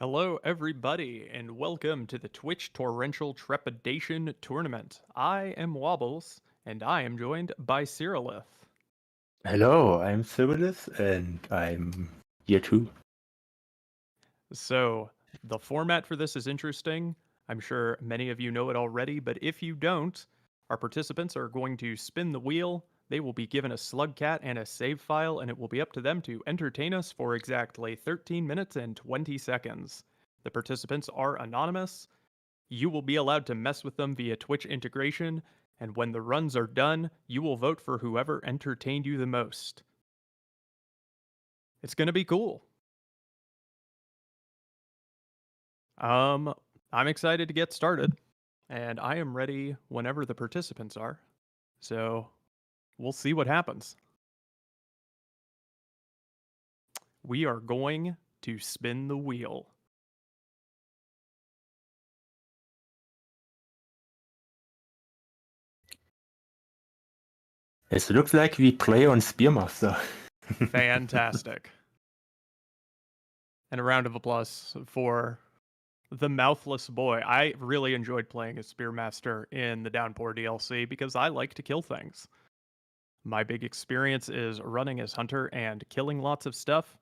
Hello, everybody, and welcome to the Twitch Torrential Trepidation Tournament. I am Wobbles, and I am joined by Cyrillith. Hello, I'm Civilus, and I'm here too. So, the format for this is interesting. I'm sure many of you know it already, but if you don't, our participants are going to spin the wheel. They will be given a slug cat and a save file, and it will be up to them to entertain us for exactly 13 minutes and 20 seconds. The participants are anonymous. You will be allowed to mess with them via Twitch integration, and when the runs are done, you will vote for whoever entertained you the most. It's going to be cool. I'm excited to get started. and I am ready whenever the participants are. So we'll see what happens. We are going to spin the wheel. It looks like we play on Spearmaster. Fantastic. And a round of applause for the Mouthless Boy. I really enjoyed playing as Spearmaster in the Downpour DLC because I like to kill things. My big experience is running as Hunter and killing lots of stuff.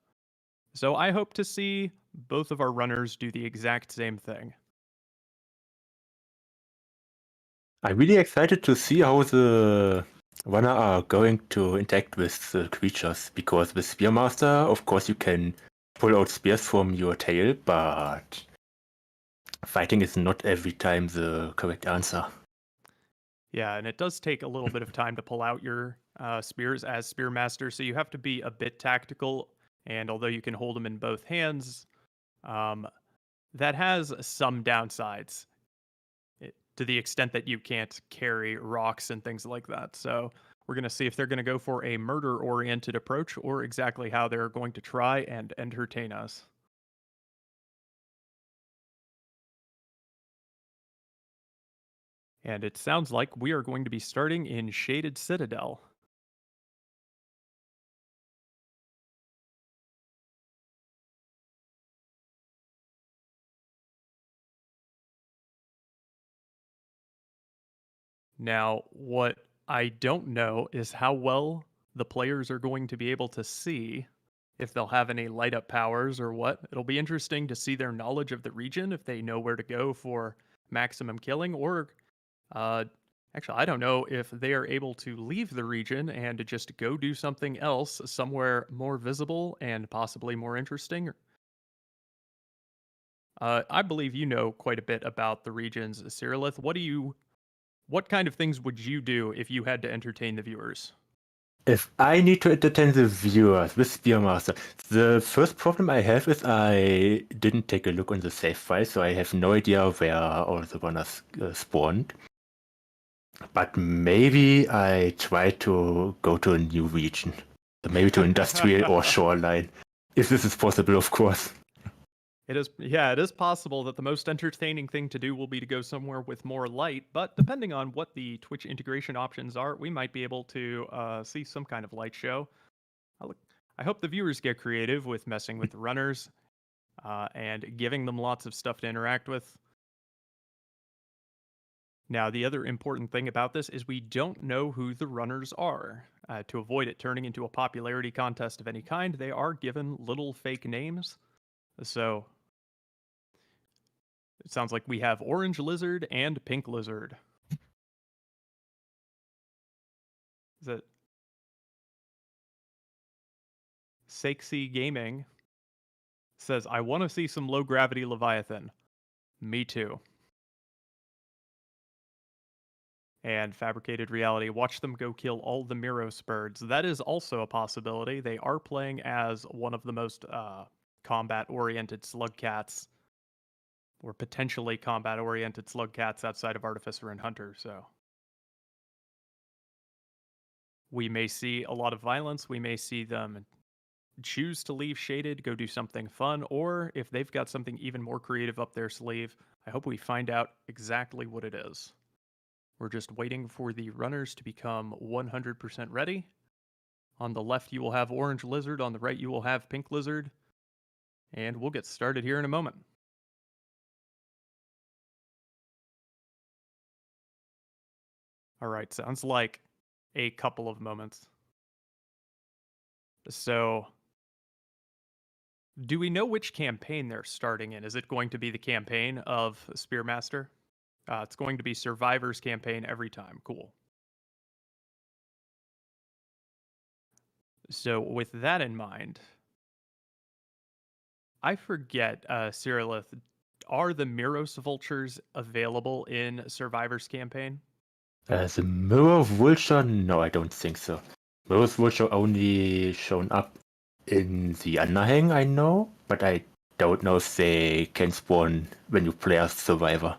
So I hope to see both of our runners do the exact same thing. I'm really excited to see how the runner are going to interact with the creatures, because with Spearmaster, of course, you can pull out spears from your tail, but fighting is not every time the correct answer. Yeah, and it does take a little bit of time to pull out your spears as Spearmaster, so you have to be a bit tactical. And although you can hold them in both hands, um, that has some downsides to the extent that you can't carry rocks and things like that. So we're going to see if they're going to go for a murder-oriented approach or exactly how they're going to try and entertain us. And it sounds like we are going to be starting in Shaded Citadel. Now, what I don't know is how well the players are going to be able to see, if they'll have any light up powers or what. It'll be interesting to see their knowledge of the region, if they know where to go for maximum killing, or uh, actually, I don't know if they are able to leave the region and to just go do something else somewhere more visible and possibly more interesting. I believe you know quite a bit about the regions, Cyrillith. What kind of things would you do if you had to entertain the viewers? If I need to entertain the viewers with Spearmaster, the first problem I have is I didn't take a look on the save file, so I have no idea where all the runners spawned. But maybe I try to go to a new region, maybe to industrial or shoreline, if this is possible, of course. It is possible that the most entertaining thing to do will be to go somewhere with more light, but depending on what the Twitch integration options are, we might be able to see some kind of light show. I look- I hope the viewers get creative with messing with the runners and giving them lots of stuff to interact with. Now, the other important thing about this is we don't know who the runners are. To avoid it turning into a popularity contest of any kind, they are given little fake names. So it sounds like we have Orange Lizard and Pink Lizard. Is it Sakesy Gaming says, I want to see some low gravity Leviathan. Me too. And Fabricated Reality, watch them go kill all the Miros birds. That is also a possibility. They are playing as one of the most combat-oriented slug cats, or potentially combat-oriented slug cats outside of Artificer and Hunter, so we may see a lot of violence. We may see them choose to leave Shaded, go do something fun, or if they've got something even more creative up their sleeve, I hope we find out exactly what it is. We're just waiting for the runners to become 100% ready. On the left, you will have Orange Lizard. On the right, you will have Pink Lizard. And we'll get started here in a moment. All right, sounds like a couple of moments. So, do we know which campaign they're starting in? Is it going to be the campaign of Spearmaster? It's going to be Survivor's campaign every time. Cool. So, with that in mind, I forget, Cyrillith, are the Miros vultures available in Survivor's campaign? The Mirror Vulture? No, I don't think so. Mirror Vulture only shown up in the Underhang, I know, but I don't know if they can spawn when you play as Survivor.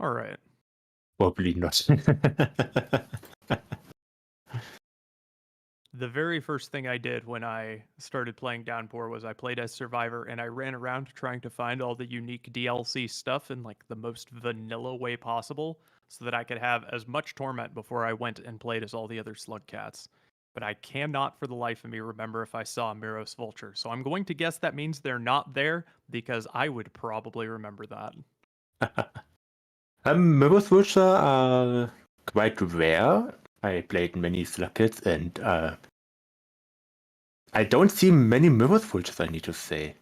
All right. Probably not. The very first thing I did when I started playing Downpour was I played as Survivor and I ran around trying to find all the unique DLC stuff in like the most vanilla way possible so that I could have as much torment before I went and played as all the other slug cats. But I cannot for the life of me remember if I saw Miros Vulture. So I'm going to guess that means they're not there because I would probably remember that. Mirror Switcher are quite rare. I played many Sluggets and I don't see many Mirror Switchers, I need to say.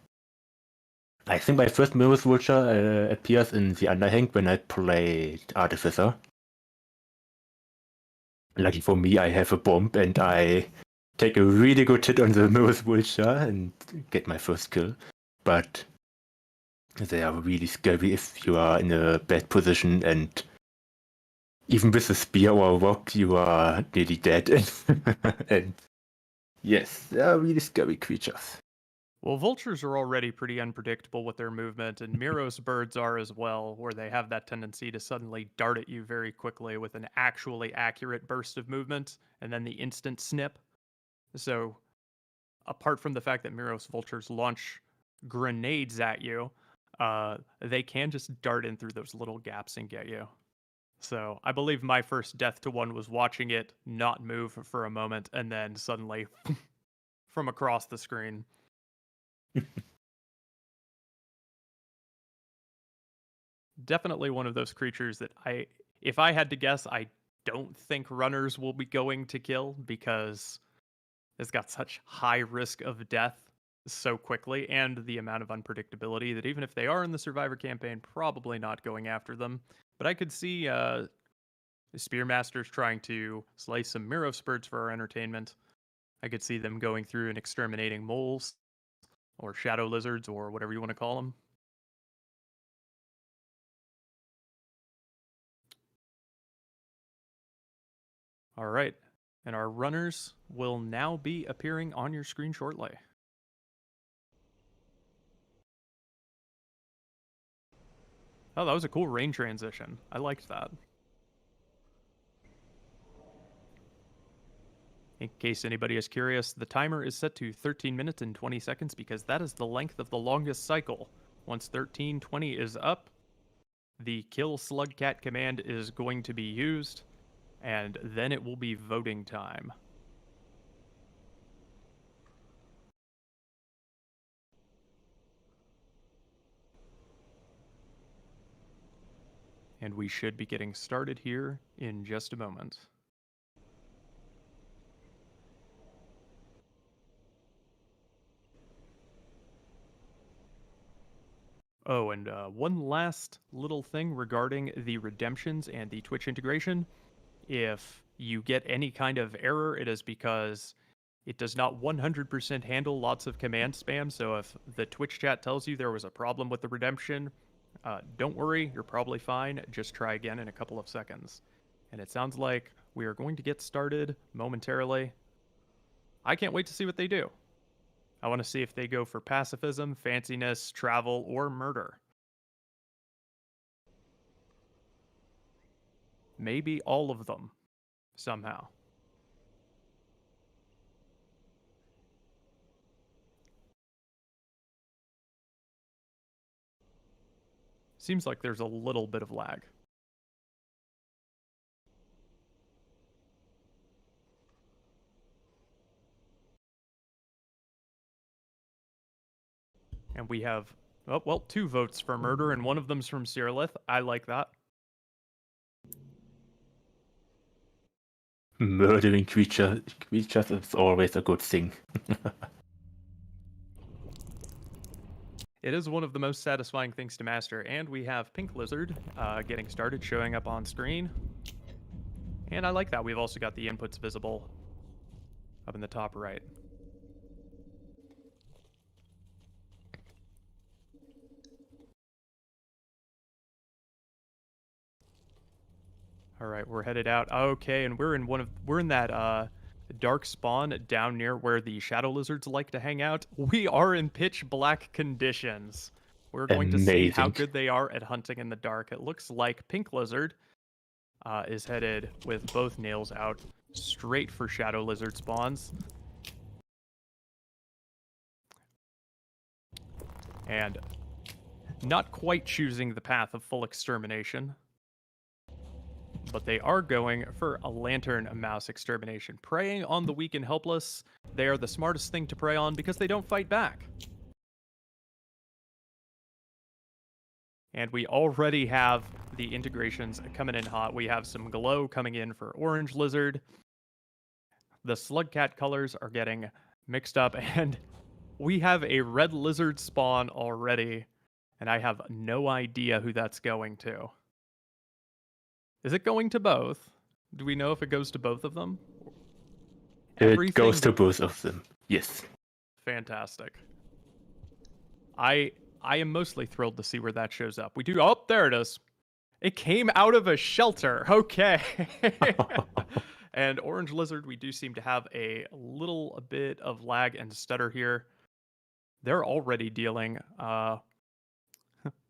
I think my first Mirror Switcher appears in the Underhang when I played Artificer. Lucky for me, I have a bomb and I take a really good hit on the Mirror Switcher and get my first kill. But they are really scary if you are in a bad position, and even with a spear or a rock, you are nearly dead. And yes, they are really scary creatures. Well, vultures are already pretty unpredictable with their movement, and Miros birds are as well, where they have that tendency to suddenly dart at you very quickly with an actually accurate burst of movement and then the instant snip. So, apart from the fact that Miros vultures launch grenades at you, they can just dart in through those little gaps and get you. So, I believe my first death to one was watching it not move for a moment and then suddenly from across the screen. Definitely one of those creatures that if I had to guess, I don't think runners will be going to kill because it's got such high risk of death so quickly and the amount of unpredictability that even if they are in the Survivor campaign, probably not going after them. But I could see Spearmasters trying to slay some Miros birds for our entertainment. I could see them going through and exterminating moles or shadow lizards or whatever you want to call them. All right. And our runners will now be appearing on your screen shortly. Oh, that was a cool rain transition. I liked that. In case anybody is curious, the timer is set to 13 minutes and 20 seconds because that is the length of the longest cycle. Once 13:20 is up, the kill slugcat command is going to be used, and then it will be voting time. And we should be getting started here in just a moment. Oh, and one last little thing regarding the redemptions and the Twitch integration. If you get any kind of error, it is because it does not 100% handle lots of command spam. So if the Twitch chat tells you there was a problem with the redemption, don't worry, you're probably fine. Just try again in a couple of seconds. And it sounds like we are going to get started momentarily. I can't wait to see what they do. I want to see if they go for pacifism, fanciness, travel, or murder. Maybe all of them, somehow. Seems like there's a little bit of lag. And we have, oh, well, 2 votes for murder, and one of them's from Cyrillith. I like that. Murdering creatures is always a good thing. It is one of the most satisfying things to master, and we have Pink Lizard getting started, showing up on screen. And I like that. We've also got the inputs visible up in the top right. All right, we're headed out. Okay, and we're in that dark spawn down near where the shadow lizards like to hang out. We are in pitch black conditions. We're going to see how Amazing. good they are at hunting in the dark. It looks like Pink Lizard is headed with both nails out straight for Shadow Lizard spawns. And not quite choosing the path of full extermination. But they are going for a lantern mouse extermination. Preying on the weak and helpless, they are the smartest thing to prey on because they don't fight back. And we already have the integrations coming in hot. We have some glow coming in for Orange Lizard. The Slugcat colors are getting mixed up, and we have a Red Lizard spawn already, and I have no idea who that's going to. Is it going to both? Do we know if it goes to both of them? It goes to both of them. Yes. Fantastic. I am mostly thrilled to see where that shows up. We do. Oh, there it is. It came out of a shelter. Okay. And Orange Lizard, we do seem to have a little bit of lag and stutter here. They're already dealing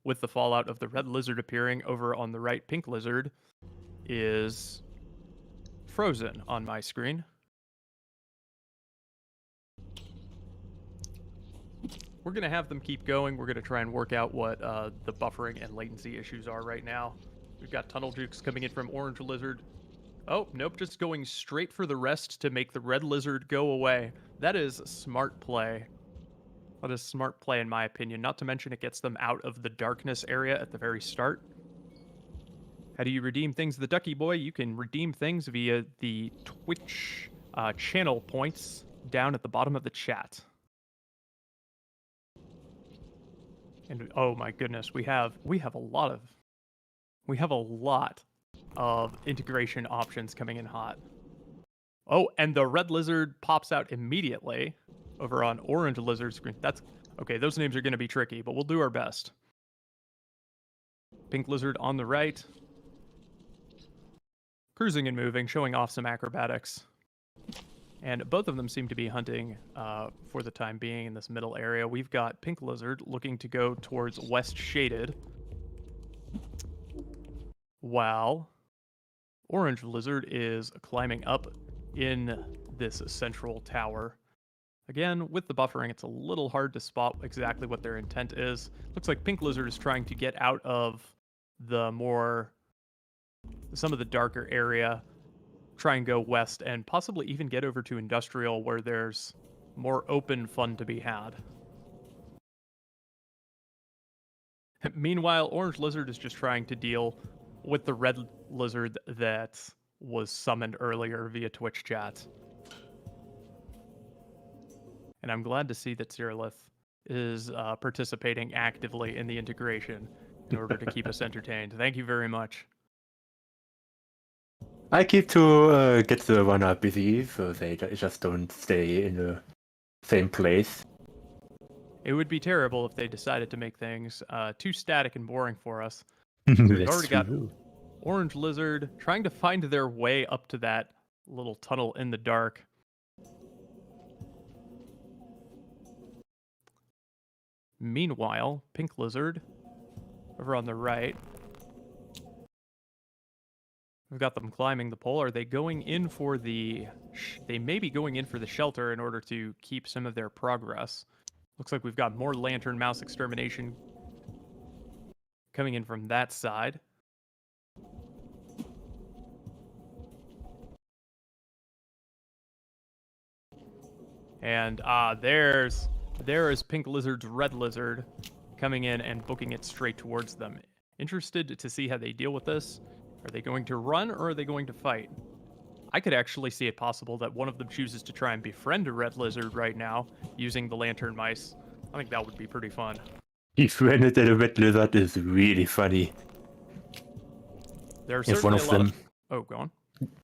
with the fallout of the Red Lizard appearing. Over on the right, Pink Lizard is frozen on my screen. We're going to have them keep going. We're going to try and work out what the buffering and latency issues are right now. We've got tunnel jukes coming in from Orange Lizard. Oh, nope, just going straight for the rest to make the Red Lizard go away. That is smart play. That is smart play in my opinion. Not to mention it gets them out of the darkness area at the very start. How do you redeem things, the Ducky Boy? You can redeem things via the Twitch channel points down at the bottom of the chat. And oh my goodness, we have a lot of integration options coming in hot. Oh, and the Red Lizard pops out immediately over on Orange Lizard screen. That's okay, those names are going to be tricky, but we'll do our best. Pink Lizard on the right. Cruising and moving, showing off some acrobatics. And both of them seem to be hunting for the time being in this middle area. We've got Pink Lizard looking to go towards West Shaded, while Orange Lizard is climbing up in this central tower. Again, with the buffering, it's a little hard to spot exactly what their intent is. Looks like Pink Lizard is trying to get out of some of the darker area, try and go west, and possibly even get over to Industrial where there's more open fun to be had. Meanwhile, Orange Lizard is just trying to deal with the Red Lizard that was summoned earlier via Twitch chat. And I'm glad to see that Cyrillith is participating actively in the integration in order to keep us entertained. Thank you very much. I keep to get the runner busy, so they just don't stay in the same place. It would be terrible if they decided to make things too static and boring for us. We've already got Orange Lizard trying to find their way up to that little tunnel in the dark. Meanwhile, Pink Lizard over on the right. We've got them climbing the pole. Are they going in for the... They may be going in for the shelter in order to keep some of their progress. Looks like we've got more Lantern Mouse extermination coming in from that side. And there is Pink Lizard's Red Lizard coming in and booking it straight towards them. Interested to see how they deal with this. Are they going to run or are they going to fight? I could actually see it possible that one of them chooses to try and befriend a Red Lizard right now using the Lantern Mice. I think that would be pretty fun. Befriended a Red Lizard is really funny. There are certainly a lot of... Oh, go on.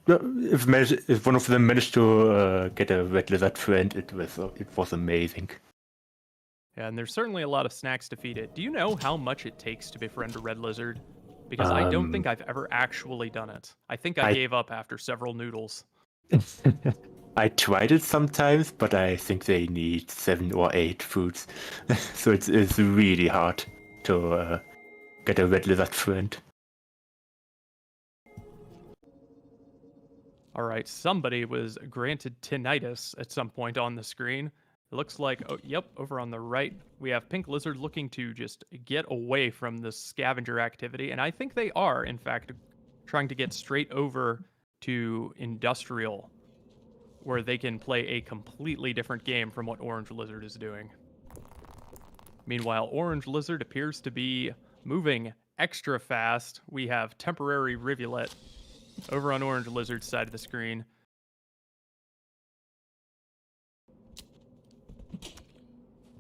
If one of them managed to get a Red Lizard friend, it was amazing. Yeah, and there's certainly a lot of snacks to feed it. Do you know how much it takes to befriend a Red Lizard? Because I don't think I've ever actually done it. I think I gave up after several noodles. I tried it sometimes, but I think they need 7 or 8 foods. So it's really hard. to get a red lizard friend. All right, somebody was granted tinnitus at some point on the screen. It looks like, oh, yep, over on the right, we have Pink Lizard looking to just get away from the scavenger activity. And I think they are, in fact, trying to get straight over to Industrial, where they can play a completely different game from what Orange Lizard is doing. Meanwhile, Orange Lizard appears to be moving extra fast. We have Temporary Rivulet over on Orange Lizard's side of the screen.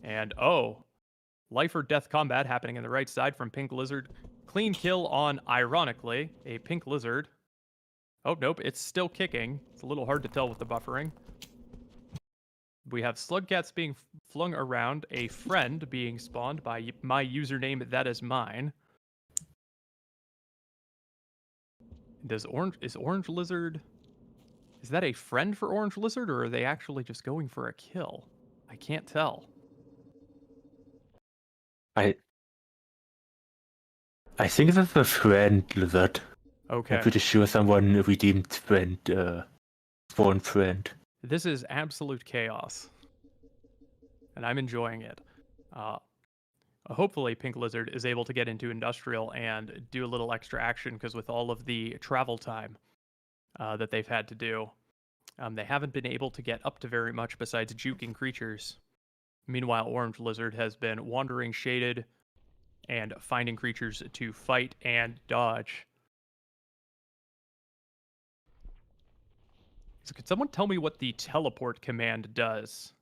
And oh, life or death combat happening on the right side from Pink Lizard. Clean kill on, ironically, a Pink Lizard. Oh, nope, it's still kicking. It's a little hard to tell with the buffering. We have Slugcats being flung around, a friend being spawned by my username, that is mine. Is Orange Lizard... Is that a friend for Orange Lizard, or are they actually just going for a kill? I can't tell. I think that's a friend lizard. Okay. I'm pretty sure someone redeemed friend, spawn friend. This is absolute chaos. And I'm enjoying it. Hopefully Pink Lizard is able to get into Industrial and do a little extra action, because with all of the travel time that they've had to do, they haven't been able to get up to very much besides juking creatures. Meanwhile, Orange Lizard has been wandering shaded and finding creatures to fight and dodge. So could someone tell me what the teleport command does?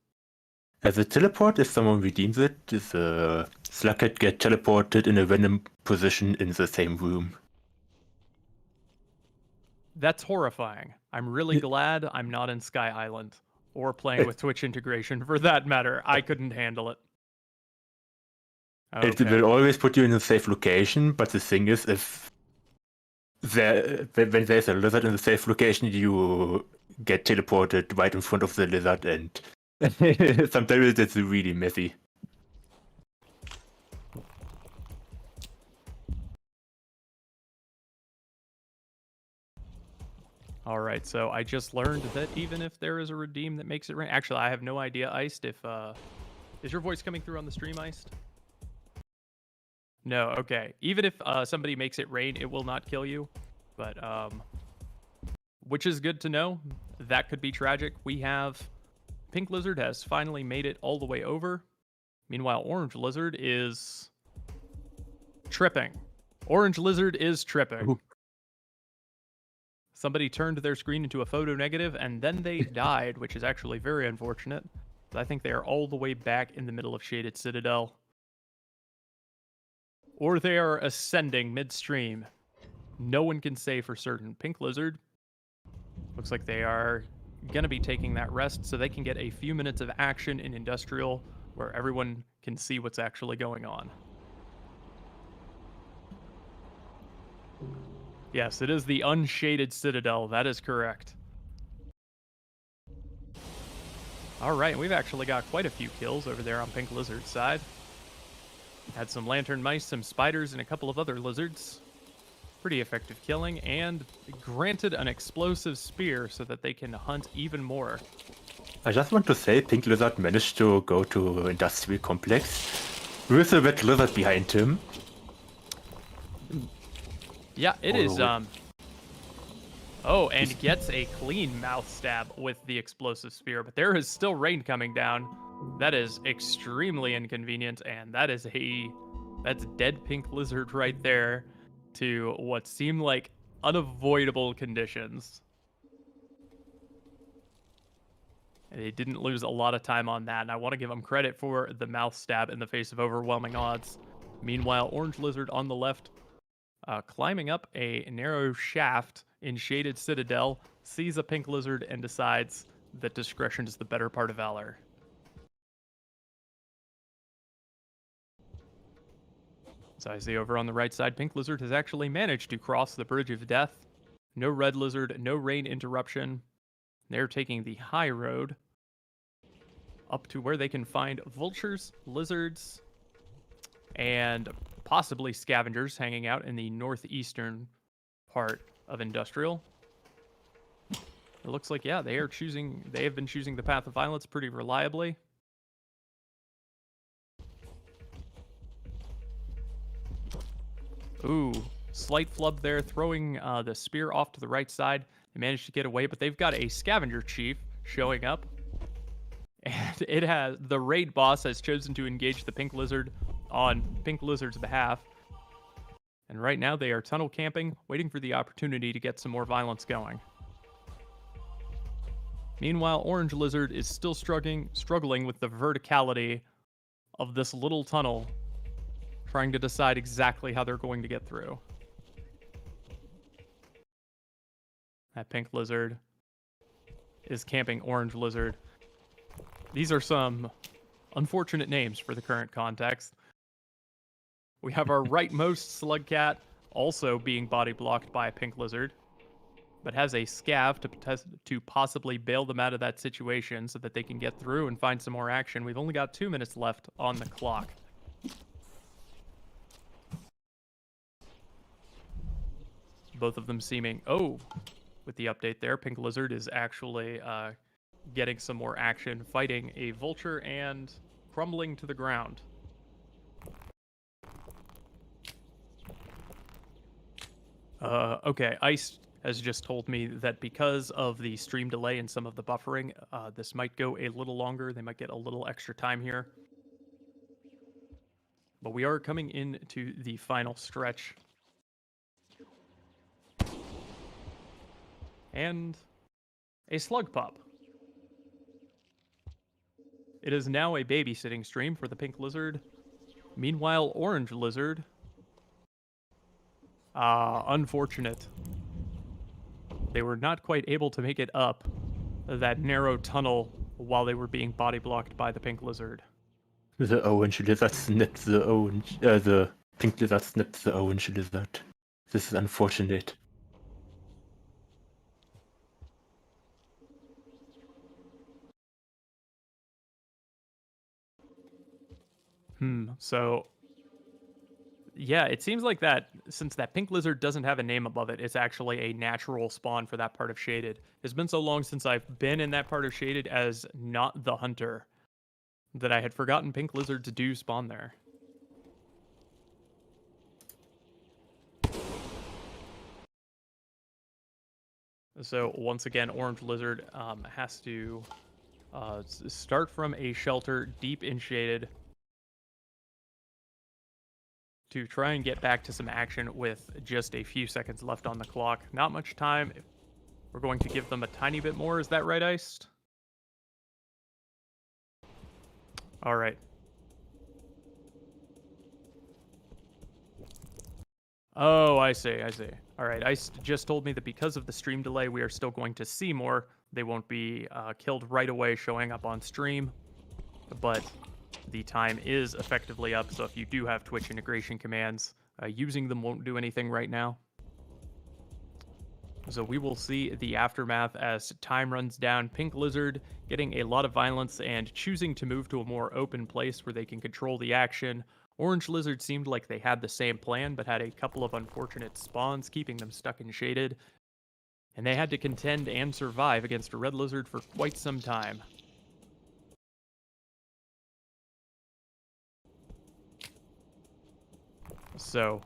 As a teleport, if someone redeems it, the Slugcat get teleported in a random position in the same room. That's horrifying. I'm really glad I'm not in Sky Island, or playing with Twitch integration for that matter. I couldn't handle it. It will always put you in a safe location, but the thing is, when there's a lizard in the safe location, you get teleported right in front of the lizard, and sometimes it's really messy. All right, so I just learned that even if there is a redeem that makes it rain... Actually, I have no idea, Iced, if... Is your voice coming through on the stream, Iced? No, okay. Even if somebody makes it rain, it will not kill you. But, which is good to know. That could be tragic. We have... Pink Lizard has finally made it all the way over. Meanwhile, Orange Lizard is... tripping. Orange Lizard is tripping. Ooh. Somebody turned their screen into a photo negative, and then they died, which is actually very unfortunate. I think they are all the way back in the middle of Shaded Citadel. Or they are ascending midstream. No one can say for certain. Pink Lizard looks like they are going to be taking that rest so they can get a few minutes of action in Industrial where everyone can see what's actually going on. Yes, it is the Unshaded Citadel. That is correct. All right, we've actually got quite a few kills over there on Pink Lizard's side. Had some lantern mice, some spiders, and a couple of other lizards. Pretty effective killing, and granted an explosive spear so that they can hunt even more. I just want to say, Pink Lizard managed to go to Industrial Complex with a red lizard behind him. Yeah, it is. Oh, and gets a clean mouth stab with the explosive spear, but there is still rain coming down. That is extremely inconvenient, and that's dead Pink Lizard right there to what seem like unavoidable conditions. And they didn't lose a lot of time on that, and I want to give them credit for the mouth stab in the face of overwhelming odds. Meanwhile, Orange Lizard on the left, climbing up a narrow shaft in Shaded Citadel, sees a Pink Lizard and decides that discretion is the better part of valor. So I see over on the right side, Pink Lizard has actually managed to cross the Bridge of Death. No Red Lizard, no rain interruption. They're taking the high road up to where they can find vultures, lizards, and possibly scavengers hanging out in the northeastern part of Industrial. It looks like, yeah, they have been choosing the path of violence pretty reliably. Ooh, slight flub there, throwing the spear off to the right side. They managed to get away, but they've got a scavenger chief showing up. And the raid boss has chosen to engage the pink lizard on pink lizard's behalf. And right now they are tunnel camping, waiting for the opportunity to get some more violence going. Meanwhile, orange lizard is still struggling with the verticality of this little tunnel, trying to decide exactly how they're going to get through. That pink lizard is camping orange lizard. These are some unfortunate names for the current context. We have our rightmost slugcat also being body blocked by a pink lizard, but has a scav to possibly bail them out of that situation so that they can get through and find some more action. We've only got 2 minutes left on the clock. Both of them seeming... Oh, with the update there, pink lizard is actually getting some more action, fighting a vulture and crumbling to the ground. Okay, Ice has just told me that because of the stream delay and some of the buffering, this might go a little longer. They might get a little extra time here. But we are coming into the final stretch. And a slug pup. It is now a babysitting stream for the pink lizard. Meanwhile, orange lizard. Unfortunate. They were not quite able to make it up that narrow tunnel while they were being body blocked by the pink lizard. The orange lizard snipped the pink lizard snipped the orange lizard. This is unfortunate. So, yeah, it seems like that, since that pink lizard doesn't have a name above it, it's actually a natural spawn for that part of Shaded. It's been so long since I've been in that part of Shaded as not the hunter that I had forgotten pink lizards do spawn there. So once again, orange lizard has to start from a shelter deep in Shaded to try and get back to some action with just a few seconds left on the clock. Not much time. We're going to give them a tiny bit more. Is that right, Iced? All right. Oh, I see. All right, Ice just told me that because of the stream delay, we are still going to see more. They won't be killed right away showing up on stream, but the time is effectively up, so if you do have Twitch integration commands, using them won't do anything right now. So we will see the aftermath as time runs down. Pink Lizard getting a lot of violence and choosing to move to a more open place where they can control the action. Orange Lizard seemed like they had the same plan, but had a couple of unfortunate spawns, keeping them stuck and shaded. And they had to contend and survive against a Red Lizard for quite some time. So,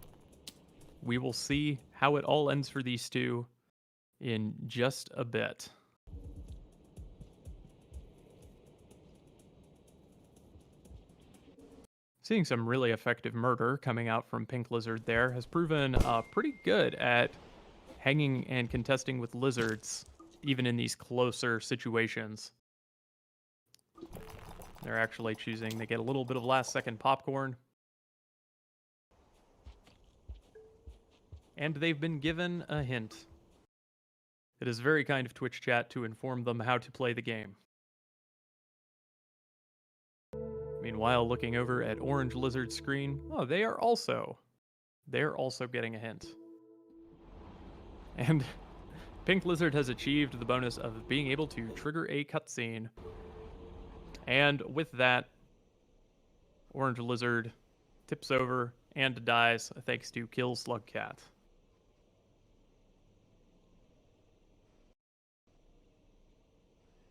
we will see how it all ends for these two in just a bit. Seeing some really effective murder coming out from Pink Lizard there has proven pretty good at hanging and contesting with lizards, even in these closer situations. They're actually choosing, they get a little bit of last second popcorn. And they've been given a hint. It is very kind of Twitch chat to inform them how to play the game. Meanwhile, looking over at Orange Lizard's screen, oh, they're also getting a hint. And Pink Lizard has achieved the bonus of being able to trigger a cutscene. And with that, Orange Lizard tips over and dies thanks to Kill Slug Cat.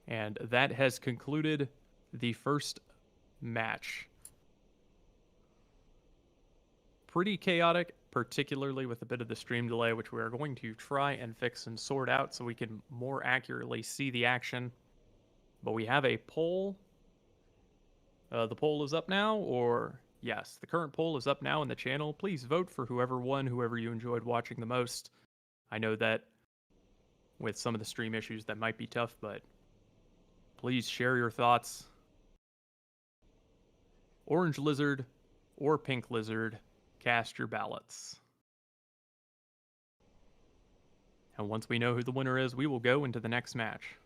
And that has concluded the first match. Pretty chaotic, particularly with a bit of the stream delay, which we are going to try and fix and sort out so we can more accurately see the action. But we have a poll. The poll is up now, or yes, the current poll is up now in the channel. Please vote for whoever won, whoever you enjoyed watching the most. I know that with some of the stream issues that might be tough, but please share your thoughts. Orange Lizard or Pink Lizard, cast your ballots. And once we know who the winner is, we will go into the next match.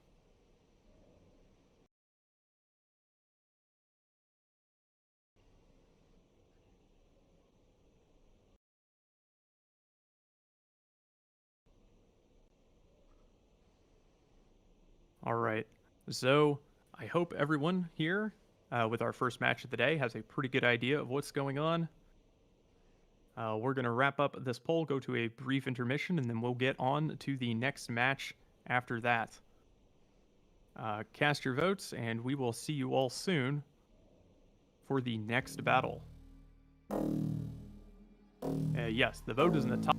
All right, so I hope everyone here with our first match of the day has a pretty good idea of what's going on. We're going to wrap up this poll, go to a brief intermission, and then we'll get on to the next match after that. Cast your votes, and we will see you all soon for the next battle. Yes, the vote is in the top.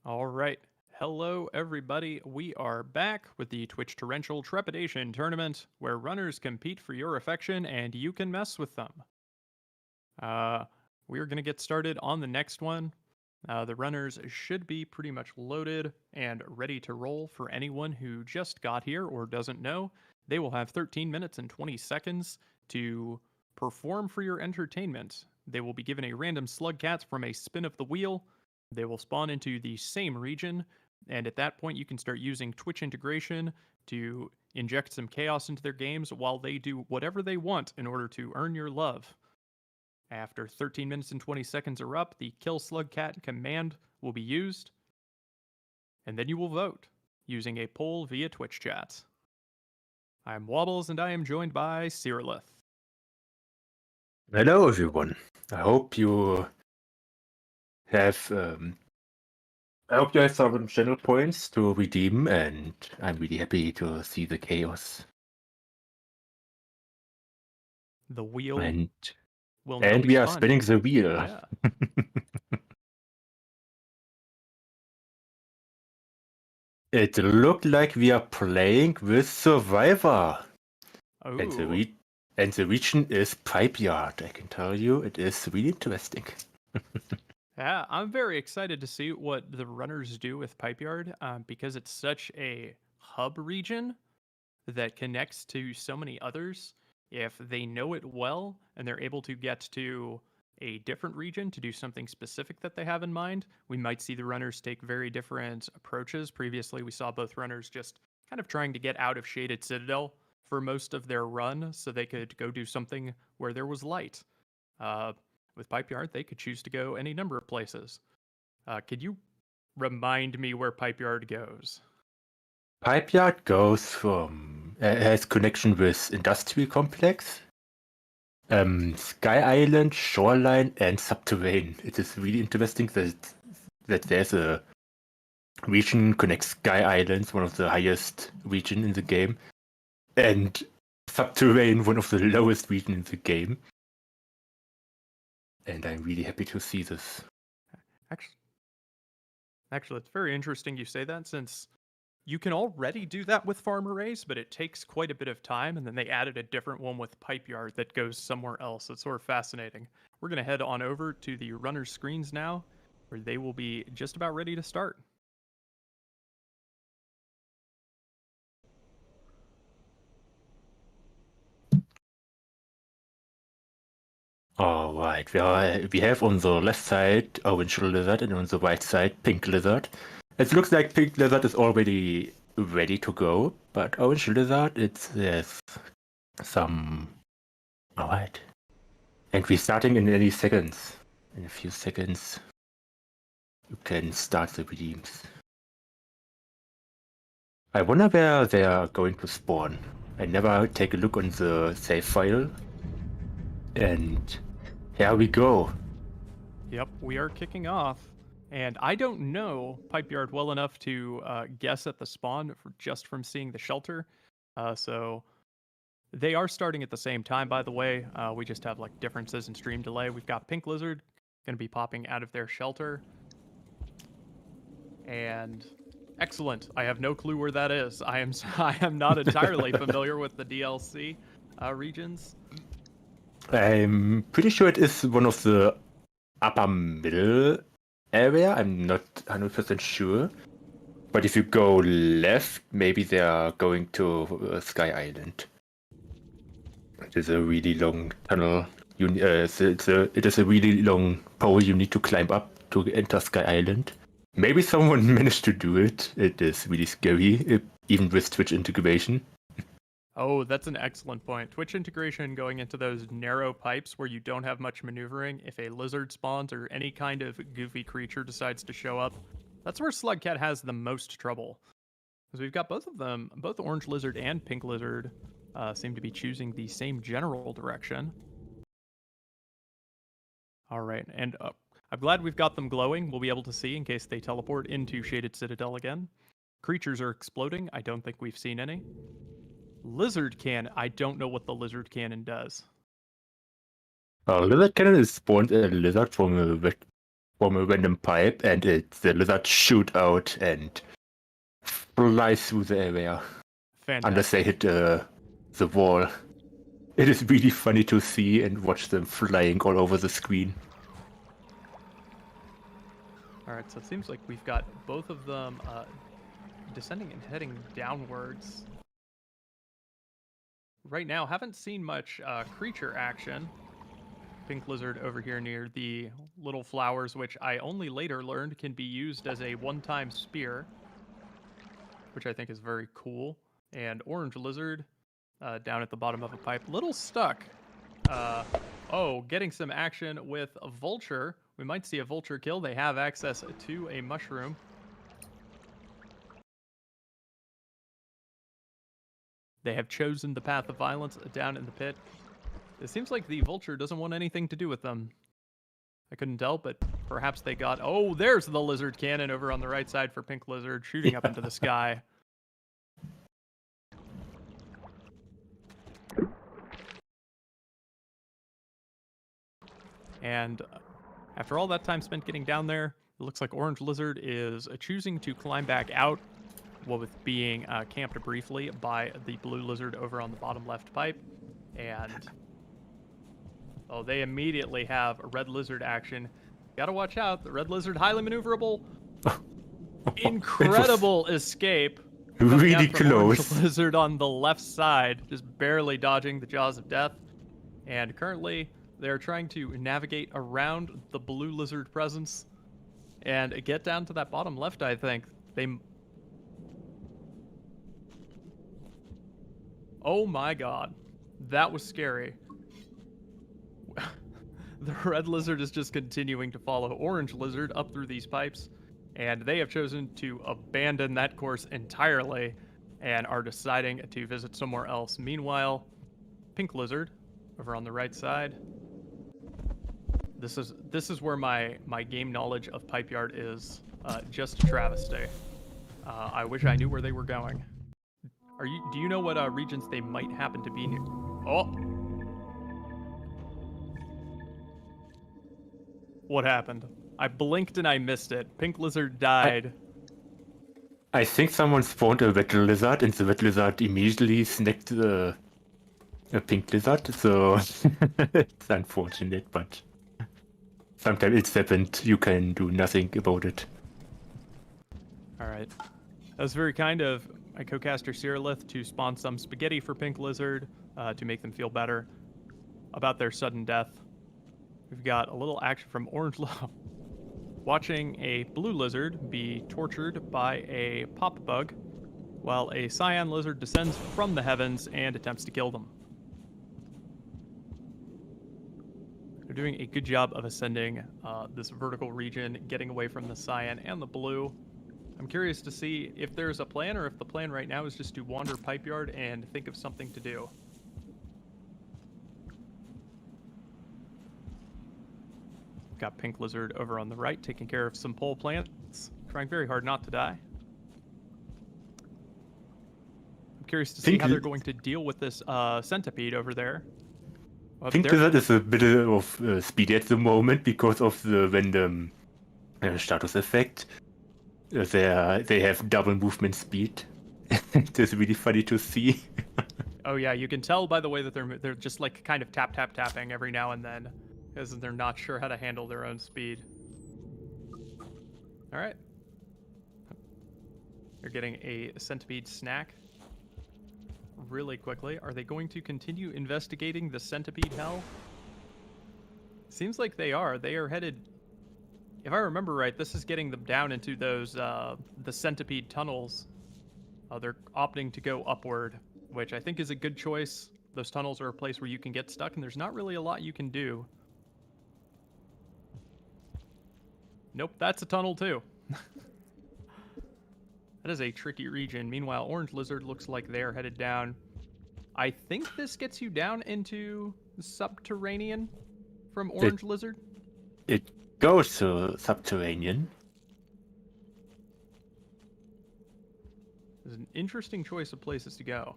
All right. Hello, everybody. We are back with the Twitch Torrential Trepidation tournament, where runners compete for your affection and you can mess with them. We're going to get started on the next one. The runners should be pretty much loaded and ready to roll. For anyone who just got here or doesn't know, they will have 13 minutes and 20 seconds to perform for your entertainment. They will be given a random slug cat from a spin of the wheel. They will spawn into the same region, and at that point, you can start using Twitch integration to inject some chaos into their games while they do whatever they want in order to earn your love. After 13 minutes and 20 seconds are up, the kill slug cat command will be used, and then you will vote using a poll via Twitch chat. I'm Wobbles, and I am joined by Cyrillith. Hello, everyone. I hope you have some channel points to redeem, and I'm really happy to see the chaos. The wheel And will now be we are spun. spinning the wheel. Yeah. It looked like we are playing with Survivor. Oh. And the region is Pipe Yard. I can tell you, it is really interesting. Yeah, I'm very excited to see what the runners do with Pipe Yard because it's such a hub region that connects to so many others. If they know it well and they're able to get to a different region to do something specific that they have in mind, we might see the runners take very different approaches. Previously, we saw both runners just kind of trying to get out of Shaded Citadel for most of their run so they could go do something where there was light. With Pipe Yard, they could choose to go any number of places. Could you remind me where Pipe Yard goes? Pipe Yard goes from has connection with Industrial Complex, Sky Island, Shoreline, and Subterranean. It is really interesting that there's a region connects Sky Islands, one of the highest region in the game, and Subterranean, one of the lowest region in the game. And I'm really happy to see this. Actually, it's very interesting you say that, since you can already do that with farm arrays, but it takes quite a bit of time, and then they added a different one with Pipe Yard that goes somewhere else. It's sort of fascinating. We're going to head on over to the runner screens now, where they will be just about ready to start. All right, we have on the left side Orange Lizard and on the right side Pink Lizard. It looks like Pink Lizard is already ready to go, but Orange Lizard, there's some... All right. And we're starting in any seconds. In a few seconds, you can start the redeems. I wonder where they are going to spawn. I never take a look on the save file. And here we go. Yep, we are kicking off. And I don't know Pipe Yard well enough to guess at the spawn just from seeing the shelter. So they are starting at the same time, by the way. We just have like differences in stream delay. We've got Pink Lizard going to be popping out of their shelter. And excellent. I have no clue where that is. I am not entirely familiar with the DLC regions. I'm pretty sure it is one of the upper middle area. I'm not 100% sure. But if you go left, maybe they are going to Sky Island. It is a really long tunnel. It is a really long pole you need to climb up to enter Sky Island. Maybe someone managed to do it. It is really scary, even with Twitch integration. Oh, that's an excellent point. Twitch integration going into those narrow pipes where you don't have much maneuvering. If a lizard spawns or any kind of goofy creature decides to show up, that's where Slugcat has the most trouble. Because we've got both of them, both Orange Lizard and Pink Lizard seem to be choosing the same general direction. All right, and I'm glad we've got them glowing. We'll be able to see in case they teleport into Shaded Citadel again. Creatures are exploding. I don't think we've seen any. Lizard Cannon. I don't know what the Lizard Cannon does. Lizard cannon is spawned a lizard from a random pipe, and the lizard shoot out and fly through the area unless they Fantastic. hit the wall. It is really funny to see and watch them flying all over the screen. All right, so it seems like we've got both of them descending and heading downwards. Right now, haven't seen much creature action. Pink Lizard over here near the little flowers, which I only later learned can be used as a one-time spear, which I think is very cool. And Orange Lizard down at the bottom of a pipe, little stuck. Oh, getting some action with a Vulture. We might see a Vulture kill. They have access to a mushroom. They have chosen the path of violence down in the pit. It seems like the Vulture doesn't want anything to do with them. I couldn't tell, but perhaps they got... Oh, there's the Lizard Cannon over on the right side for Pink Lizard, shooting up into the sky. And after all that time spent getting down there, it looks like Orange Lizard is choosing to climb back out, with being camped briefly by the Blue Lizard over on the bottom left pipe. And oh, they immediately have a Red Lizard action. Gotta watch out. The Red Lizard, highly maneuverable. Incredible escape. Really From Orange close. Lizard on the left side, just barely dodging the jaws of death. And currently, they're trying to navigate around the Blue Lizard presence and get down to that bottom left, I think. Oh my god. That was scary. The Red Lizard is just continuing to follow Orange Lizard up through these pipes, and they have chosen to abandon that course entirely and are deciding to visit somewhere else. Meanwhile, Pink Lizard over on the right side. This is where my game knowledge of Pipe Yard is just a travesty. I wish I knew where they were going. Do you know what regions they might happen to be near? Oh, what happened? I blinked and I missed it. Pink Lizard died. I think someone spawned a red lizard, and the red lizard immediately snacked a pink lizard, so it's unfortunate, but sometimes it's happened. You can do nothing about it. All right. That was very kind of my co-caster Cyrillith to spawn some spaghetti for Pink Lizard to make them feel better about their sudden death. We've got a little action from Orange Love. Watching a Blue Lizard be tortured by a pop bug while a Cyan Lizard descends from the heavens and attempts to kill them. They're doing a good job of ascending this vertical region, getting away from the Cyan and the Blue. I'm curious to see if there's a plan, or if the plan right now is just to wander Pipe Yard and think of something to do. Got Pink Lizard over on the right, taking care of some pole plants, trying very hard not to die. I'm curious to see how they're going to deal with this centipede over there. Pink Lizard is a bit of speed at the moment because of the random status effect. They have double movement speed. It's really funny to see. Oh yeah, you can tell by the way that they're just like kind of tapping every now and then, because they're not sure how to handle their own speed. All right. They're getting a centipede snack really quickly. Are they going to continue investigating the centipede hell? Seems like they are. They are headed... If I remember right, this is getting them down into those, the centipede tunnels. They're opting to go upward. which I think is a good choice. Those tunnels are a place where you can get stuck, and there's not really a lot you can do. Nope, that's a tunnel too. That is a tricky region. Meanwhile, Orange Lizard looks like they're headed down. I think this gets you down into Subterranean from Orange Lizard. It goes to Subterranean. It's an interesting choice of places to go.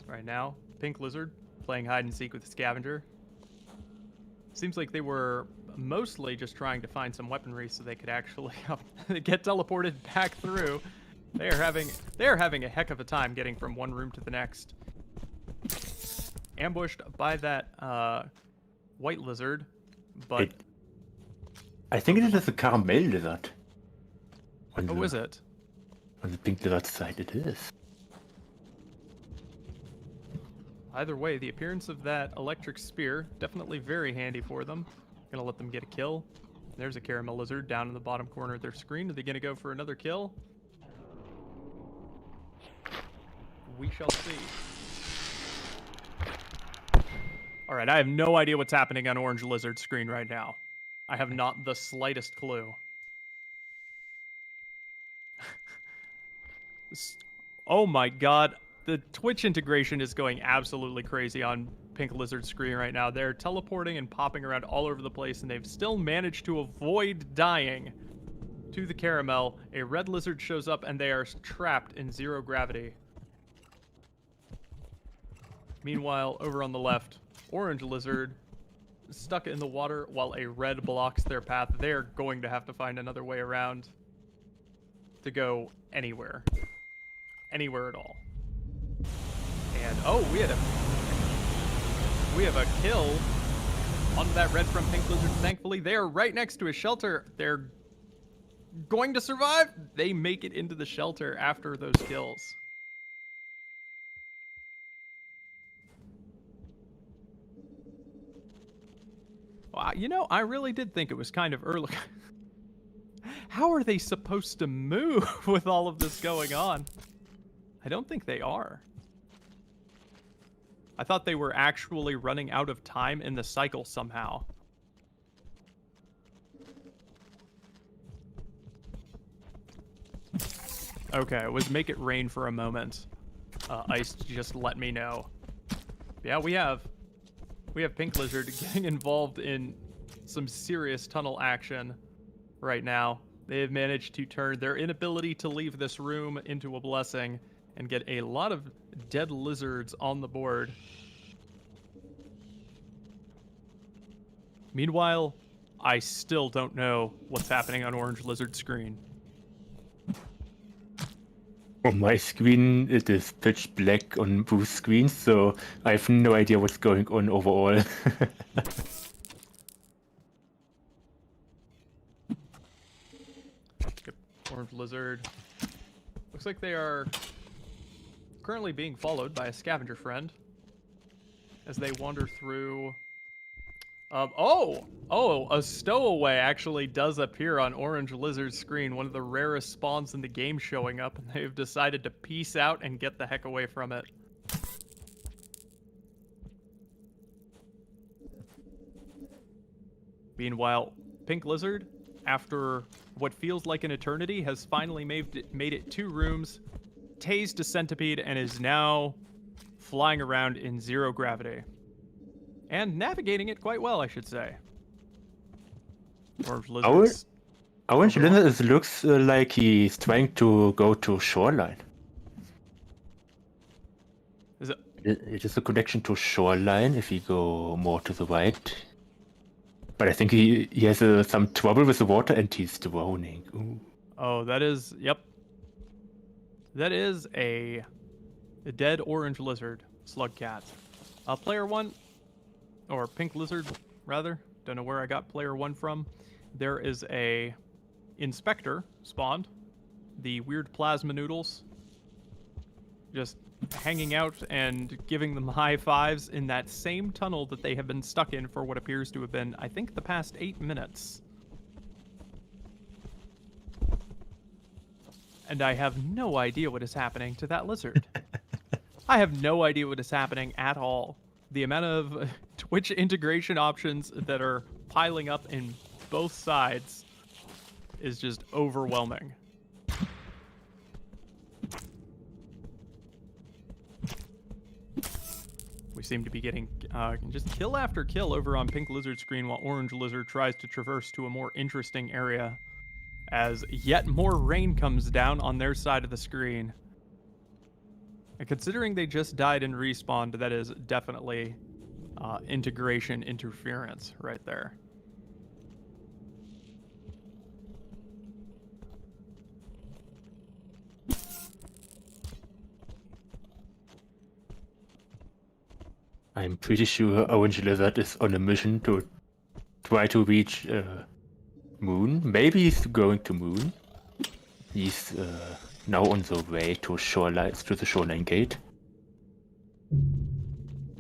Right now, Pink Lizard playing hide and seek with the Scavenger. Seems like they were mostly just trying to find some weaponry so they could actually get teleported back through. They are having a heck of a time getting from one room to the next. Ambushed by that white lizard, but I think it is a caramel lizard. Oh, is it? On the pink lizard side, it is. Either way, the appearance of that electric spear definitely very handy for them. Gonna let them get a kill. There's a caramel lizard down in the bottom corner of their screen. Are they gonna go for another kill? We shall see. All right, I have no idea what's happening on Orange Lizard's screen right now. I have not the slightest clue. Oh my god. The Twitch integration is going absolutely crazy on Pink Lizard's screen right now. They're teleporting and popping around all over the place, and they've still managed to avoid dying to the caramel. A red lizard shows up, and they are trapped in zero gravity. Meanwhile, over on the left, Orange Lizard stuck in the water while a red blocks their path. They're going to have to find another way around to go anywhere. Anywhere at all. And oh, we have a kill on that red from Pink Lizard. Thankfully, they are right next to a shelter. They're going to survive. They make it into the shelter after those kills. Well, you know, I really did think it was kind of early. How are they supposed to move with all of this going on? I don't think they are. I thought they were actually running out of time in the cycle somehow. Okay, it was make it rain for a moment. Ice just let me know. Yeah, we have Pink Lizard getting involved in some serious tunnel action right now. They have managed to turn their inability to leave this room into a blessing and get a lot of dead lizards on the board. Meanwhile, I still don't know what's happening on Orange Lizard's screen. On my screen, it is pitch black on both screens, so I have no idea what's going on overall. Orange Lizard. Looks like they are currently being followed by a scavenger friend as they wander through. A stowaway actually does appear on Orange Lizard's screen, one of the rarest spawns in the game showing up, and they've decided to peace out and get the heck away from it. Meanwhile, Pink Lizard, after what feels like an eternity, has finally made it 2 rooms, tased a centipede, and is now flying around in zero gravity. And navigating it quite well, I should say. Orange Lizard. Orange Lizard looks like he's trying to go to shoreline. Is it? It is a connection to shoreline if you go more to the right. But I think he has some trouble with the water and he's drowning. Ooh. Oh, that is, yep. That is a dead Orange Lizard, Slug Cat. Player 1, or Pink Lizard, rather. Don't know where I got player 1 from. There is a Inspector spawned. The weird plasma noodles. Just hanging out and giving them high fives in that same tunnel that they have been stuck in for what appears to have been, I think, the past 8 minutes. and I have no idea what is happening to that lizard. I have no idea what is happening at all. The amount of Twitch integration options that are piling up in both sides is just overwhelming. We seem to be getting just kill after kill over on Pink Lizard's screen while Orange Lizard tries to traverse to a more interesting area as yet more rain comes down on their side of the screen. And considering they just died and respawned, that is definitely integration interference right there. I'm pretty sure Orange Lizard is on a mission to try to reach Moon. Maybe he's going to Moon. He's now on the way to the shoreline gate.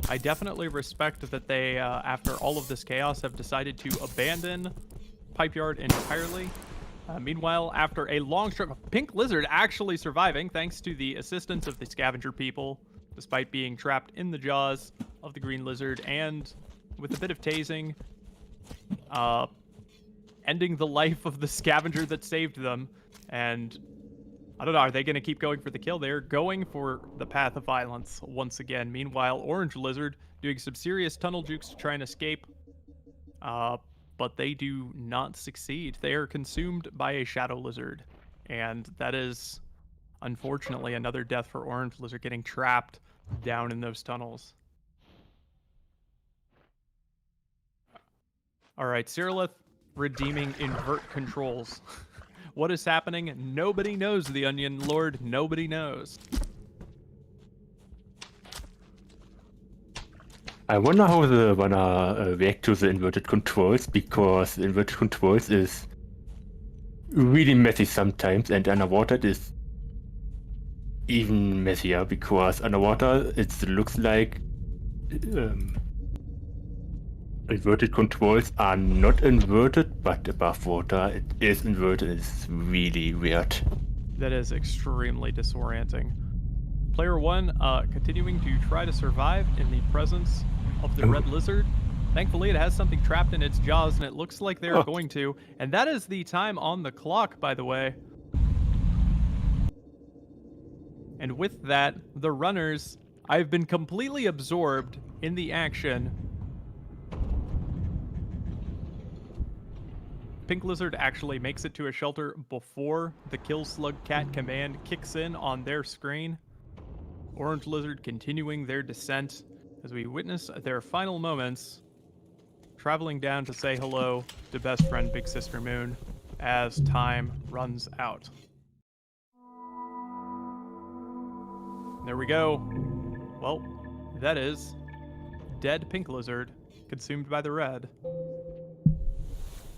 I definitely respect that they, after all of this chaos, have decided to abandon Pipe Yard entirely. Meanwhile, after a long struggle, Pink Lizard actually surviving thanks to the assistance of the scavenger people, despite being trapped in the jaws of the Green Lizard, and with a bit of tasing, ending the life of the scavenger that saved them. And I don't know, are they going to keep going for the kill? They're going for the path of violence once again. Meanwhile, Orange Lizard doing some serious tunnel jukes to try and escape, but they do not succeed. They are consumed by a Shadow Lizard, and that is, unfortunately, another death for Orange Lizard, getting trapped down in those tunnels. All right, Cyrillith redeeming invert controls. What is happening? Nobody knows, the Onion Lord. Nobody knows. I wonder how they wanna react to the inverted controls, because inverted controls is really messy sometimes, and underwater it is even messier, because underwater it looks like inverted controls are not inverted, but above water it is inverted. It's really weird. That is extremely disorienting. Player 1 continuing to try to survive in the presence of the red lizard. Thankfully, it has something trapped in its jaws, and it looks like they're going to. And that is the time on the clock, by the way. And with that, the runners, I've been completely absorbed in the action. Pink Lizard actually makes it to a shelter before the Kill Slug Cat command kicks in on their screen. Orange Lizard continuing their descent as we witness their final moments, traveling down to say hello to best friend Big Sister Moon as time runs out. There we go. Well, that is dead Pink Lizard, consumed by the red.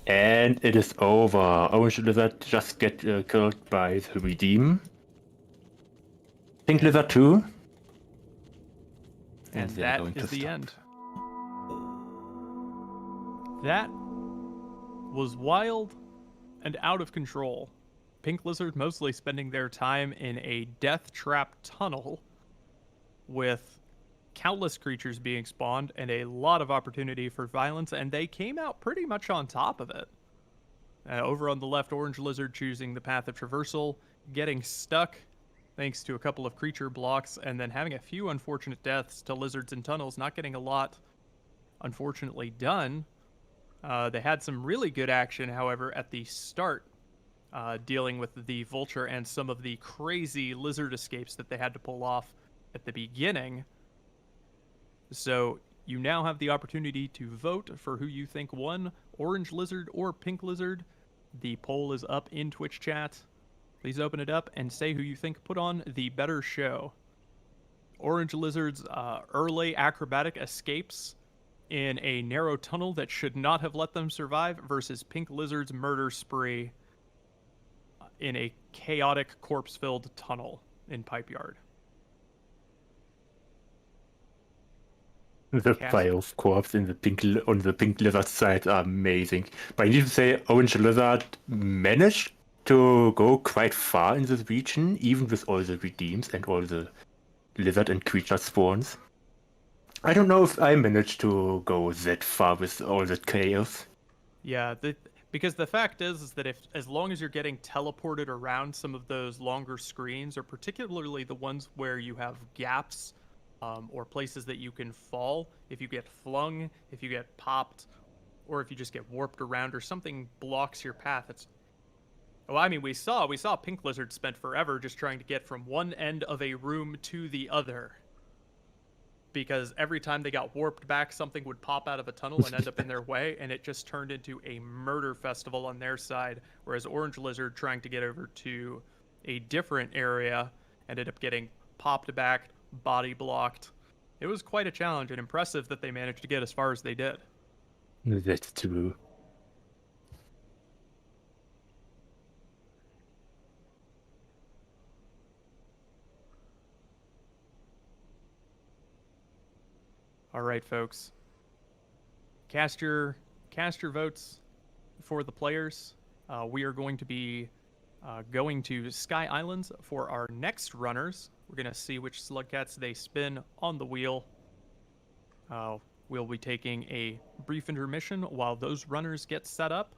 And it is over. Orange Lizard just get killed by the Redeem. Pink Lizard too. And that is the end. That was wild and out of control. Pink Lizard mostly spending their time in a death trap tunnel with countless creatures being spawned and a lot of opportunity for violence, and they came out pretty much on top of it. Over on the left, Orange Lizard choosing the path of traversal, getting stuck thanks to a couple of creature blocks, and then having a few unfortunate deaths to lizards in tunnels, not getting a lot, unfortunately, done. They had some really good action, however, at the start, dealing with the vulture and some of the crazy lizard escapes that they had to pull off at the beginning. So you now have the opportunity to vote for who you think won, Orange Lizard or Pink Lizard. The poll is up in Twitch chat. Please open it up and say who you think put on the better show. Orange Lizard's early acrobatic escapes in a narrow tunnel that should not have let them survive versus Pink Lizard's murder spree in a chaotic corpse-filled tunnel in Pipe Yard. The pile of corpse on the Pink Lizard side are amazing. But I need to say, Orange Lizard managed to go quite far in this region, even with all the redeems and all the lizard and creature spawns. I don't know if I managed to go that far with all that chaos. Yeah, because the fact is that if as long as you're getting teleported around some of those longer screens, or particularly the ones where you have gaps or places that you can fall, if you get flung, if you get popped, or if you just get warped around, or something blocks your path, it's well, I mean, we saw Pink Lizard spent forever just trying to get from one end of a room to the other because every time they got warped back, something would pop out of a tunnel and end up in their way, and it just turned into a murder festival on their side. Whereas Orange Lizard, trying to get over to a different area, ended up getting popped back, body blocked. It was quite a challenge, and impressive that they managed to get as far as they did. That's true. All right, folks, cast your cast your votes for the players. We are going to be going to Sky Islands for our next runners. We're going to see which Slugcats they spin on the wheel. Uh, we'll be taking a brief intermission while those runners get set up.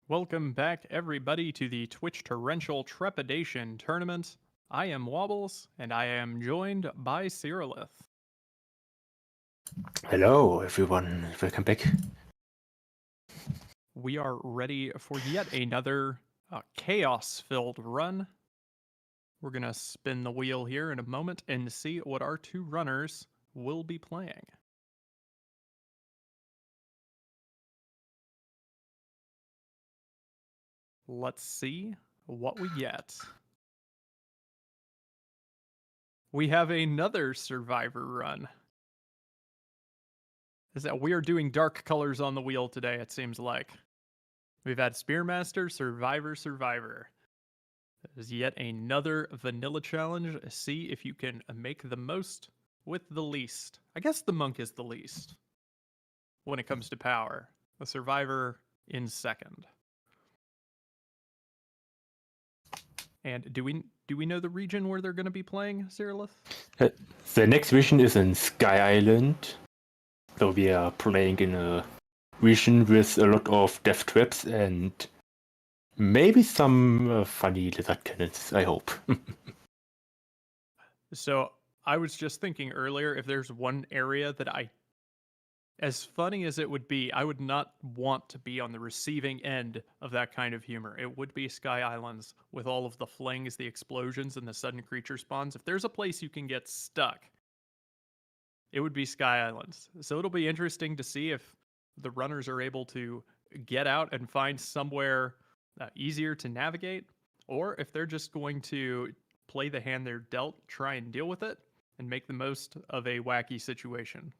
Welcome back, everybody, to the Twitch Torrential Trepidation Tournament. I am Wobbles, and I am joined by Cyrillith. Hello, everyone. Welcome back. We are ready for yet another chaos-filled run. We're going to spin the wheel here in a moment and see what our two runners will be playing. Let's see what we get. We have another Survivor run. We are doing dark colors on the wheel today, it seems like. We've had Spearmaster, Survivor. There's yet another vanilla challenge. See if you can make the most with the least. I guess the monk is the least when it comes to power. The Survivor in second. And do we know the region where they're going to be playing, Cyrillith? The next region is in Sky Island. So we are playing in a region with a lot of death traps and maybe some funny lizard cannons, I hope. So I was just thinking earlier, if there's one area that as funny as it would be, I would not want to be on the receiving end of that kind of humor. It would be Sky Islands with all of the flings, the explosions, and the sudden creature spawns. If there's a place you can get stuck, it would be Sky Islands. So it'll be interesting to see if the runners are able to get out and find somewhere easier to navigate, or if they're just going to play the hand they're dealt, try and deal with it, and make the most of a wacky situation.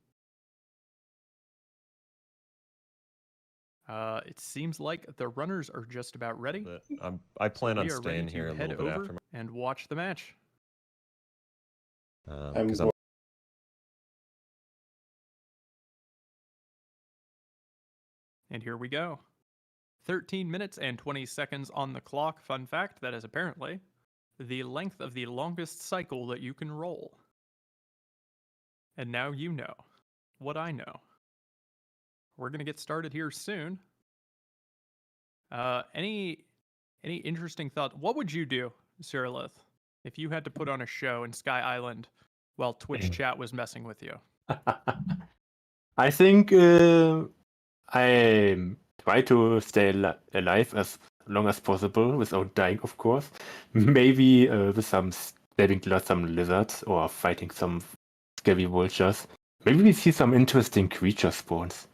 It seems like the runners are just about ready. I plan on staying here a little bit after and watch the match. And here we go. 13 minutes and 20 seconds on the clock. Fun fact, that is apparently the length of the longest cycle that you can roll. And now you know what I know. We're going to get started here soon. Any interesting thoughts? What would you do, Cyrillith, if you had to put on a show in Sky Island while Twitch chat was messing with you? I think I try to stay alive as long as possible without dying, of course. Maybe with some stabbing some lizards or fighting some scary vultures. Maybe we see some interesting creature spawns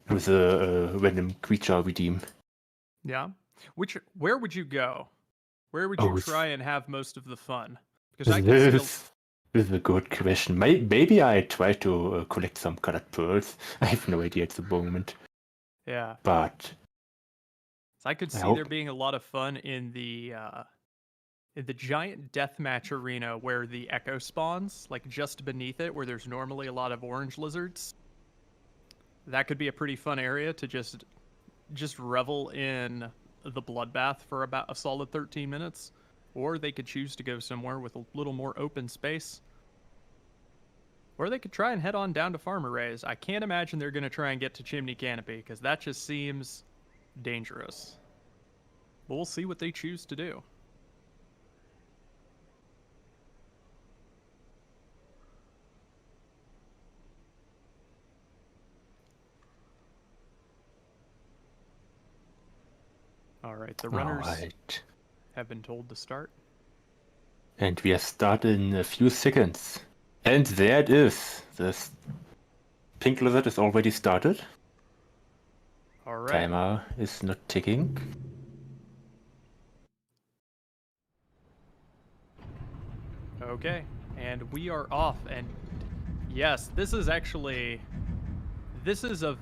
with a random creature redeem. Yeah. Where would you go? Where would you try and have most of the fun? Because this is a good question. Maybe I try to collect some colored pearls. I have no idea at the moment. Yeah. But I could see there being a lot of fun in the giant deathmatch arena where the echo spawns, like just beneath it, where there's normally a lot of orange lizards. That could be a pretty fun area to just revel in the bloodbath for about a solid 13 minutes. Or they could choose to go somewhere with a little more open space. Or they could try and head on down to Farmer Ray's. I can't imagine they're going to try and get to Chimney Canopy, because that just seems dangerous. But we'll see what they choose to do. All right, the runners have been told to start. And we are starting in a few seconds. And there it is. This pink lizard is already started. All right. Timer is not ticking. Okay, and we are off. And yes, this is a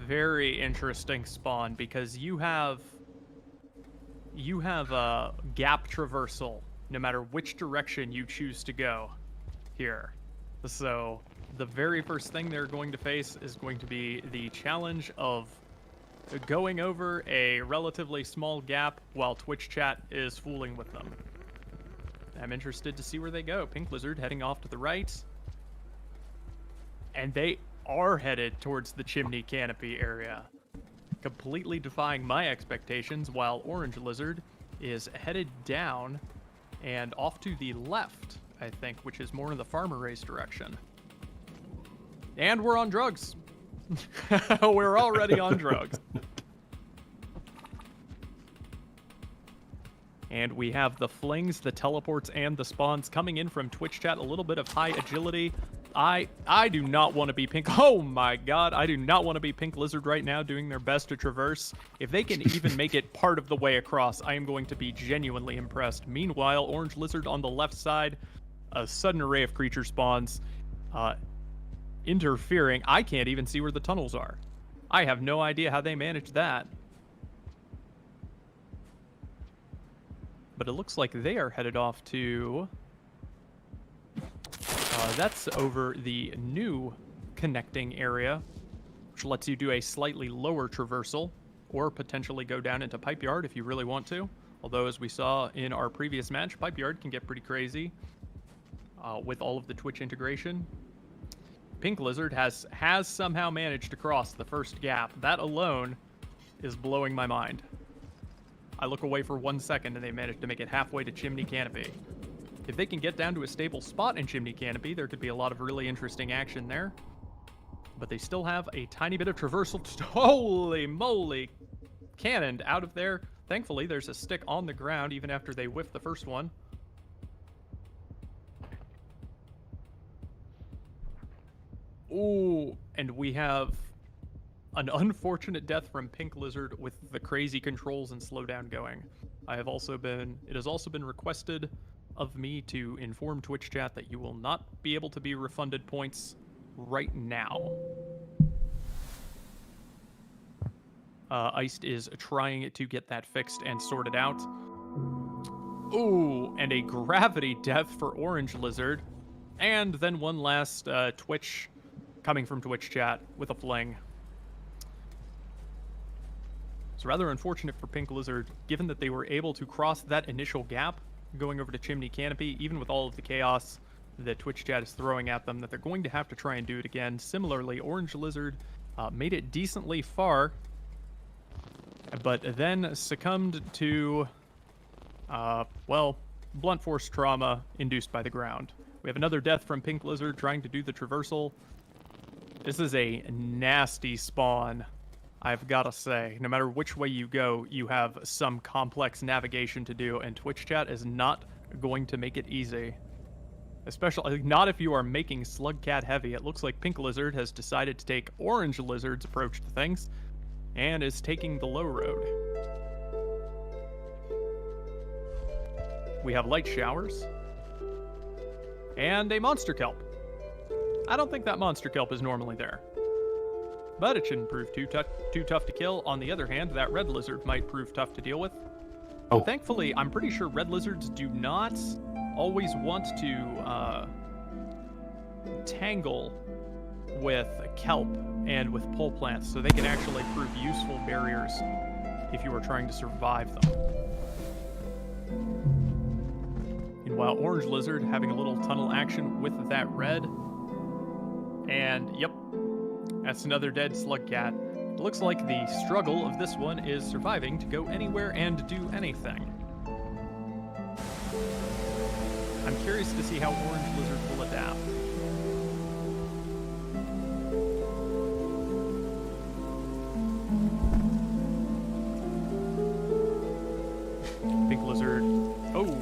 very interesting spawn because you have a gap traversal no matter which direction you choose to go here. So the very first thing they're going to face is going to be the challenge of going over a relatively small gap while Twitch chat is fooling with them. I'm interested to see where they go. Pink Lizard heading off to the right. And they are headed towards the Chimney Canopy area. completely defying my expectations, while Orange Lizard is headed down and off to the left, I think, which is more in the farmer race direction. And we're on drugs. We're already on drugs. And we have the flings, the teleports, and the spawns coming in from Twitch chat. A little bit of high agility. I do not want to be Pink. Oh my god, I do not want to be Pink Lizard right now doing their best to traverse. If they can even make it part of the way across, I am going to be genuinely impressed. Meanwhile, Orange Lizard on the left side, a sudden array of creature spawns interfering. I can't even see where the tunnels are. I have no idea how they managed that. But it looks like they are headed off to... that's over the new connecting area, which lets you do a slightly lower traversal, or potentially go down into Pipe Yard if you really want to. Although, as we saw in our previous match, Pipe Yard can get pretty crazy with all of the Twitch integration. Pink Lizard has somehow managed to cross the first gap. That alone is blowing my mind. I look away for 1 second and they managed to make it halfway to Chimney Canopy. If they can get down to a stable spot in Chimney Canopy, there could be a lot of really interesting action there. But they still have a tiny bit of traversal. Holy moly! Cannoned out of there. Thankfully, there's a stick on the ground even after they whiffed the first one. Ooh, and we have an unfortunate death from Pink Lizard with the crazy controls and slowdown going. It has also been requested of me to inform Twitch chat that you will not be able to be refunded points right now. Iced is trying to get that fixed and sorted out. Ooh, and a gravity death for Orange Lizard. And then one last Twitch coming from Twitch chat with a fling. It's rather unfortunate for Pink Lizard, given that they were able to cross that initial gap going over to Chimney Canopy, even with all of the chaos that Twitch chat is throwing at them, that they're going to have to try and do it again. Similarly, Orange Lizard made it decently far, but then succumbed to, well, blunt force trauma induced by the ground. We have another death from Pink Lizard trying to do the traversal. This is a nasty spawn, I've got to say. No matter which way you go, you have some complex navigation to do, and Twitch chat is not going to make it easy. Especially not if you are making Slugcat heavy. It looks like Pink Lizard has decided to take Orange Lizard's approach to things, and is taking the low road. We have light showers, and a monster kelp. I don't think that monster kelp is normally there, but it shouldn't prove too tough to kill. On the other hand, that red lizard might prove tough to deal with. Oh. Thankfully, I'm pretty sure red lizards do not always want to tangle with kelp and with pole plants, so they can actually prove useful barriers if you are trying to survive them. Meanwhile, Orange Lizard having a little tunnel action with that red. And yep, that's another dead Slugcat. It looks like the struggle of this one is surviving to go anywhere and do anything. I'm curious to see how Orange Lizard will adapt. Pink Lizard, oh,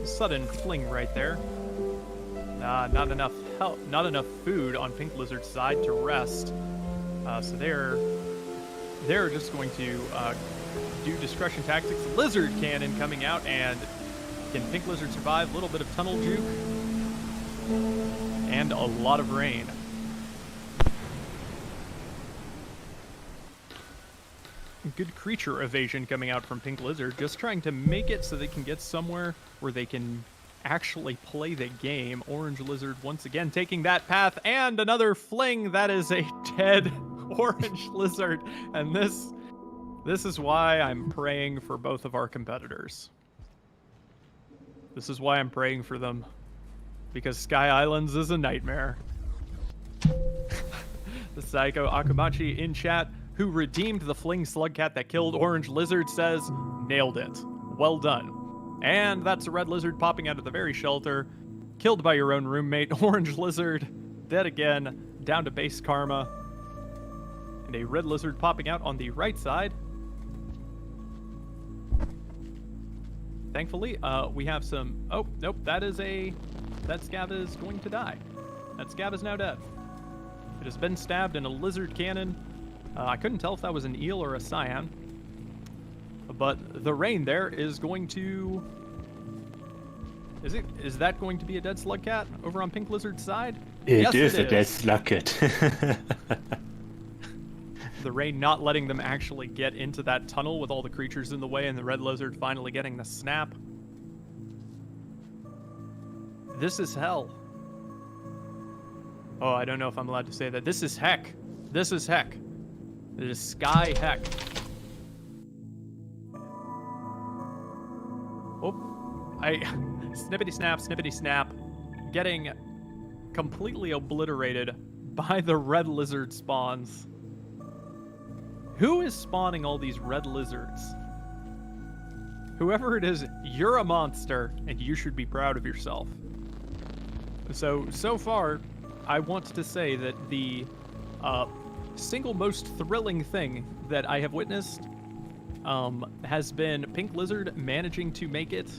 sudden fling right there. Not enough help, not enough food on Pink Lizard's side to rest. So they're just going to do discretion tactics. Lizard cannon coming out, and can Pink Lizard survive? A little bit of tunnel juke and a lot of rain. Good creature evasion coming out from Pink Lizard, just trying to make it so they can get somewhere where they can actually play the game. Orange Lizard once again taking that path, and another fling. That is a dead Orange Lizard, and this is why I'm praying for both of our competitors. This is why I'm praying for them, because Sky Islands is a nightmare. The Psycho Akumachi in chat who redeemed the fling slugcat that killed Orange Lizard, says, nailed it. Well done. And that's a red lizard popping out of the very shelter, killed by your own roommate. Orange Lizard, dead again, down to base karma. And a red lizard popping out on the right side. Thankfully, we have some... Oh, nope, that scav is going to die. That scav is now dead. It has been stabbed in a lizard cannon. I couldn't tell if that was an eel or a cyan. But the rain there is going to... Is that going to be a dead slugcat over on Pink Lizard's side? It is a dead slugcat. The rain not letting them actually get into that tunnel with all the creatures in the way, and the red lizard finally getting the snap. This is hell. Oh, I don't know if I'm allowed to say that. This is heck. This is heck. It is sky heck. Oh, snippity snap, getting completely obliterated by the red lizard spawns. Who is spawning all these red lizards? Whoever it is, you're a monster, and you should be proud of yourself. So far, I want to say that the single most thrilling thing that I have witnessed has been Pink Lizard managing to make it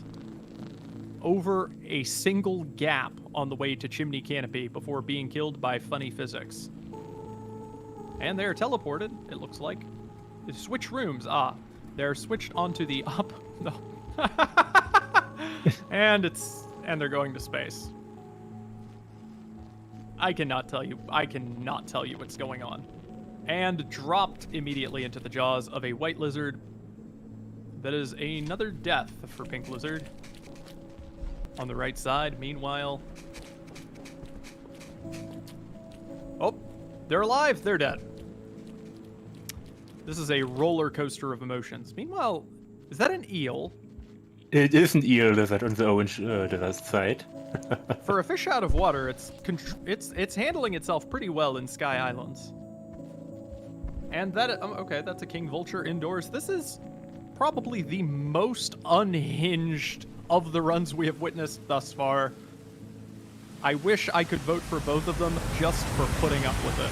over a single gap on the way to Chimney Canopy before being killed by funny physics. And they're teleported, it looks like. Switch rooms. They're switched onto the up. No. and they're going to space. I cannot tell you what's going on. And dropped immediately into the jaws of a white lizard. That is another death for Pink Lizard. On the right side, meanwhile. Oh, they're alive. They're dead. This is a roller coaster of emotions. Meanwhile, is that an eel? It is an eel lizard on the orange lizard side. For a fish out of water, it's handling itself pretty well in Sky Islands. And that okay, that's a king vulture indoors. This is probably the most unhinged of the runs we have witnessed thus far. I wish I could vote for both of them just for putting up with it.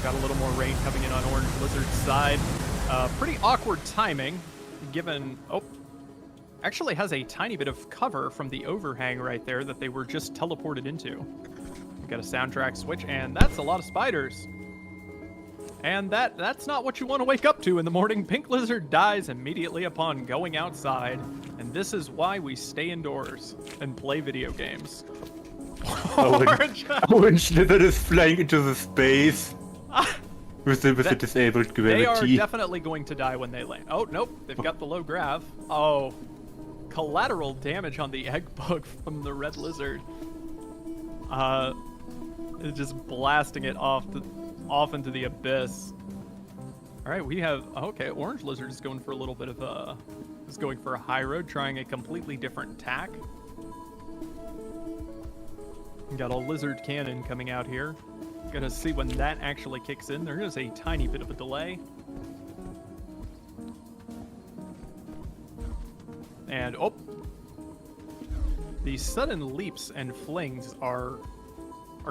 Got a little more rain coming in on Orange Lizard's side. Pretty awkward timing, given... Oh, actually has a tiny bit of cover from the overhang right there that they were just teleported into. We've got a soundtrack switch, and that's a lot of spiders. And that's not what you want to wake up to in the morning. Pink Lizard dies immediately upon going outside, and this is why we stay indoors and play video games. Orange Lizard is flying into the space. With the disabled gravity. They are definitely going to die when they land. Oh, nope. They've got the low grav. Oh. Collateral damage on the egg bug from the red lizard. It's just blasting it off into the abyss. All right, we have... Okay, Orange Lizard is going for a little bit of is going for a high road, trying a completely different tack. We got a lizard cannon coming out here. Gonna see when that actually kicks in. There is a tiny bit of a delay. And, oh! These sudden leaps and flings are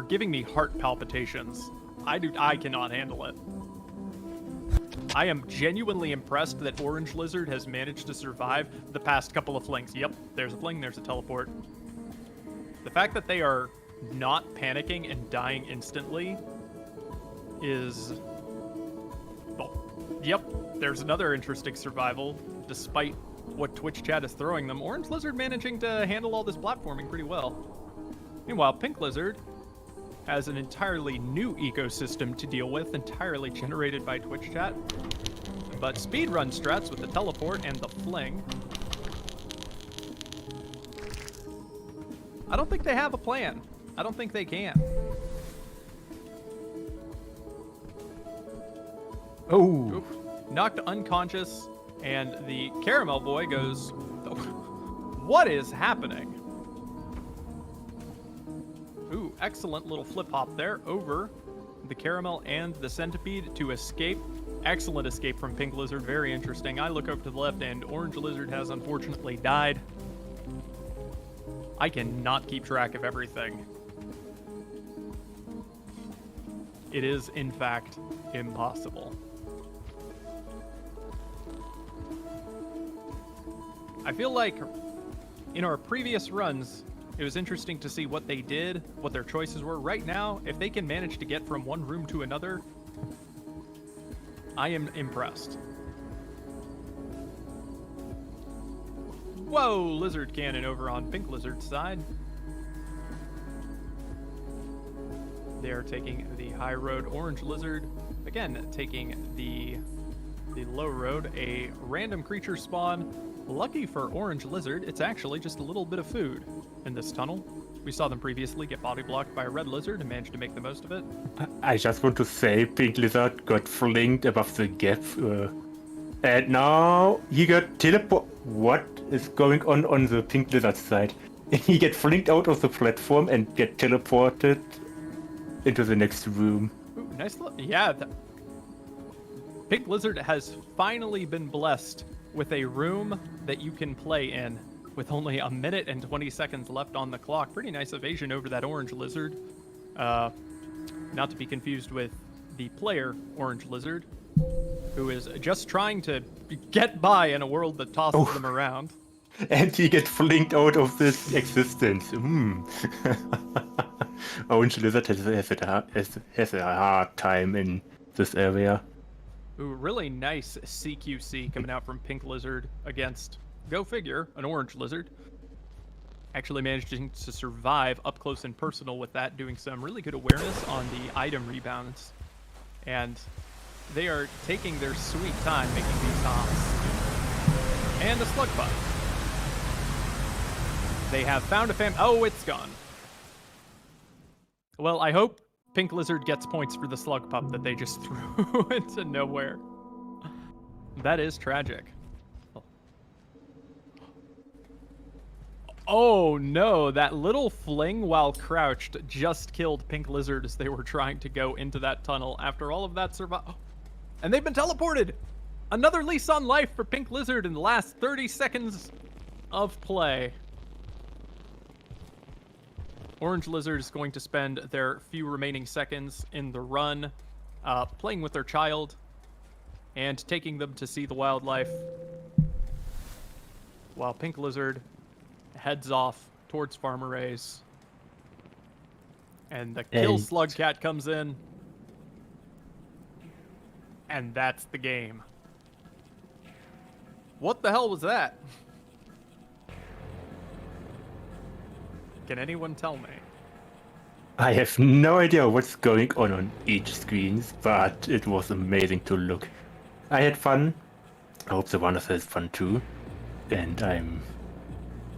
giving me heart palpitations. I cannot handle it. I am genuinely impressed that Orange Lizard has managed to survive the past couple of flings. Yep, there's a fling, there's a teleport. The fact that they are not panicking and dying instantly is... Well, yep, there's another interesting survival, despite what Twitch chat is throwing them. Orange Lizard managing to handle all this platforming pretty well. Meanwhile, Pink Lizard has an entirely new ecosystem to deal with, entirely generated by Twitch chat. But speedrun strats with the teleport and the fling. I don't think they have a plan. I don't think they can. Oh! Oof. Knocked unconscious, and the caramel boy goes, what is happening? Ooh, excellent little flip hop there over the Caramel and the Centipede to escape. Excellent escape from Pink Lizard, very interesting. I look over to the left and Orange Lizard has unfortunately died. I cannot keep track of everything. It is, in fact, impossible. I feel like in our previous runs, it was interesting to see what they did, what their choices were. Right now, if they can manage to get from one room to another, I am impressed. Whoa, Lizard Cannon over on Pink Lizard's side. They are taking the high road. Orange Lizard, again, taking the low road. A random creature spawn. Lucky for Orange Lizard, it's actually just a little bit of food in this tunnel. We saw them previously get body blocked by a red lizard and managed to make the most of it. I just want to say Pink Lizard got flinked above the gap. And now he got teleport. What is going on the Pink Lizard side? He get flinked out of the platform and get teleported into the next room. Ooh, nice look. Yeah. Pink Lizard has finally been blessed with a room that you can play in with only 1 minute and 20 seconds left on the clock. Pretty nice evasion over that Orange Lizard. Not to be confused with the player Orange Lizard, who is just trying to get by in a world that tosses them around. And he gets flinked out of this existence. Orange Lizard has a hard time in this area. Ooh, really nice CQC coming out from Pink Lizard against, go figure, an Orange Lizard. Actually managing to survive up close and personal with that, doing some really good awareness on the item rebounds. And they are taking their sweet time making these hops. And a slug pup. They have found a oh, it's gone. Well, I hope Pink Lizard gets points for the slug pup that they just threw into nowhere. That is tragic. Oh no, that little fling while crouched just killed Pink Lizard as they were trying to go into that tunnel after all of that survival. And they've been teleported! Another lease on life for Pink Lizard in the last 30 seconds of play. Orange Lizard is going to spend their few remaining seconds in the run playing with their child and taking them to see the wildlife, while Pink Lizard heads off towards Farmer Ray's. And the kill slug cat comes in. And that's the game. What the hell was that? Can anyone tell me? I have no idea what's going on each screen, but it was amazing to look. I had fun. I hope the runners had fun too. And I'm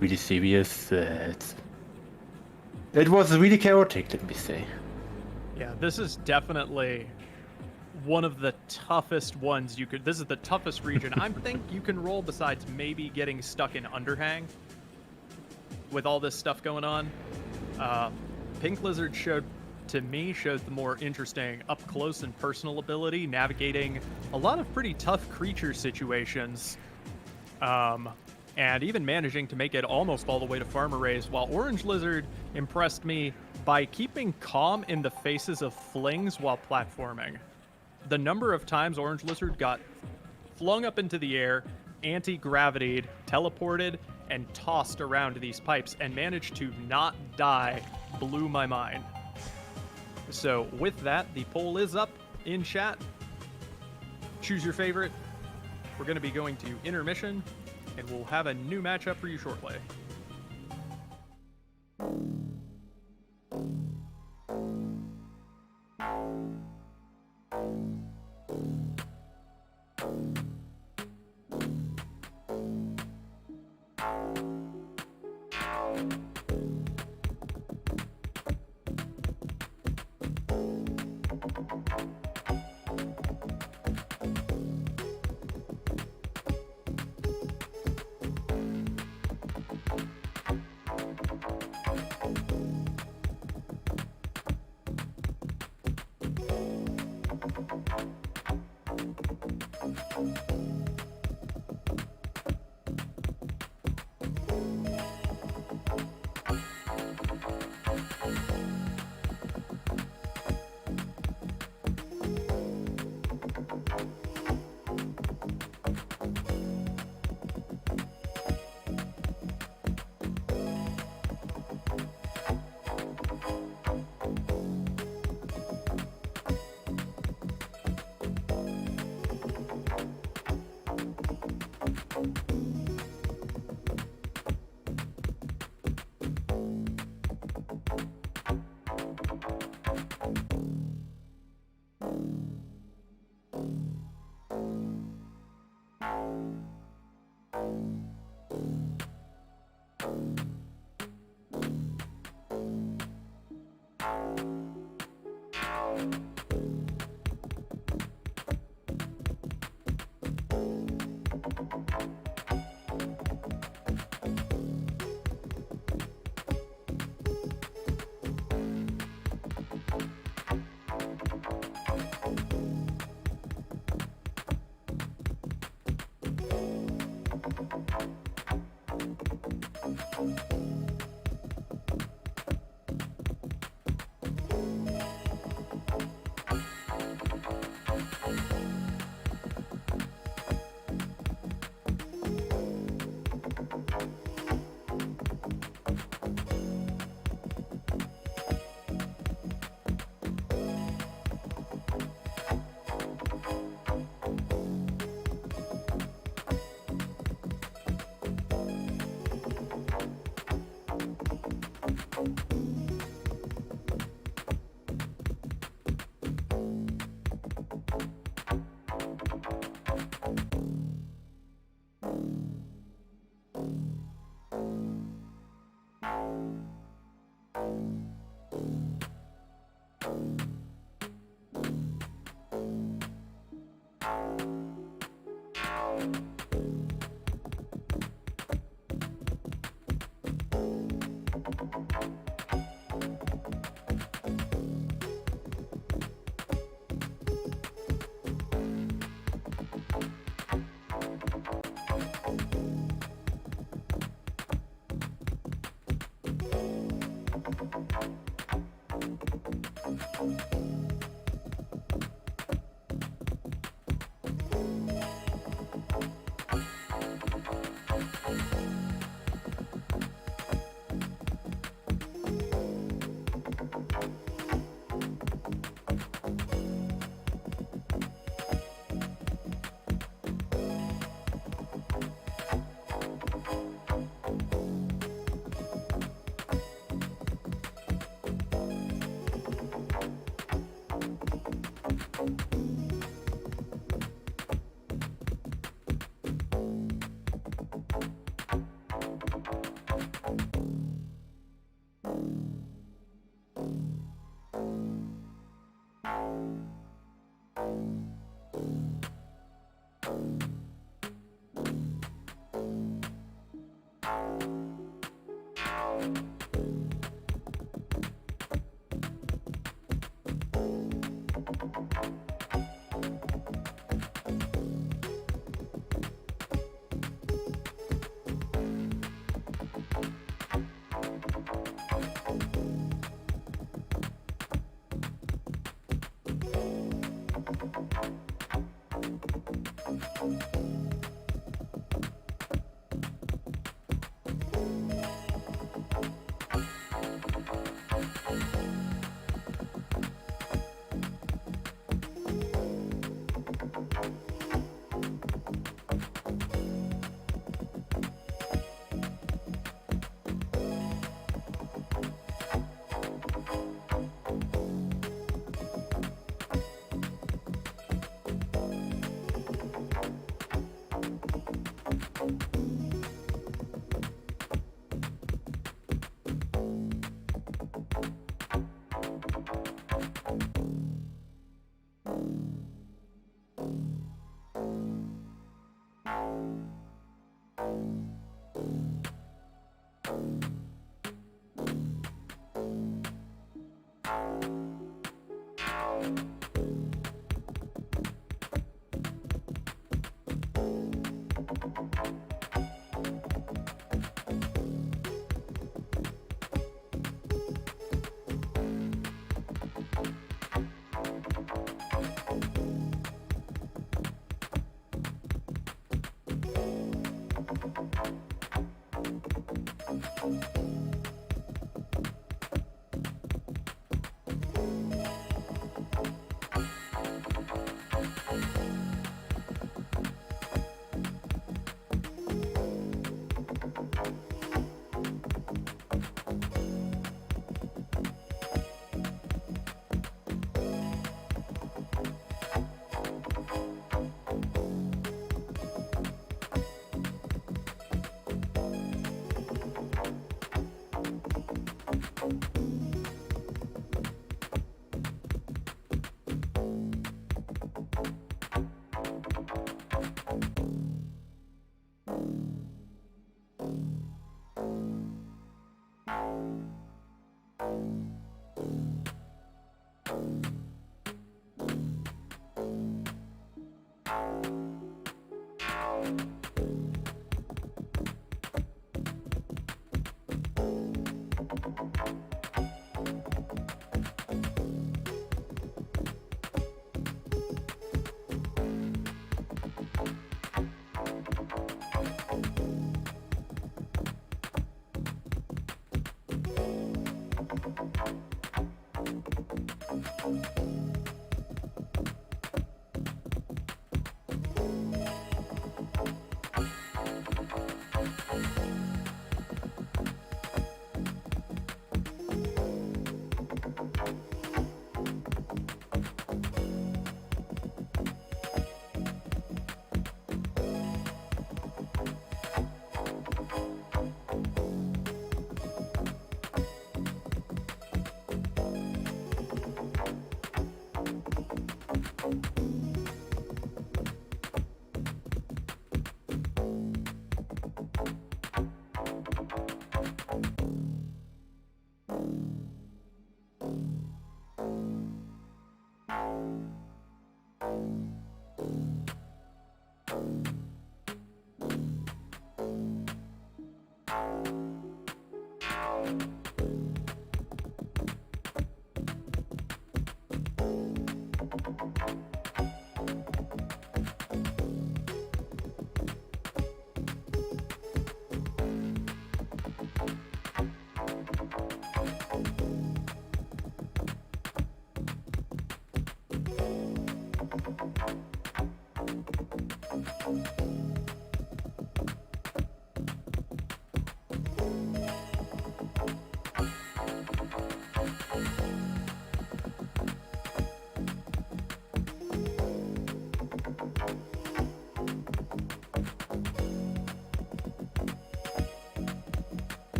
really serious that it was really chaotic, let me say. Yeah, this is definitely one of the toughest ones you could... This is the toughest region I think you can roll, besides maybe getting stuck in Underhang. With all this stuff going on, Pink Lizard showed the more interesting up close and personal ability, navigating a lot of pretty tough creature situations, and even managing to make it almost all the way to Farmer Ray's, while Orange Lizard impressed me by keeping calm in the faces of flings while platforming. The number of times Orange Lizard got flung up into the air, anti-gravitied, teleported, and tossed around these pipes and managed to not die blew my mind. So with that, the poll is up in chat. Choose your favorite. We're going to be going to intermission, and we'll have a new matchup for you shortly.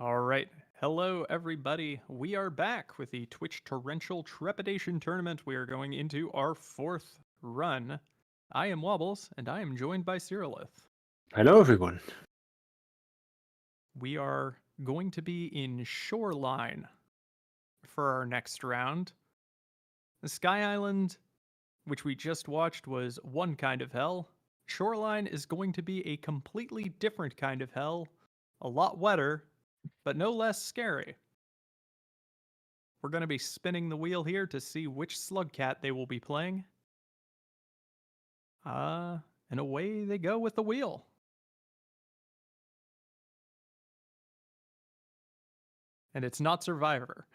All right. Hello, everybody. We are back with the Twitch Torrential Trepidation Tournament. We are going into our 4th run. I am Wobbles, and I am joined by Cyrillith. Hello, everyone. We are going to be in Shoreline for our next round. The Sky Island, which we just watched, was one kind of hell. Shoreline is going to be a completely different kind of hell, a lot wetter, but no less scary. We're going to be spinning the wheel here to see which Slugcat they will be playing. And away they go with the wheel. And it's not Survivor.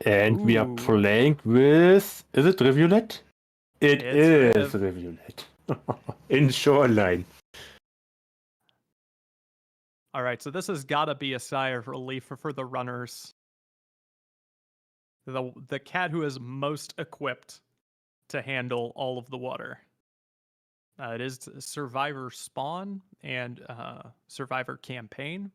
And we are playing with... Is it Rivulet? It is Rivulet. In Shoreline. All right, so this has got to be a sigh of relief for the runners. The cat who is most equipped to handle all of the water. It is Survivor Spawn and Survivor Campaign,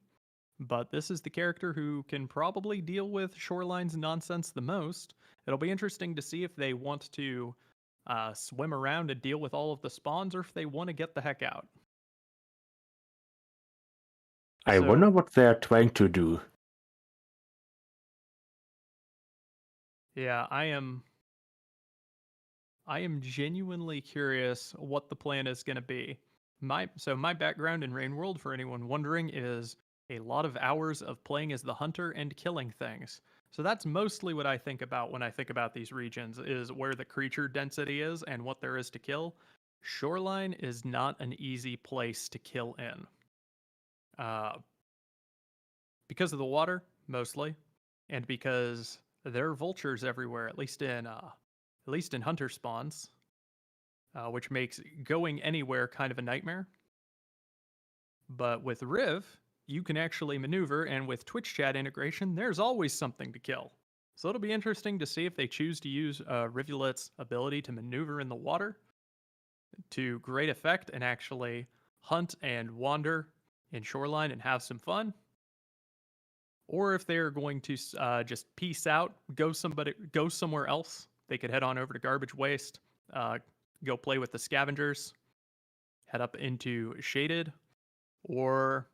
but this is the character who can probably deal with Shoreline's nonsense the most. It'll be interesting to see if they want to swim around and deal with all of the spawns, or if they want to get the heck out. I wonder what they're trying to do. Yeah, I am genuinely curious what the plan is going to be. My background in Rain World, for anyone wondering, is a lot of hours of playing as the hunter and killing things. So that's mostly what I think about when I think about these regions, is where the creature density is and what there is to kill. Shoreline is not an easy place to kill in. Because of the water, mostly, and because there are vultures everywhere, at least in hunter spawns, which makes going anywhere kind of a nightmare. But with Riv, you can actually maneuver, and with Twitch chat integration, there's always something to kill. So it'll be interesting to see if they choose to use Rivulet's ability to maneuver in the water to great effect and actually hunt and wander in Shoreline and have some fun. Or if they're going to just peace out, go somewhere else. They could head on over to Garbage Waste, go play with the scavengers, head up into Shaded, or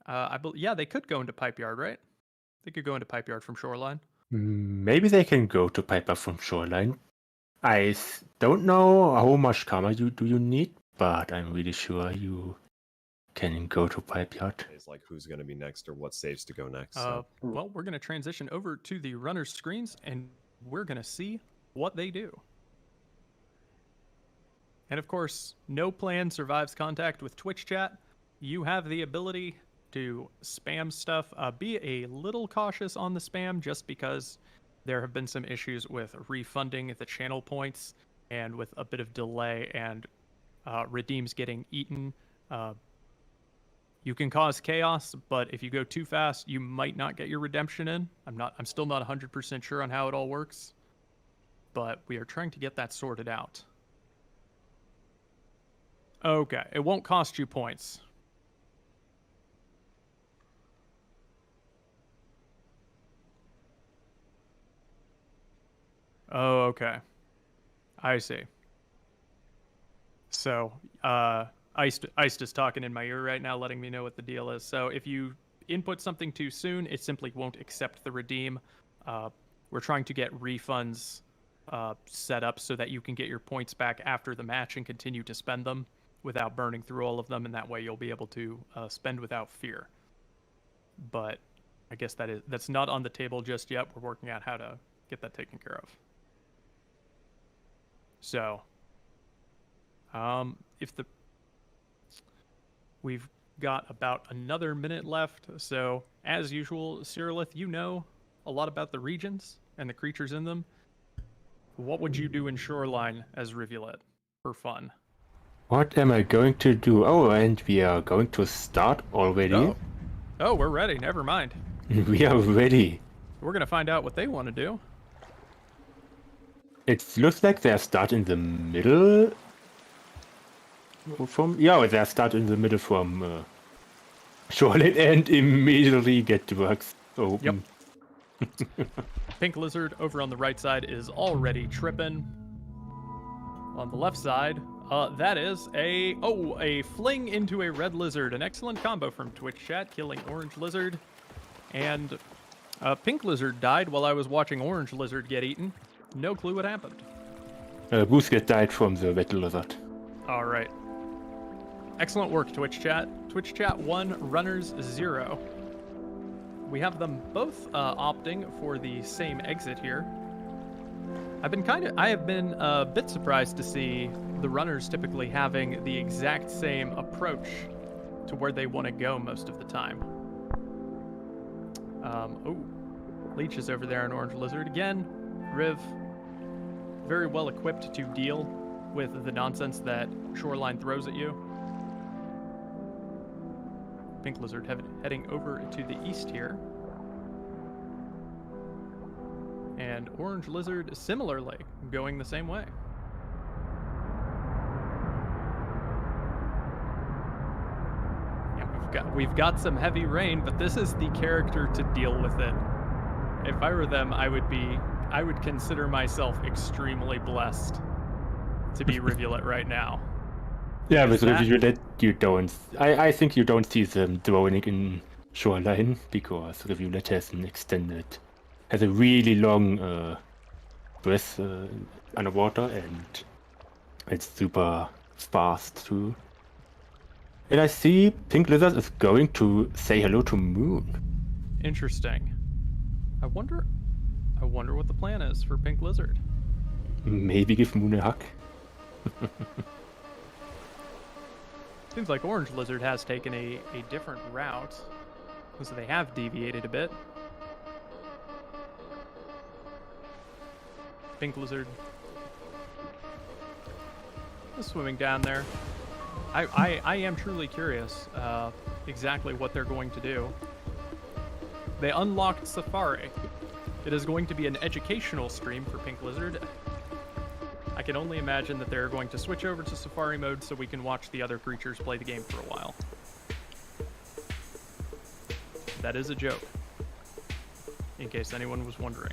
they could go into Pipe Yard, right? They could go into Pipe Yard from Shoreline. Maybe they can go to Pipe Yard from Shoreline. I don't know how much karma do you need, but I'm really sure you can go to Pipe Yard. It's like who's going to be next or what saves to go next. Well, we're going to transition over to the runner's screens, and we're going to see what they do. And of course, no plan survives contact with Twitch chat. You have the ability to spam stuff. Be a little cautious on the spam, just because there have been some issues with refunding the channel points and with a bit of delay and redeems getting eaten. You can cause chaos, but if you go too fast, you might not get your redemption in. I'm still not 100% sure on how it all works, but we are trying to get that sorted out. Okay, it won't cost you points. Oh, okay. I see. So, Iced is talking in my ear right now, letting me know what the deal is. So if you input something too soon, it simply won't accept the redeem. We're trying to get refunds set up so that you can get your points back after the match and continue to spend them without burning through all of them, and that way you'll be able to spend without fear. But I guess that's not on the table just yet. We're working out how to get that taken care of. So, we've got about another minute left. So, as usual, Cyrillith, you know a lot about the regions and the creatures in them. What would you do in Shoreline as Rivulet for fun? What am I going to do? Oh, and we are going to start already. Oh, we're ready. Never mind. We are ready. We're going to find out what they want to do. It looks like they start in the middle. They start in the middle from shoreline and immediately get the works open. Pink lizard over on the right side is already tripping. On the left side, that is a fling into a red lizard. An excellent combo from Twitch chat, killing orange lizard. And pink lizard died while I was watching orange lizard get eaten. No clue what happened. Boosket died from the red lizard. All right. Excellent work, Twitch chat. Twitch chat 1, runners 0. We have them both opting for the same exit here. I have been a bit surprised to see the runners typically having the exact same approach to where they want to go most of the time. Leech is over there on orange lizard again. Riv, very well equipped to deal with the nonsense that shoreline throws at you. Pink lizard heading over to the east here. And orange lizard similarly going the same way. Yeah, we've got some heavy rain, but this is the character to deal with it. If I were them, I would consider myself extremely blessed to be Rivulet right now. Yeah, with Rivulet you don't. I think you don't see them drowning in shoreline because Rivulet has a really long breath underwater, and it's super fast too. And I see Pink Lizard is going to say hello to Moon. Interesting. I wonder what the plan is for Pink Lizard. Maybe give Moon a hug. Seems like Orange Lizard has taken a different route, so they have deviated a bit. Pink Lizard is swimming down there. I am truly curious exactly what they're going to do. They unlocked Safari. It is going to be an educational stream for Pink Lizard. I can only imagine that they're going to switch over to Safari mode so we can watch the other creatures play the game for a while. That is a joke, in case anyone was wondering.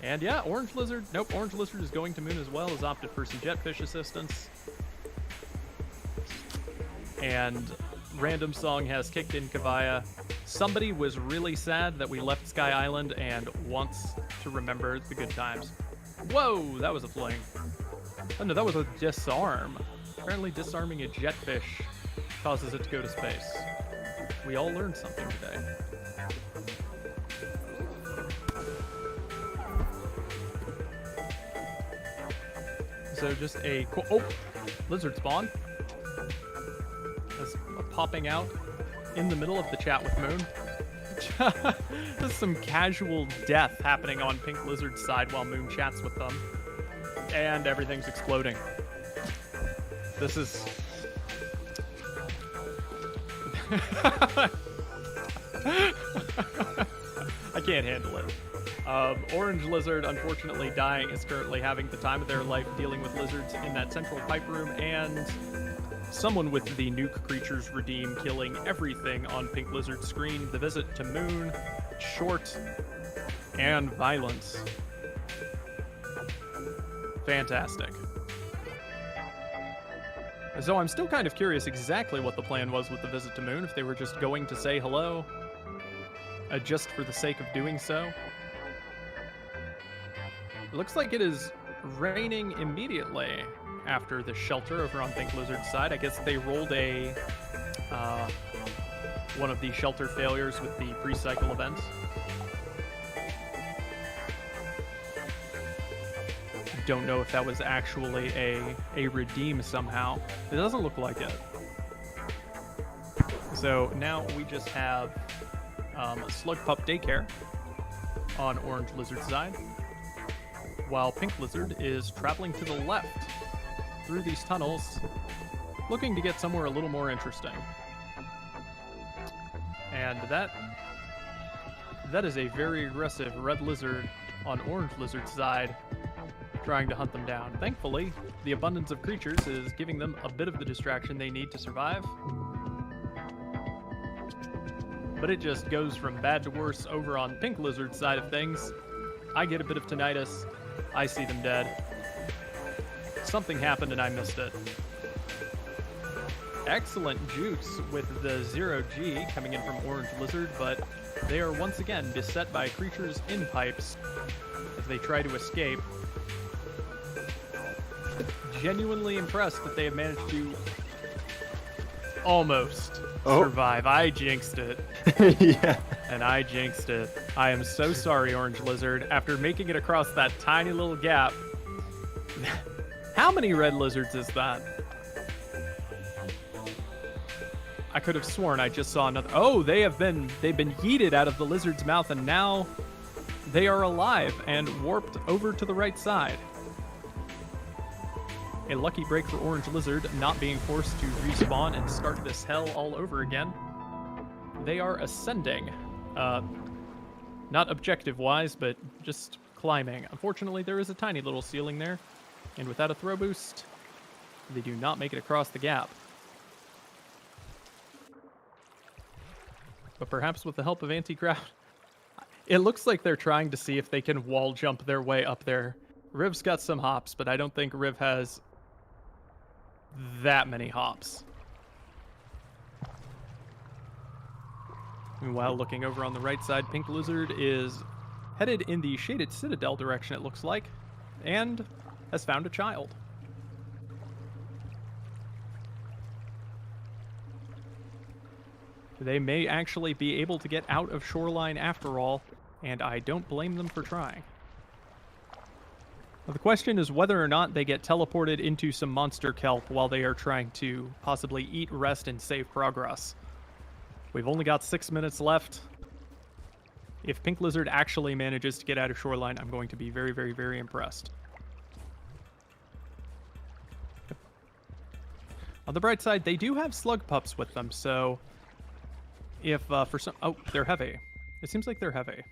And yeah, Orange Lizard is going to Moon as well, has opted for some Jetfish assistance. And Random Song has kicked in Kavaya. Somebody was really sad that we left Sky Island and wants to remember the good times. Whoa, that was a fling. Oh no, that was a disarm. Apparently disarming a Jetfish causes it to go to space. We all learned something today. So just a cool... Oh! Lizard spawn. That's popping out in the middle of the chat with Moon. There's some casual death happening on Pink Lizard's side while Moon chats with them. And everything's exploding. This is... I can't handle it. Orange Lizard, unfortunately dying, is currently having the time of their life dealing with lizards in that central pipe room, and someone with the nuke creatures redeem killing everything on Pink Lizard's screen. The visit to Moon, short, and violence. Fantastic. So I'm still kind of curious exactly what the plan was with the visit to Moon, if they were just going to say hello, just for the sake of doing so. It looks like it is raining immediately after the shelter over on Pink Lizard's side. I guess they rolled a one of the shelter failures with the pre-cycle events. Don't know if that was actually a redeem somehow. It doesn't look like it. So now we just have Slug Pup Daycare on Orange Lizard's side, while Pink Lizard is traveling to the left through these tunnels, looking to get somewhere a little more interesting. And that is a very aggressive red lizard on Orange Lizard's side, trying to hunt them down. Thankfully, the abundance of creatures is giving them a bit of the distraction they need to survive. but it just goes from bad to worse over on Pink Lizard's side of things. I get a bit of tinnitus. I see them dead. Something happened and I missed it. Excellent juice with the 0G coming in from Orange Lizard, but they are once again beset by creatures in pipes as they try to escape. Genuinely impressed that they have managed to almost survive. I jinxed it. Yeah. And I jinxed it. I am so sorry, Orange Lizard. After making it across that tiny little gap. How many red lizards is that? I could have sworn I just saw another. Oh, they've been yeeted out of the lizard's mouth, and now they are alive and warped over to the right side. A lucky break for Orange Lizard, not being forced to respawn and start this hell all over again. They are ascending. Not objective-wise, but just climbing. Unfortunately, there is a tiny little ceiling there, and without a throw boost, they do not make it across the gap. But perhaps with the help of anti-crowd, it looks like they're trying to see if they can wall jump their way up there. Riv's got some hops, but I don't think Riv has that many hops. Meanwhile, looking over on the right side, Pink Lizard is headed in the Shaded Citadel direction, it looks like, and has found a child. They may actually be able to get out of Shoreline after all, and I don't blame them for trying. Well, the question is whether or not they get teleported into some monster kelp while they are trying to possibly eat, rest, and save progress. We've only got 6 minutes left. If Pink Lizard actually manages to get out of Shoreline, I'm going to be very, very, very impressed. On the bright side, they do have slug pups with them, so if for some... Oh, they're heavy. It seems like they're heavy.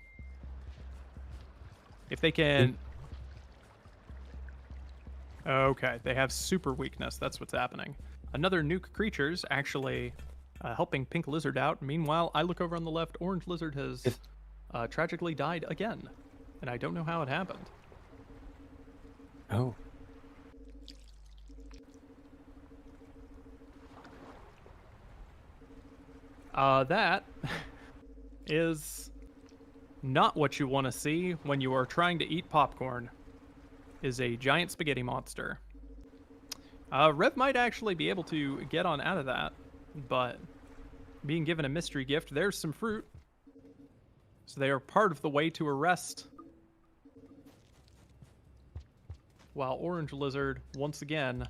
If they can... Okay, they have super weakness. That's what's happening. Another nuke creature's actually helping Pink Lizard out. Meanwhile, I look over on the left. Orange Lizard has tragically died again. And I don't know how it happened. Oh. That is not what you want to see when you are trying to eat popcorn. Is a giant spaghetti monster. Rev might actually be able to get on out of that, but being given a mystery gift, there's some fruit. So they are part of the way to arrest. While Orange Lizard, once again,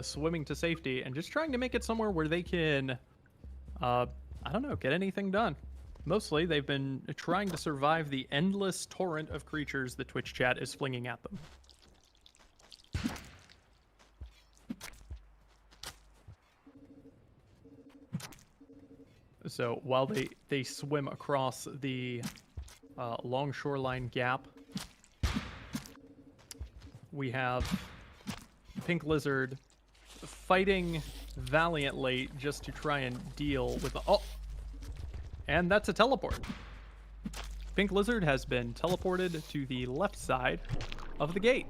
swimming to safety and just trying to make it somewhere where they can, I don't know, get anything done. Mostly, they've been trying to survive the endless torrent of creatures the Twitch chat is flinging at them. So while they swim across the long shoreline gap, we have Pink Lizard fighting valiantly just to try and deal with the... Oh! And that's a teleport. Pink Lizard has been teleported to the left side of the gate.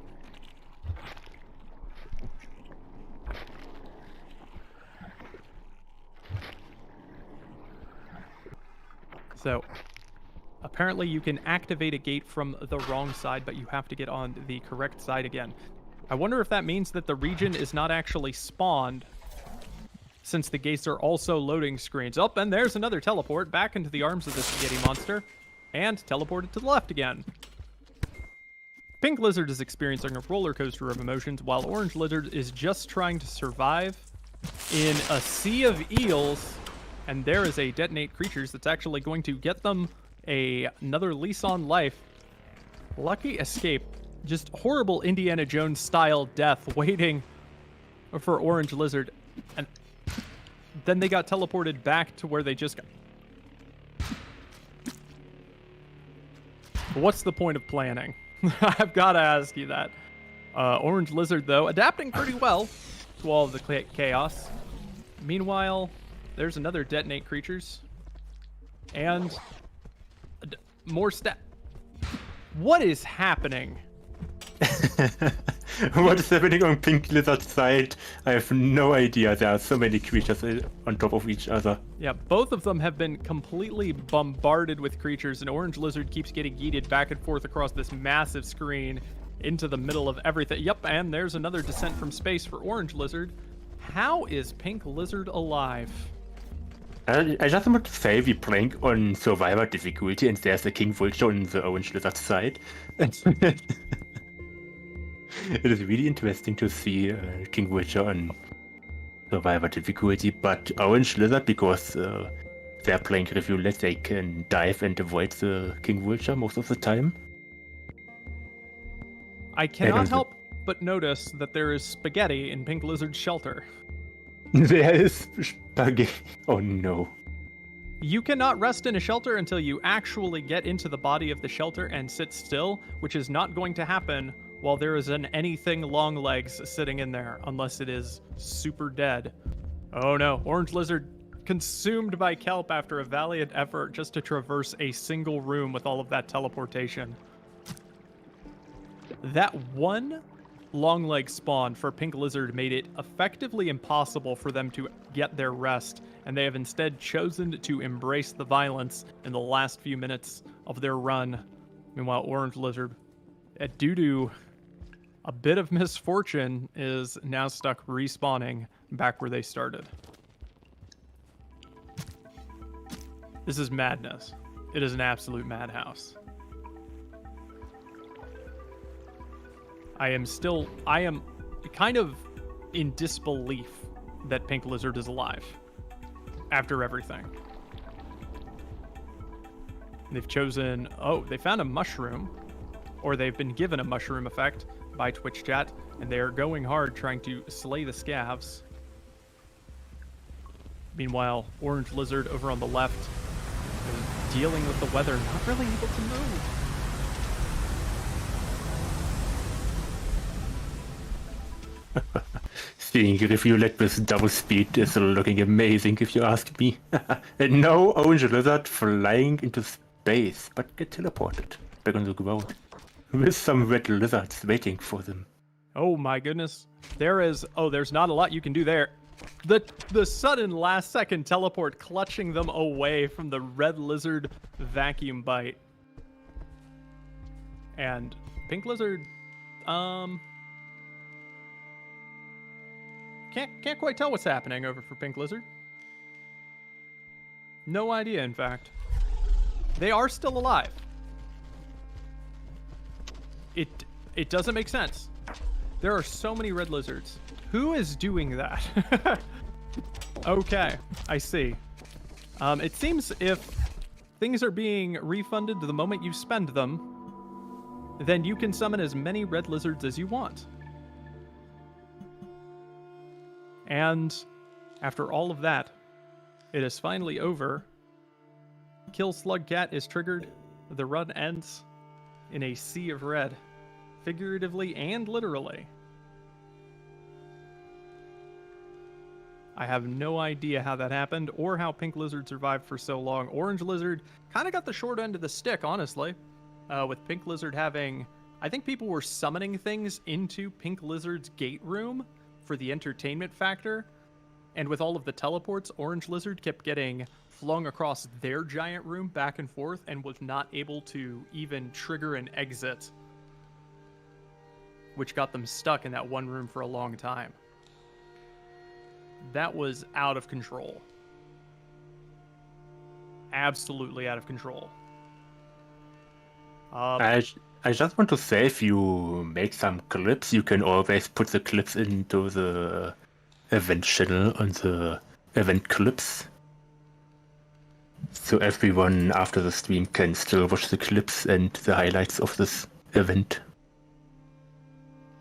So, apparently you can activate a gate from the wrong side, but you have to get on the correct side again. I wonder if that means that the region is not actually spawned, since the gates are also loading screens. Oh, and there's another teleport back into the arms of the spaghetti monster, and teleported to the left again. Pink Lizard is experiencing a roller coaster of emotions, while Orange Lizard is just trying to survive in a sea of eels, and there is a detonate creatures that's actually going to get them another lease on life. Lucky escape. Just horrible Indiana Jones style death waiting for Orange Lizard. And then they got teleported back to where they just got. What's the point of planning? I've got to ask you that. Orange Lizard, though, adapting pretty well to all of the chaos. Meanwhile, there's another detonate creatures. And more stat. What is happening? What is happening on Pink Lizard's side? I have no idea. There are so many creatures on top of each other. Yeah, both of them have been completely bombarded with creatures, and Orange Lizard keeps getting yeeted back and forth across this massive screen into the middle of everything. Yep, and there's another descent from space for Orange Lizard. How is Pink Lizard alive? I just want to say we're playing on Survivor difficulty, and there's a King Vulture on the Orange Lizard side. It is really interesting to see King Vulture on Survivor difficulty, but Orange Lizard, because they're playing reviewless, they can dive and avoid the King Vulture most of the time. I cannot help but notice that there is spaghetti in Pink Lizard's shelter. There is spaghetti. Oh no. You cannot rest in a shelter until you actually get into the body of the shelter and sit still, which is not going to happen while there is an anything long legs sitting in there, unless it is super dead. Oh no, Orange Lizard consumed by kelp after a valiant effort just to traverse a single room with all of that teleportation. That one long leg spawn for Pink Lizard made it effectively impossible for them to get their rest, and they have instead chosen to embrace the violence in the last few minutes of their run. Meanwhile, Orange Lizard, due to a bit of misfortune, is now stuck respawning back where they started. This is madness. It is an absolute madhouse. I am kind of in disbelief that Pink Lizard is alive after everything. They've chosen, they found a mushroom, or they've been given a mushroom effect by Twitch chat, and they are going hard trying to slay the scavs. Meanwhile, Orange Lizard over on the left is dealing with the weather, not really able to move. Seeing reviewlet with double speed is looking amazing if you ask me. And no Orange Lizard flying into space, but get teleported back on the ground. With some red lizards waiting for them. Oh my goodness. There's not a lot you can do there. The sudden last second teleport clutching them away from the red lizard vacuum bite. And Pink Lizard, can't quite tell what's happening over for Pink Lizard. No idea, in fact. They are still alive. It doesn't make sense. There are so many red lizards. Who is doing that? Okay, I see. It seems if things are being refunded the moment you spend them, then you can summon as many red lizards as you want. And after all of that, it is finally over. Kill Slugcat is triggered. The run ends in a sea of red, figuratively and literally. I have no idea how that happened or how Pink Lizard survived for so long. Orange Lizard kind of got the short end of the stick, honestly. With Pink Lizard having... I think people were summoning things into Pink Lizard's gate room for the entertainment factor. And with all of the teleports, Orange Lizard kept getting flung across their giant room back and forth and was not able to even trigger an exit, which got them stuck in that one room for a long time. That was out of control. Absolutely out of control. I just want to say, if you make some clips, you can always put the clips into the event channel on the event clips. So everyone after the stream can still watch the clips and the highlights of this event.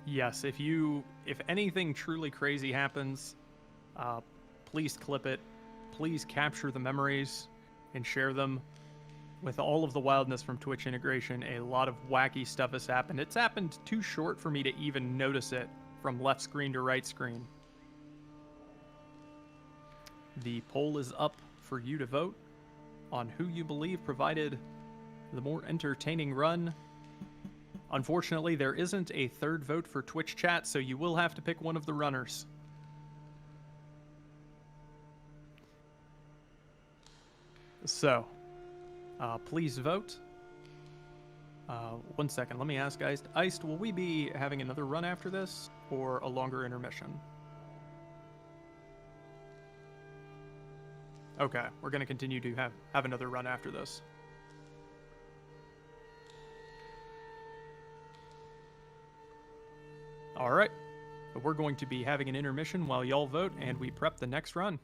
Yes, if anything truly crazy happens, please clip it. Please capture the memories and share them. With all of the wildness from Twitch integration, a lot of wacky stuff has happened. It's happened too short for me to even notice it from left screen to right screen. The poll is up for you to vote on who you believe provided the more entertaining run. Unfortunately, there isn't a third vote for Twitch chat, so you will have to pick one of the runners. So, please vote. 1 second, let me ask Iced. Iced, will we be having another run after this, or a longer intermission? Okay, we're going to continue to have another run after this. Alright, we're going to be having an intermission while y'all vote, and we prep the next run.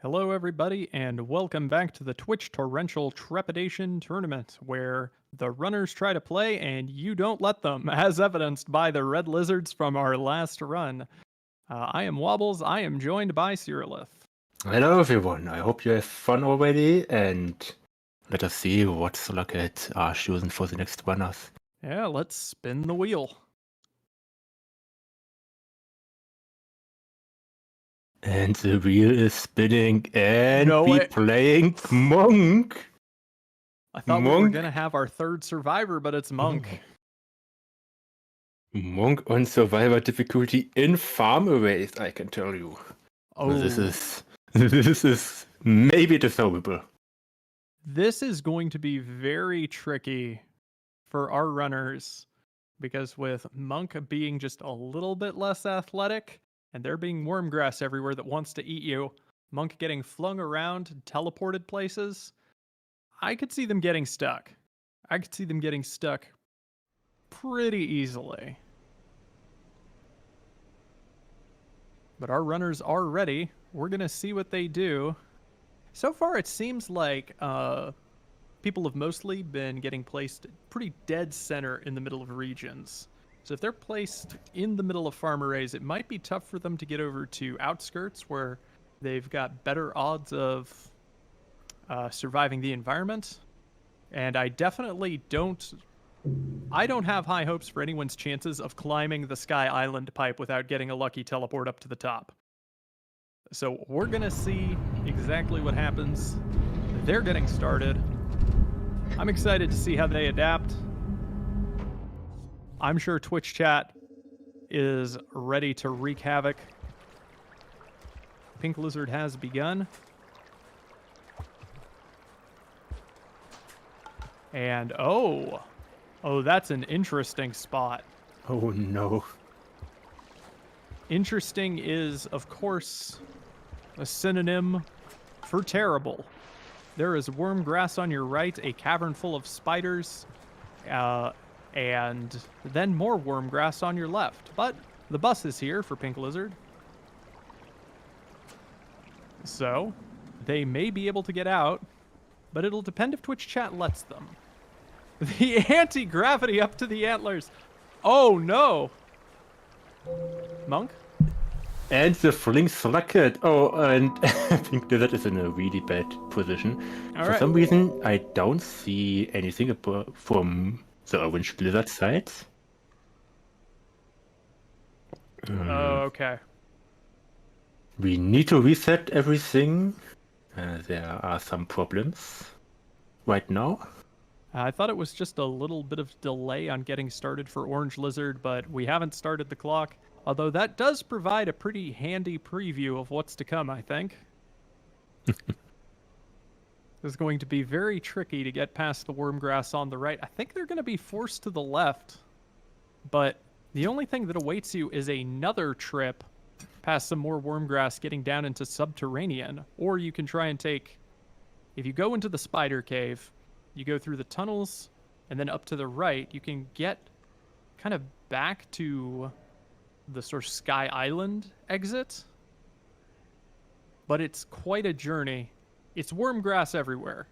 Hello, everybody, and welcome back to the Twitch Torrential Trepidation Tournament, where the runners try to play and you don't let them, as evidenced by the red lizards from our last run. I am Wobbles. I am joined by Cyrillith. Hello everyone, I hope you have fun already, and let us see what Slughead are choosing for the next runners. Yeah, let's spin the wheel. And the wheel is spinning, and No we way. playing Monk. I thought we were Monk. going to have our third survivor, but it's Monk. Monk on survivor difficulty in farm arrays, I can tell you. Oh, This is maybe deservable. This is going to be very tricky for our runners, because with Monk being just a little bit less athletic, and there being worm grass everywhere that wants to eat you, Monk getting flung around, teleported places, I could see them getting stuck. I could see them getting stuck pretty easily. But our runners are ready. We're going to see what they do. So far, it seems like people have mostly been getting placed pretty dead center in the middle of regions. So if they're placed in the middle of farm arrays, it might be tough for them to get over to outskirts where they've got better odds of surviving the environment. And I definitely don't have high hopes for anyone's chances of climbing the Sky Island pipe without getting a lucky teleport up to the top. So we're going to see exactly what happens. They're getting started. I'm excited to see how they adapt. I'm sure Twitch chat is ready to wreak havoc. Pink Lizard has begun. And oh, that's an interesting spot. Oh no. Interesting is, of course, a synonym for terrible. There is worm grass on your right, a cavern full of spiders, and then more worm grass on your left. But the bus is here for Pink Lizard. So they may be able to get out, but it'll depend if Twitch chat lets them. The anti-gravity up to the antlers. Oh no! Monk? And the fling socket. Oh, and I think that is in a really bad position. For some reason, I don't see anything from the orange blizzard side. Okay. We need to reset everything. There are some problems right now. I thought it was just a little bit of delay on getting started for Orange Lizard, but we haven't started the clock. Although that does provide a pretty handy preview of what's to come, I think. It's going to be very tricky to get past the wormgrass on the right. I think they're going to be forced to the left. But the only thing that awaits you is another trip past some more wormgrass getting down into subterranean. Or you can try and take... If you go into the spider cave, you go through the tunnels, and then up to the right, you can get kind of back to the sort of Sky Island exit. But it's quite a journey. It's wormgrass everywhere.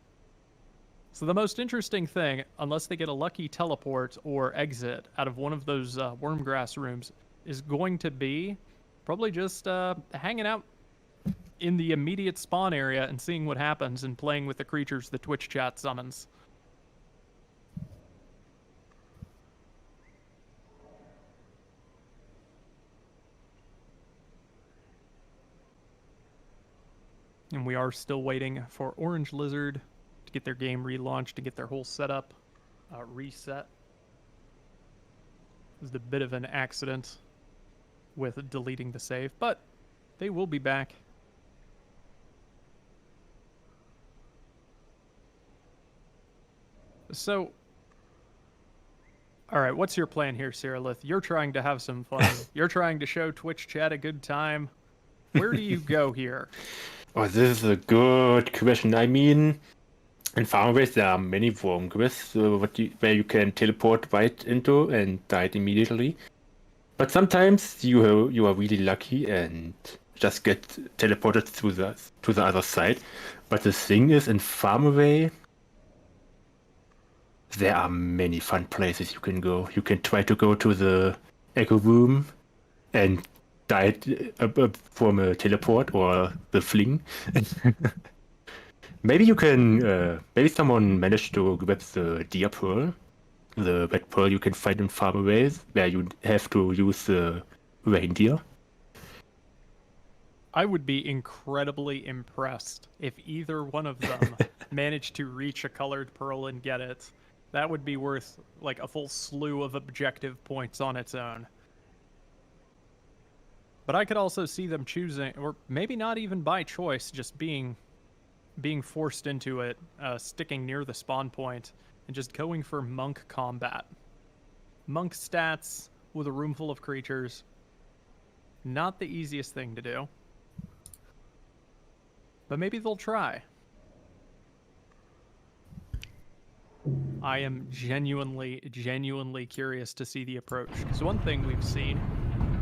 So the most interesting thing, unless they get a lucky teleport or exit out of one of those wormgrass rooms, is going to be probably just hanging out in the immediate spawn area and seeing what happens and playing with the creatures the Twitch chat summons. And we are still waiting for Orange Lizard to get their game relaunched, to get their whole setup reset. It was a bit of an accident with deleting the save, but they will be back. So, all right, what's your plan here, Cyrillith? You're trying to have some fun. You're trying to show Twitch chat a good time. Where do you go here? Oh, this is a good question. I mean, in Farmways there are many wormgrass where you can teleport right into and die immediately. But sometimes you are really lucky and just get teleported to the other side. But the thing is, in Farmway, there are many fun places you can go. You can try to go to the Echo Room and die from a teleport or the fling. Maybe you can. Maybe someone managed to grab the deer pearl, the red pearl you can find in Farmaways, where you have to use the reindeer. I would be incredibly impressed if either one of them managed to reach a colored pearl and get it. That would be worth like a full slew of objective points on its own. But I could also see them choosing, or maybe not even by choice, just being forced into it, sticking near the spawn point, and just going for monk combat. Monk stats with a room full of creatures. Not the easiest thing to do. But maybe they'll try. I am genuinely curious to see the approach. Because one thing we've seen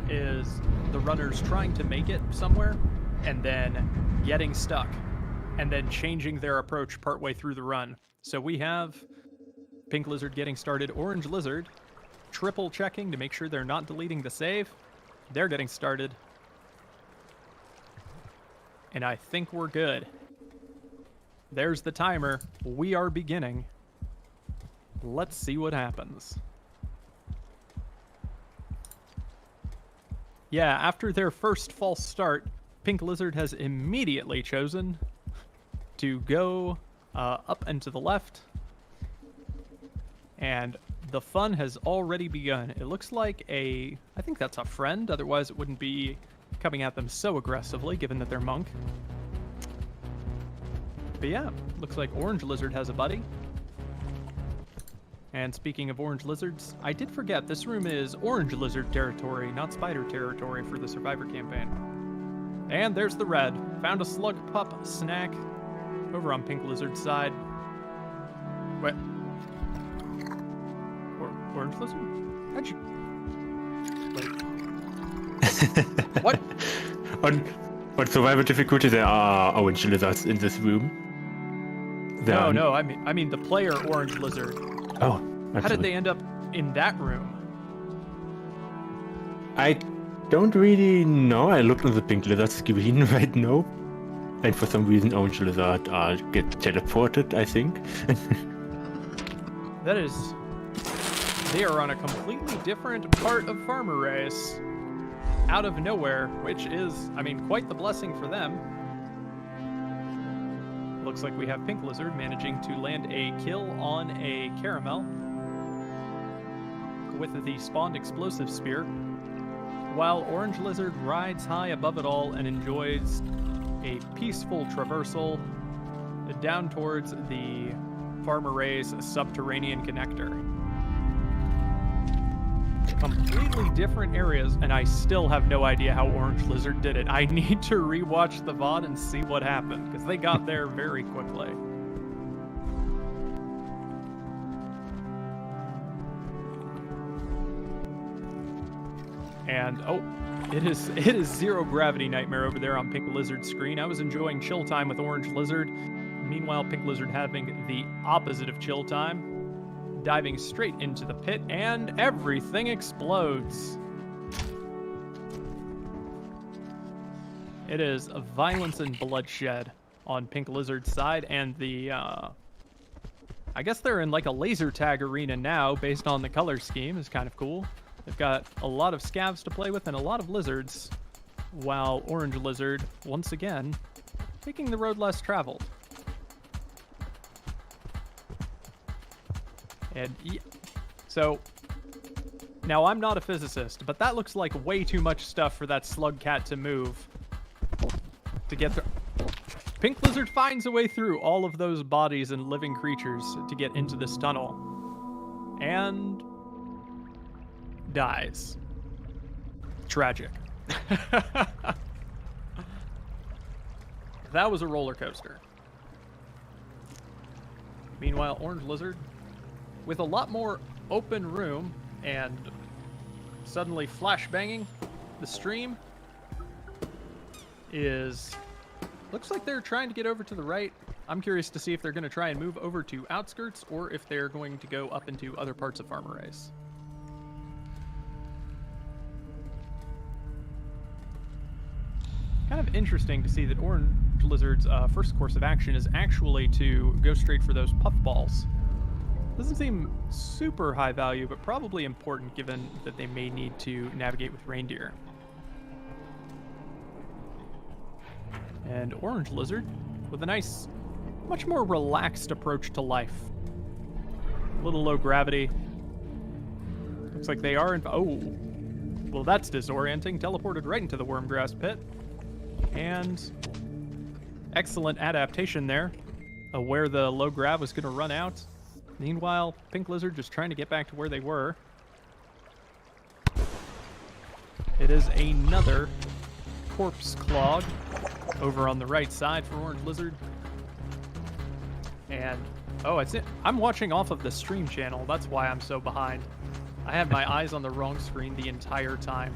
is the runners trying to make it somewhere and then getting stuck. and then changing their approach partway through the run. So we have Pink Lizard getting started, Orange Lizard triple checking to make sure they're not deleting the save. They're getting started. And I think we're good. There's the timer. We are beginning. Let's see what happens. Yeah, after their first false start, Pink Lizard has immediately chosen to go up and to the left. And the fun has already begun. It looks like I think that's a friend, otherwise it wouldn't be coming at them so aggressively, given that they're monk. But yeah, looks like Orange Lizard has a buddy. And speaking of Orange Lizards, I did forget, this room is Orange Lizard territory, not Spider territory for the Survivor campaign. And there's the red. Found a slug pup snack over on Pink Lizard's side. Wait. Orange Lizard? How'd you... Wait. What? On survival difficulty, there are orange lizards in this room. No, I mean the player Orange Lizard. Oh, absolutely. How did they end up in that room? I don't really know. I looked on the Pink Lizard screen right now. And for some reason, Orange Lizard get teleported, I think. That is... They are on a completely different part of Farmer Race. Out of nowhere, which is, I mean, quite the blessing for them. Looks like we have Pink Lizard managing to land a kill on a caramel with the spawned explosive spear, while Orange Lizard rides high above it all and enjoys a peaceful traversal down towards the Farmer Ray's subterranean connector. Completely different areas, and I still have no idea how Orange Lizard did it. I need to rewatch the VOD and see what happened, because they got there very quickly. And, oh, it is Zero Gravity Nightmare over there on Pink Lizard's screen. I was enjoying chill time with Orange Lizard. Meanwhile, Pink Lizard having the opposite of chill time. Diving straight into the pit, and everything explodes. It is violence and bloodshed on Pink Lizard's side, and the, I guess they're in like a laser tag arena now, based on the color scheme. Is kind of cool. They've got a lot of scavs to play with and a lot of lizards, while Orange Lizard, once again, taking the road less traveled. And yeah, so now I'm not a physicist, but that looks like way too much stuff for that slug cat to move to get through. Pink Lizard finds a way through all of those bodies and living creatures to get into this tunnel and dies. Tragic. That was a roller coaster. Meanwhile, Orange Lizard, with a lot more open room and suddenly flashbanging, the stream looks like they're trying to get over to the right. I'm curious to see if they're going to try and move over to outskirts or if they're going to go up into other parts of Farmer Race. Kind of interesting to see that Orange Lizard's first course of action is actually to go straight for those puffballs. Doesn't seem super high value, but probably important given that they may need to navigate with reindeer. And Orange Lizard with a nice, much more relaxed approach to life. A little low gravity. Looks like they are in... Oh, well that's disorienting. Teleported right into the wormgrass pit. And excellent adaptation there. Where the low grav was going to run out. Meanwhile, Pink Lizard just trying to get back to where they were. It is another corpse clog over on the right side for Orange Lizard. And, oh, I'm watching off of the stream channel. That's why I'm so behind. I had my eyes on the wrong screen the entire time.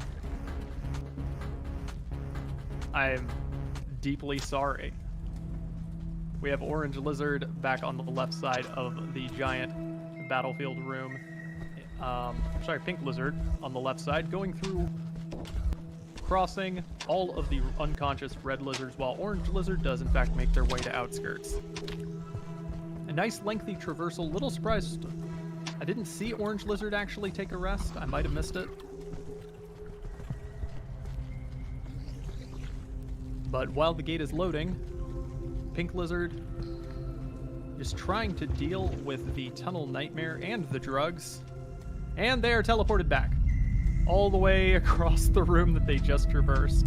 I'm deeply sorry. We have Orange Lizard back on the left side of the giant battlefield room. Sorry, Pink Lizard on the left side, going through, crossing all of the unconscious Red Lizards, while Orange Lizard does in fact make their way to outskirts. A nice lengthy traversal. Little surprised I didn't see Orange Lizard actually take a rest. I might have missed it. But while the gate is loading, Pink Lizard is trying to deal with the tunnel nightmare and the drugs. And they are teleported back. All the way across the room that they just traversed.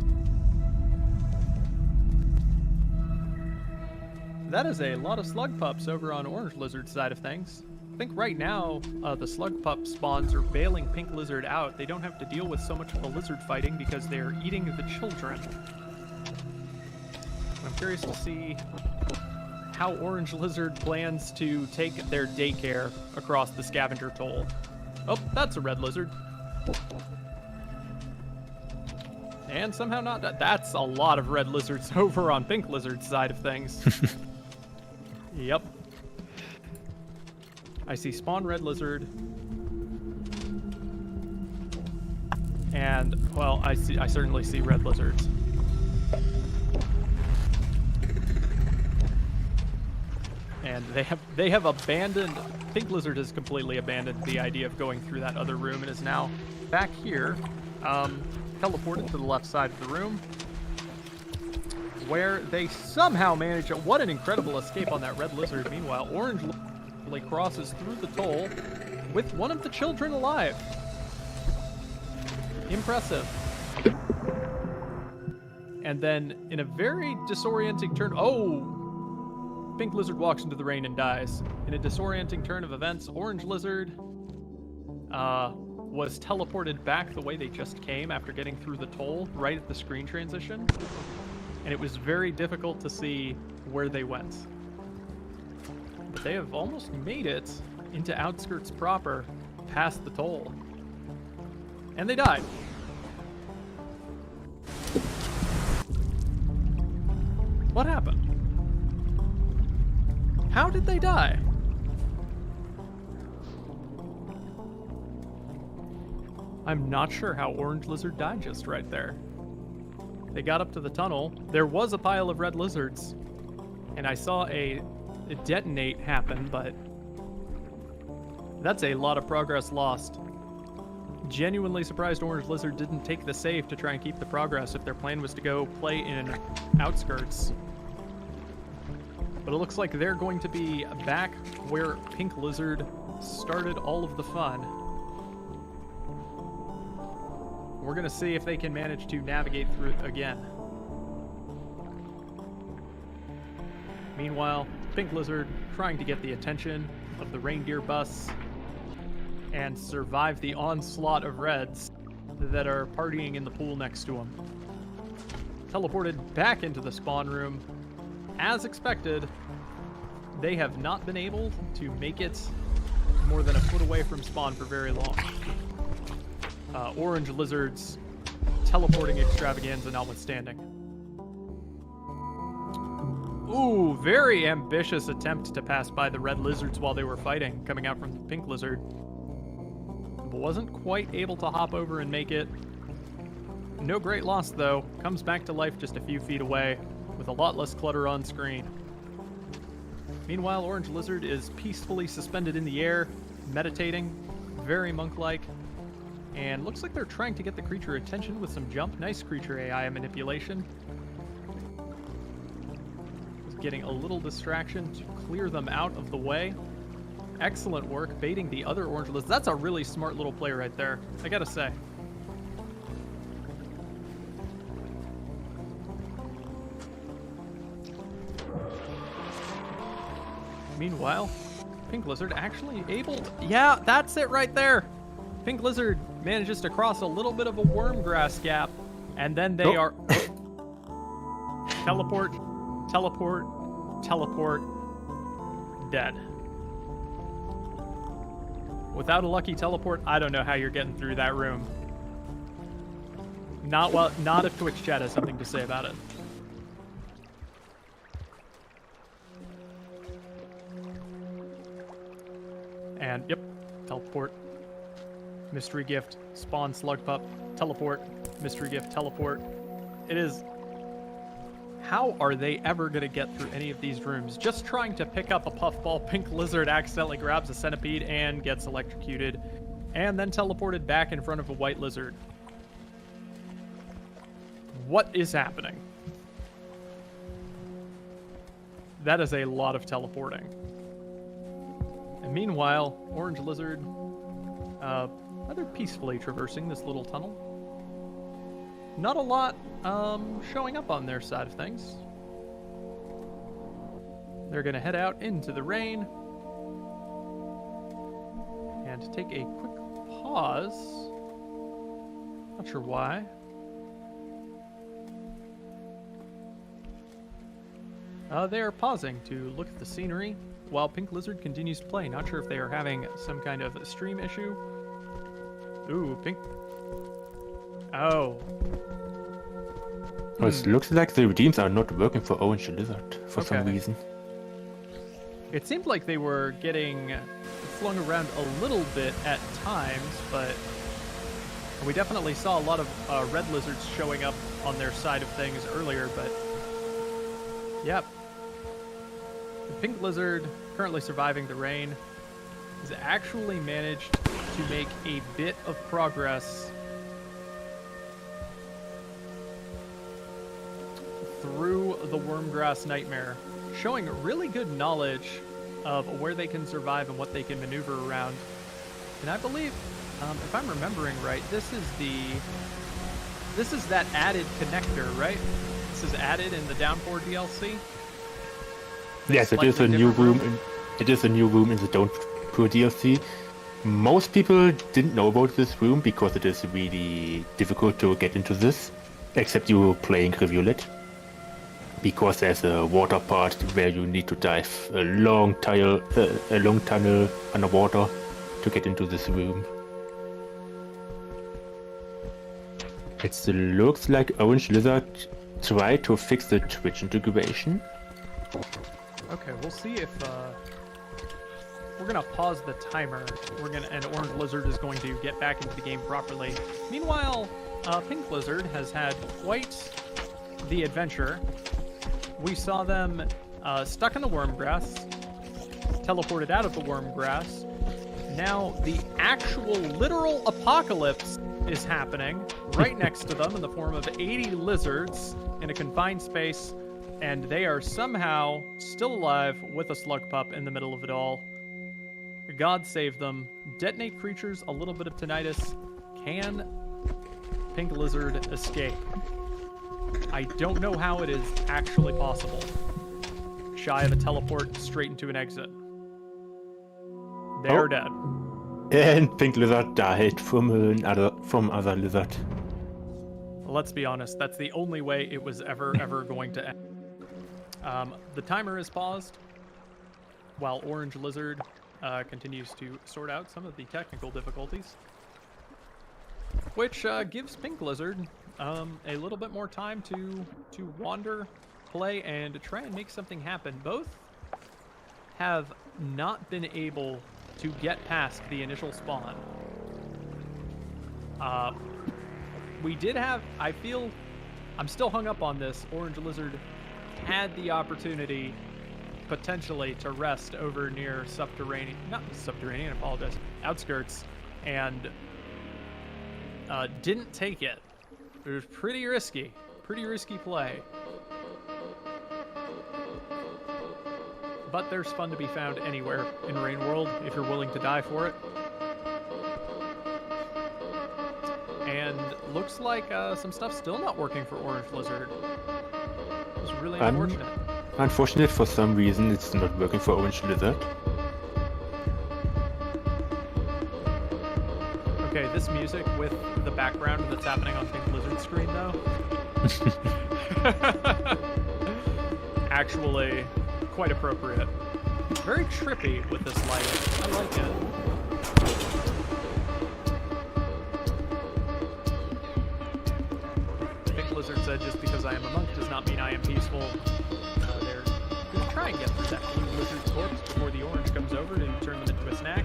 That is a lot of slug pups over on Orange Lizard's side of things. I think right now, the slug pup spawns are bailing Pink Lizard out. They don't have to deal with so much of the lizard fighting because they're eating the children. I'm curious to see how Orange Lizard plans to take their daycare across the scavenger toll. Oh, that's a Red Lizard. And somehow not. That's a lot of Red Lizards over on Pink Lizard's side of things. Yep. I see spawn Red Lizard. And, well, I certainly see Red Lizards. And they have abandoned, Pink Lizard has completely abandoned the idea of going through that other room and is now back here, teleported to the left side of the room, where they somehow manage, what an incredible escape on that Red Lizard. Meanwhile, Orange Lizard crosses through the toll with one of the children alive. Impressive. And then, in a very disorienting turn, Pink Lizard walks into the rain and dies. In a disorienting turn of events, Orange Lizard was teleported back the way they just came after getting through the toll, right at the screen transition. And it was very difficult to see where they went. But they have almost made it into outskirts proper, past the toll. And they died. What happened? How did they die? I'm not sure how Orange Lizard died just right there. They got up to the tunnel. There was a pile of Red Lizards, and I saw a detonate happen, but that's a lot of progress lost. Genuinely surprised Orange Lizard didn't take the save to try and keep the progress if their plan was to go play in outskirts. But it looks like they're going to be back where Pink Lizard started all of the fun. We're going to see if they can manage to navigate through it again. Meanwhile, Pink Lizard trying to get the attention of the reindeer bus and survive the onslaught of Reds that are partying in the pool next to him. Teleported back into the spawn room. As expected, they have not been able to make it more than a foot away from spawn for very long. Orange Lizard's teleporting extravaganza notwithstanding. Ooh, very ambitious attempt to pass by the Red Lizards while they were fighting, coming out from the Pink Lizard. But wasn't quite able to hop over and make it. No great loss, though. Comes back to life just a few feet away, with a lot less clutter on screen. Meanwhile, Orange Lizard is peacefully suspended in the air, meditating, very monk-like, and looks like they're trying to get the creature attention with some jump. Nice creature AI manipulation. Just getting a little distraction to clear them out of the way. Excellent work baiting the other Orange Lizard. That's a really smart little play right there, I gotta say. Meanwhile, Pink Lizard actually able to... Yeah, that's it right there! Pink Lizard manages to cross a little bit of a worm grass gap, and then they are... Teleport, teleport, teleport, dead. Without a lucky teleport, I don't know how you're getting through that room. Not if Twitch chat has something to say about it. And, yep, teleport. Mystery gift, spawn slug pup, teleport, mystery gift, teleport. It is... How are they ever going to get through any of these rooms? Just trying to pick up a puffball, pink lizard accidentally grabs a centipede and gets electrocuted, and then teleported back in front of a white lizard. What is happening? That is a lot of teleporting. And meanwhile, orange lizard, rather peacefully traversing this little tunnel. Not a lot showing up on their side of things. They're going to head out into the rain and take a quick pause. Not sure why. They are pausing to look at the scenery while Pink Lizard continues to play. Not sure if they are having some kind of stream issue. Ooh, Pink. Oh. Well, it looks like the redeems are not working for Orange Lizard for some reason. It seemed like they were getting flung around a little bit at times, but we definitely saw a lot of red lizards showing up on their side of things earlier, but yep. The pink lizard, currently surviving the rain, has actually managed to make a bit of progress through the Wormgrass Nightmare, showing really good knowledge of where they can survive and what they can maneuver around. And I believe, if I'm remembering right, this is that added connector, right? This is added in the Downpour DLC. Yes, it is a new room. It is a new room in the Downpour DLC. Most people didn't know about this room because it is really difficult to get into this, except you playing Revulet. Because there's a water part where you need to dive a long tunnel underwater to get into this room. It looks like Orange Lizard tried to fix the Twitch integration. Okay, we'll see if we're gonna pause the timer. And Orange Lizard is going to get back into the game properly. Meanwhile, Pink Lizard has had quite the adventure. We saw them stuck in the wormgrass, teleported out of the wormgrass. Now the actual literal apocalypse is happening right next to them in the form of 80 lizards in a confined space, and they are somehow still alive with a slug pup in the middle of it all. God save them. Detonate creatures, a little bit of tinnitus. Can Pink Lizard escape? I don't know how it is actually possible. Shy of a teleport straight into an exit. They're dead. And Pink Lizard died from other lizard. Let's be honest, that's the only way it was ever going to end. The timer is paused while Orange Lizard continues to sort out some of the technical difficulties, which gives Pink Lizard a little bit more time to wander, play, and try and make something happen. Both have not been able to get past the initial spawn. We did have, I feel, I'm still hung up on this, Orange Lizard had the opportunity potentially to rest over near outskirts, and didn't take it. It was pretty risky play. But there's fun to be found anywhere in Rain World if you're willing to die for it. And looks like some stuff's still not working for Orange Lizard. It's really unfortunate. Unfortunate, for some reason it's not working for Orange Lizard. Okay, this music with the background that's happening on Pink Lizard's screen, though. Actually, quite appropriate. Very trippy with this lighting. I like it. Pink Lizard said, just because I am a monk does not mean I am peaceful. They're going to try and get through that blue lizard's corpse before the orange comes over to turn them into a snack.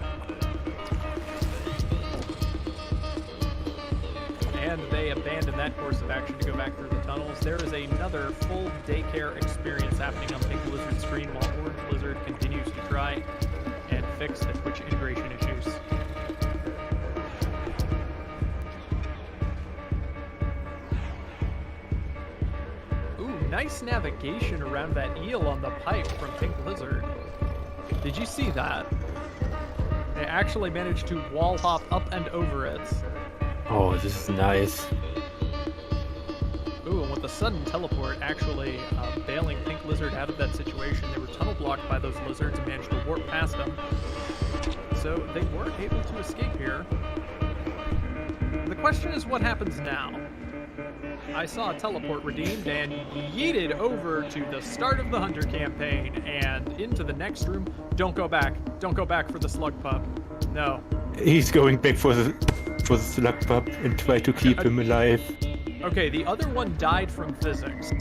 and they abandon that course of action to go back through the tunnels. There is another full daycare experience happening on Pink Blizzard's screen while Orange Blizzard continues to try and fix the Twitch integration issues. Ooh, nice navigation around that eel on the pipe from Pink Blizzard. Did you see that? They actually managed to wall hop up and over it. Oh, this is nice. Ooh, and with the sudden teleport actually bailing Pink Lizard out of that situation, they were tunnel blocked by those lizards and managed to warp past them. So they weren't able to escape here. The question is, what happens now? I saw a teleport redeemed and yeeted over to the start of the Hunter campaign and into the next room. Don't go back. Don't go back for the slug pup. No. He's going back for the slug pup and try to keep him alive. Okay, the other one died from physics,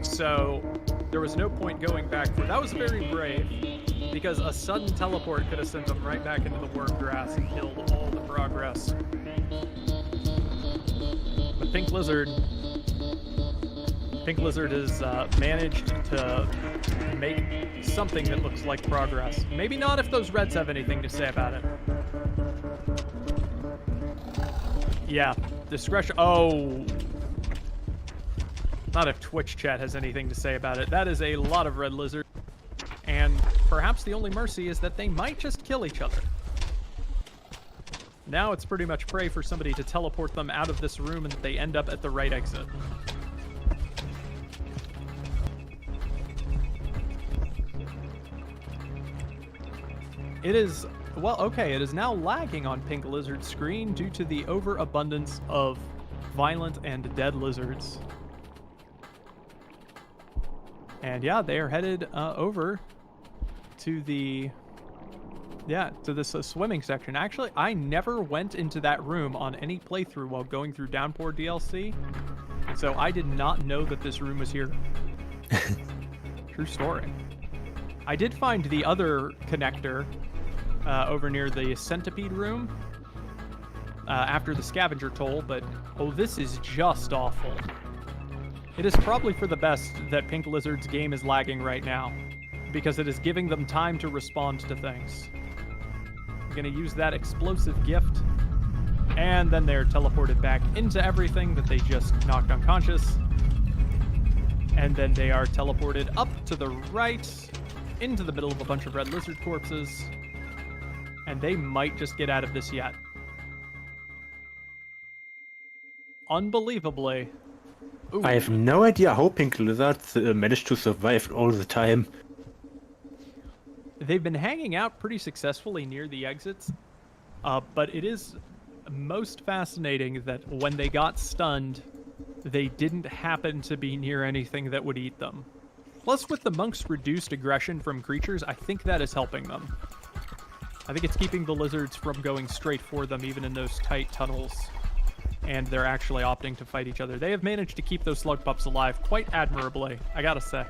so there was no point going back for. That was very brave, because a sudden teleport could have sent them right back into the worm grass and killed all the progress. But Pink Lizard has managed to make something that looks like progress. Maybe not if those Reds have anything to say about it. Yeah, discretion. Oh. Not if Twitch chat has anything to say about it. That is a lot of Red Lizard. And perhaps the only mercy is that they might just kill each other. Now it's pretty much pray for somebody to teleport them out of this room and that they end up at the right exit. It is, well, okay, it is now lagging on Pink Lizard's screen due to the overabundance of violent and dead lizards. And yeah, they are headed over to the, to this swimming section. Actually, I never went into that room on any playthrough while going through Downpour DLC, so I did not know that this room was here. True story. I did find the other connector over near the centipede room after the scavenger toll, but oh, this is just awful. It is probably for the best that Pink Lizard's game is lagging right now, because it is giving them time to respond to things. I'm going to use that explosive gift, and then they're teleported back into everything that they just knocked unconscious. And then they are teleported up to the right, into the middle of a bunch of red lizard corpses. And they might just get out of this yet. Unbelievably. Ooh. I have no idea how Pink Lizards managed to survive all the time. They've been hanging out pretty successfully near the exits, but it is most fascinating that when they got stunned, they didn't happen to be near anything that would eat them. Plus, with the monk's reduced aggression from creatures, I think that is helping them. I think it's keeping the lizards from going straight for them, even in those tight tunnels. And they're actually opting to fight each other. They have managed to keep those slug pups alive quite admirably, I gotta say.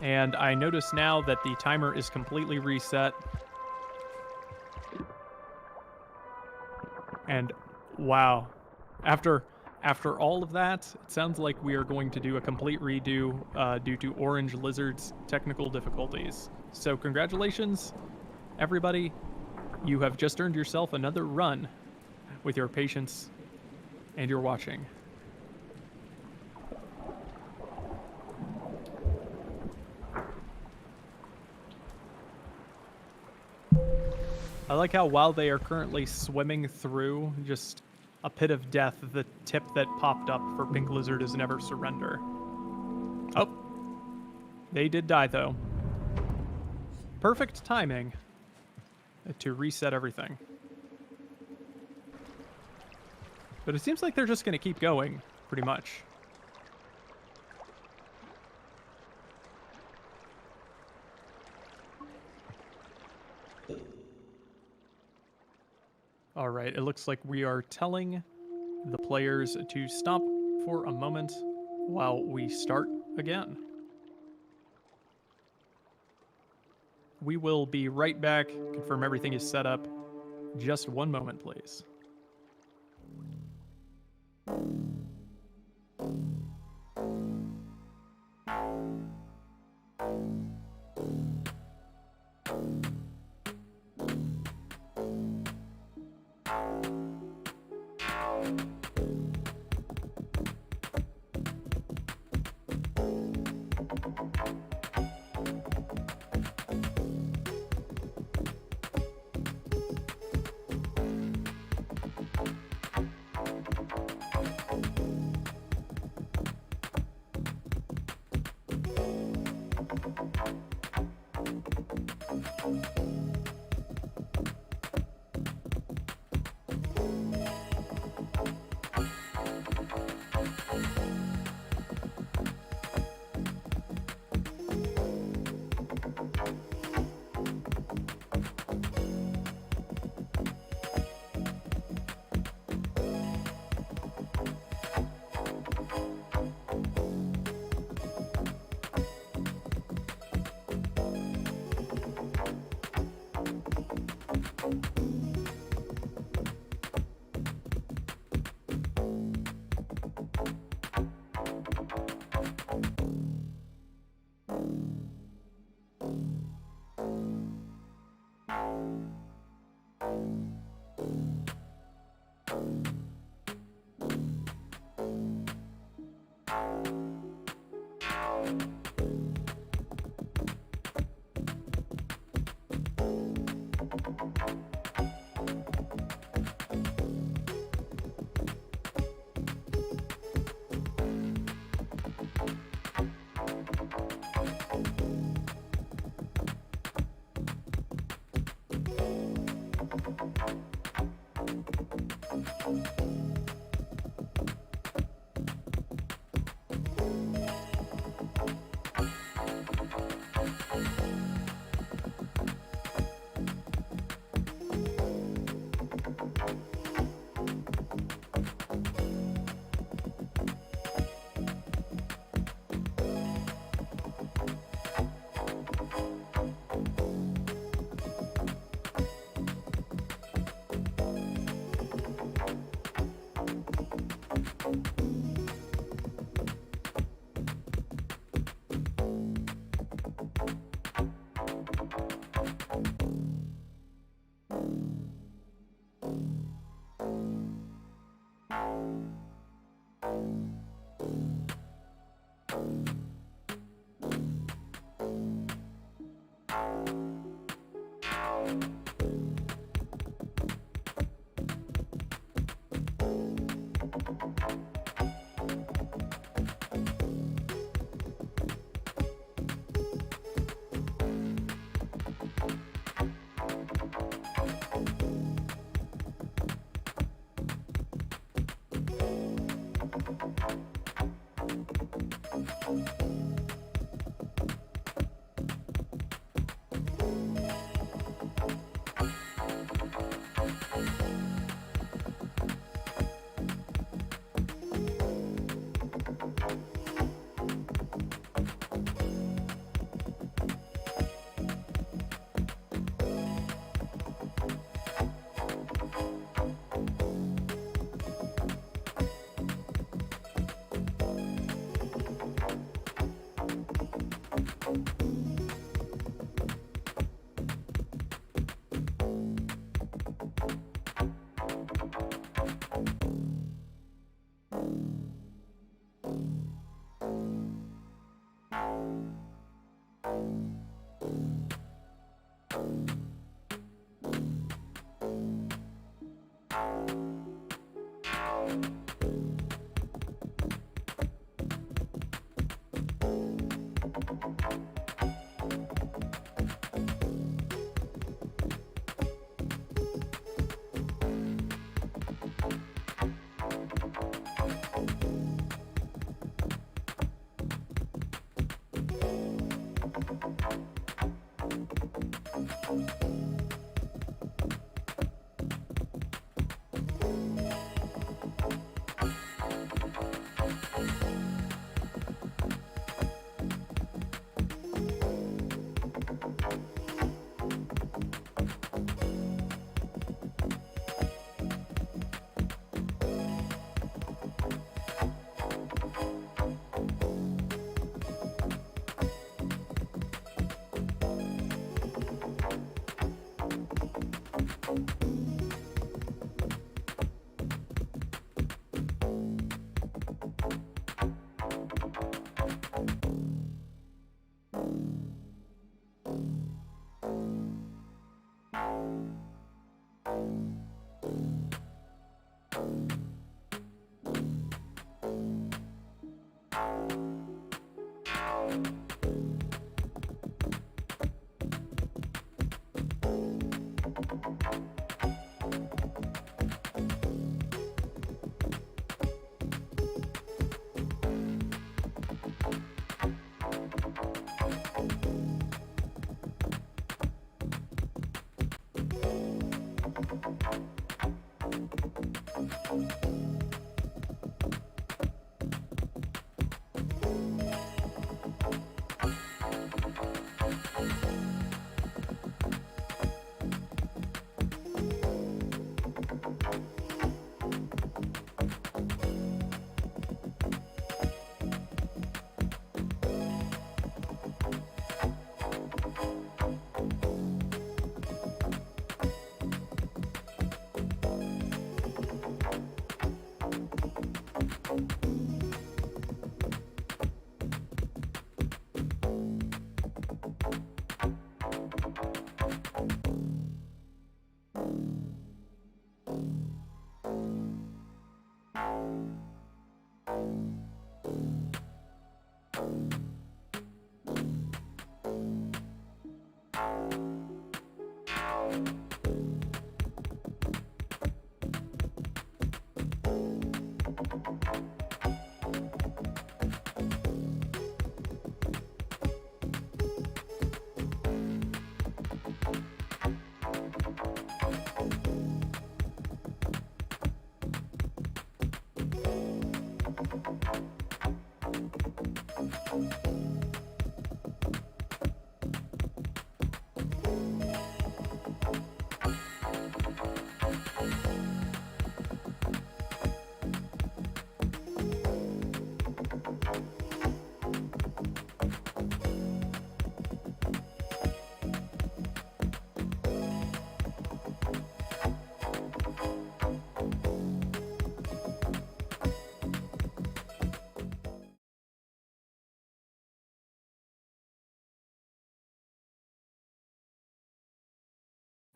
And I notice now that the timer is completely reset. And wow, after all of that, it sounds like we are going to do a complete redo due to Orange Lizard's technical difficulties. So congratulations, everybody. You have just earned yourself another run with your patience and your watching. I like how while they are currently swimming through just a pit of death, the tip that popped up for Pink Lizard is never surrender. Oh, they did die though. Perfect timing to reset everything. But it seems like they're just going to keep going, pretty much. All right, it looks like we are telling the players to stop for a moment while we start again. We will be right back, confirm everything is set up, Just one moment, please.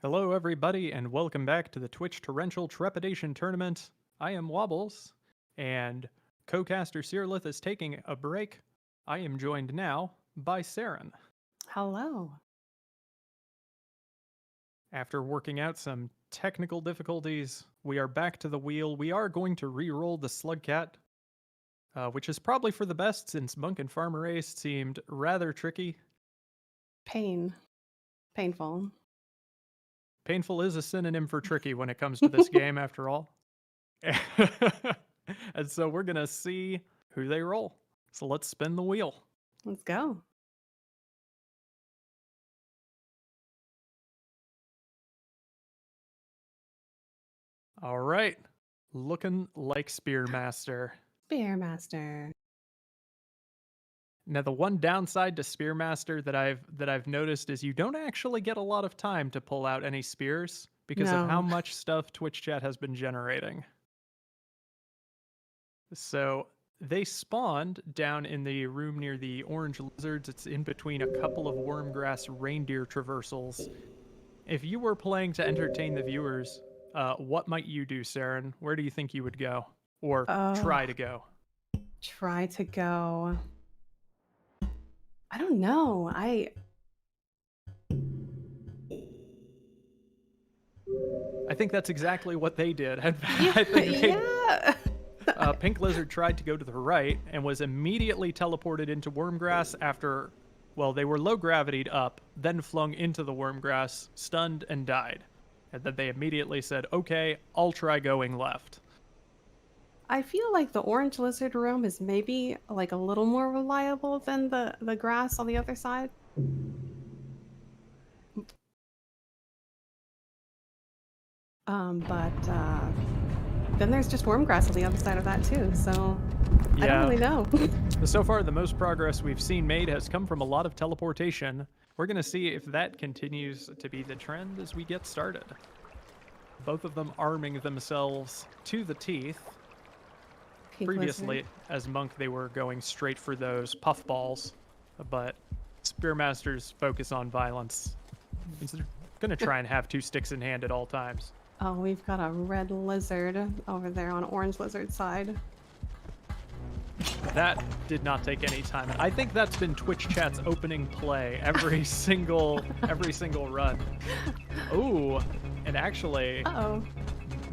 Hello, everybody, and welcome back to the Twitch Torrential Trepidation Tournament. I am Wobbles, and co-caster Searlith is taking a break. I am joined now by Saren. Hello. After working out some technical difficulties, we are back to the wheel. We are going to re-roll the Slugcat, which is probably for the best since Monk and Farmer Ace seemed rather tricky. Painful. Painful is a synonym for tricky when it comes to this game, after all. And so we're going to see who they roll. So let's spin the wheel. Let's go. All right. Looking like Spearmaster. Spearmaster. Now, the one downside to Spearmaster that I've noticed is you don't actually get a lot of time to pull out any spears because of how No. much stuff Twitch chat has been generating. So they spawned down in the room near the orange lizards. It's in between a couple of wormgrass reindeer traversals. If you were playing to entertain the viewers, what might you do, Saren? Where do you think you would go? Or try to go? Try to go. I don't know. I think that's exactly what they did. I think Yeah. Pink Lizard tried to go to the right and was immediately teleported into Wormgrass after, well, they were low gravitied up, then flung into the Wormgrass, stunned, and died. And then they immediately said, okay, I'll try going left. I feel like the orange lizard room is maybe like a little more reliable than the grass on the other side. But then there's just wormgrass on the other side of that too, so I don't really know. So far, the most progress we've seen made has come from a lot of teleportation. We're going to see if that continues to be the trend as we get started. Both of them arming themselves to the teeth. Pink Previously, lizard. as Monk, they were going straight for those puffballs, but Spearmaster's focus on violence. He's going to try and have two sticks in hand at all times. Oh, we've got a red lizard over there on orange lizard side. That did not take any time. I think that's been Twitch chat's opening play every single run. Ooh, and actually Uh-oh.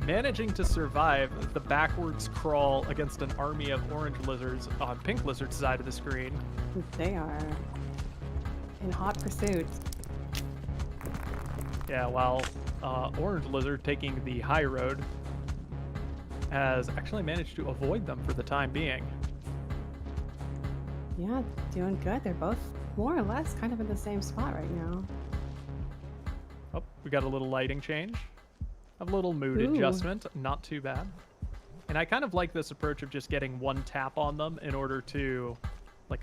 managing to survive the backwards crawl against an army of orange lizards on pink lizard's side of the screen. They are in hot pursuit. Yeah, while orange lizard, taking the high road, has actually managed to avoid them for the time being. Yeah, doing good. They're both more or less kind of in the same spot right now. Oh, we got a little lighting change. A little mood Ooh. adjustment. Not too bad. And I kind of like this approach of just getting one tap on them in order to, like,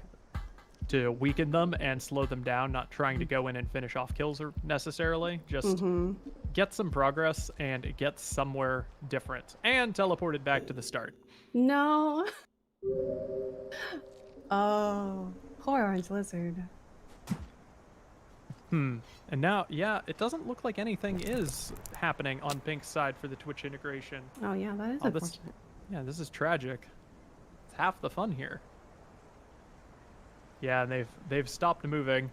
to weaken them and slow them down, not trying to go in and finish off kills or necessarily. Just get some progress and get somewhere different. And teleported back to the start. No. Oh, poor orange lizard. And now, yeah, it doesn't look like anything is happening on Pink's side for the Twitch integration. Oh yeah, that is Oh, this- unfortunate. Yeah, this is tragic. It's half the fun here. Yeah, and they've stopped moving.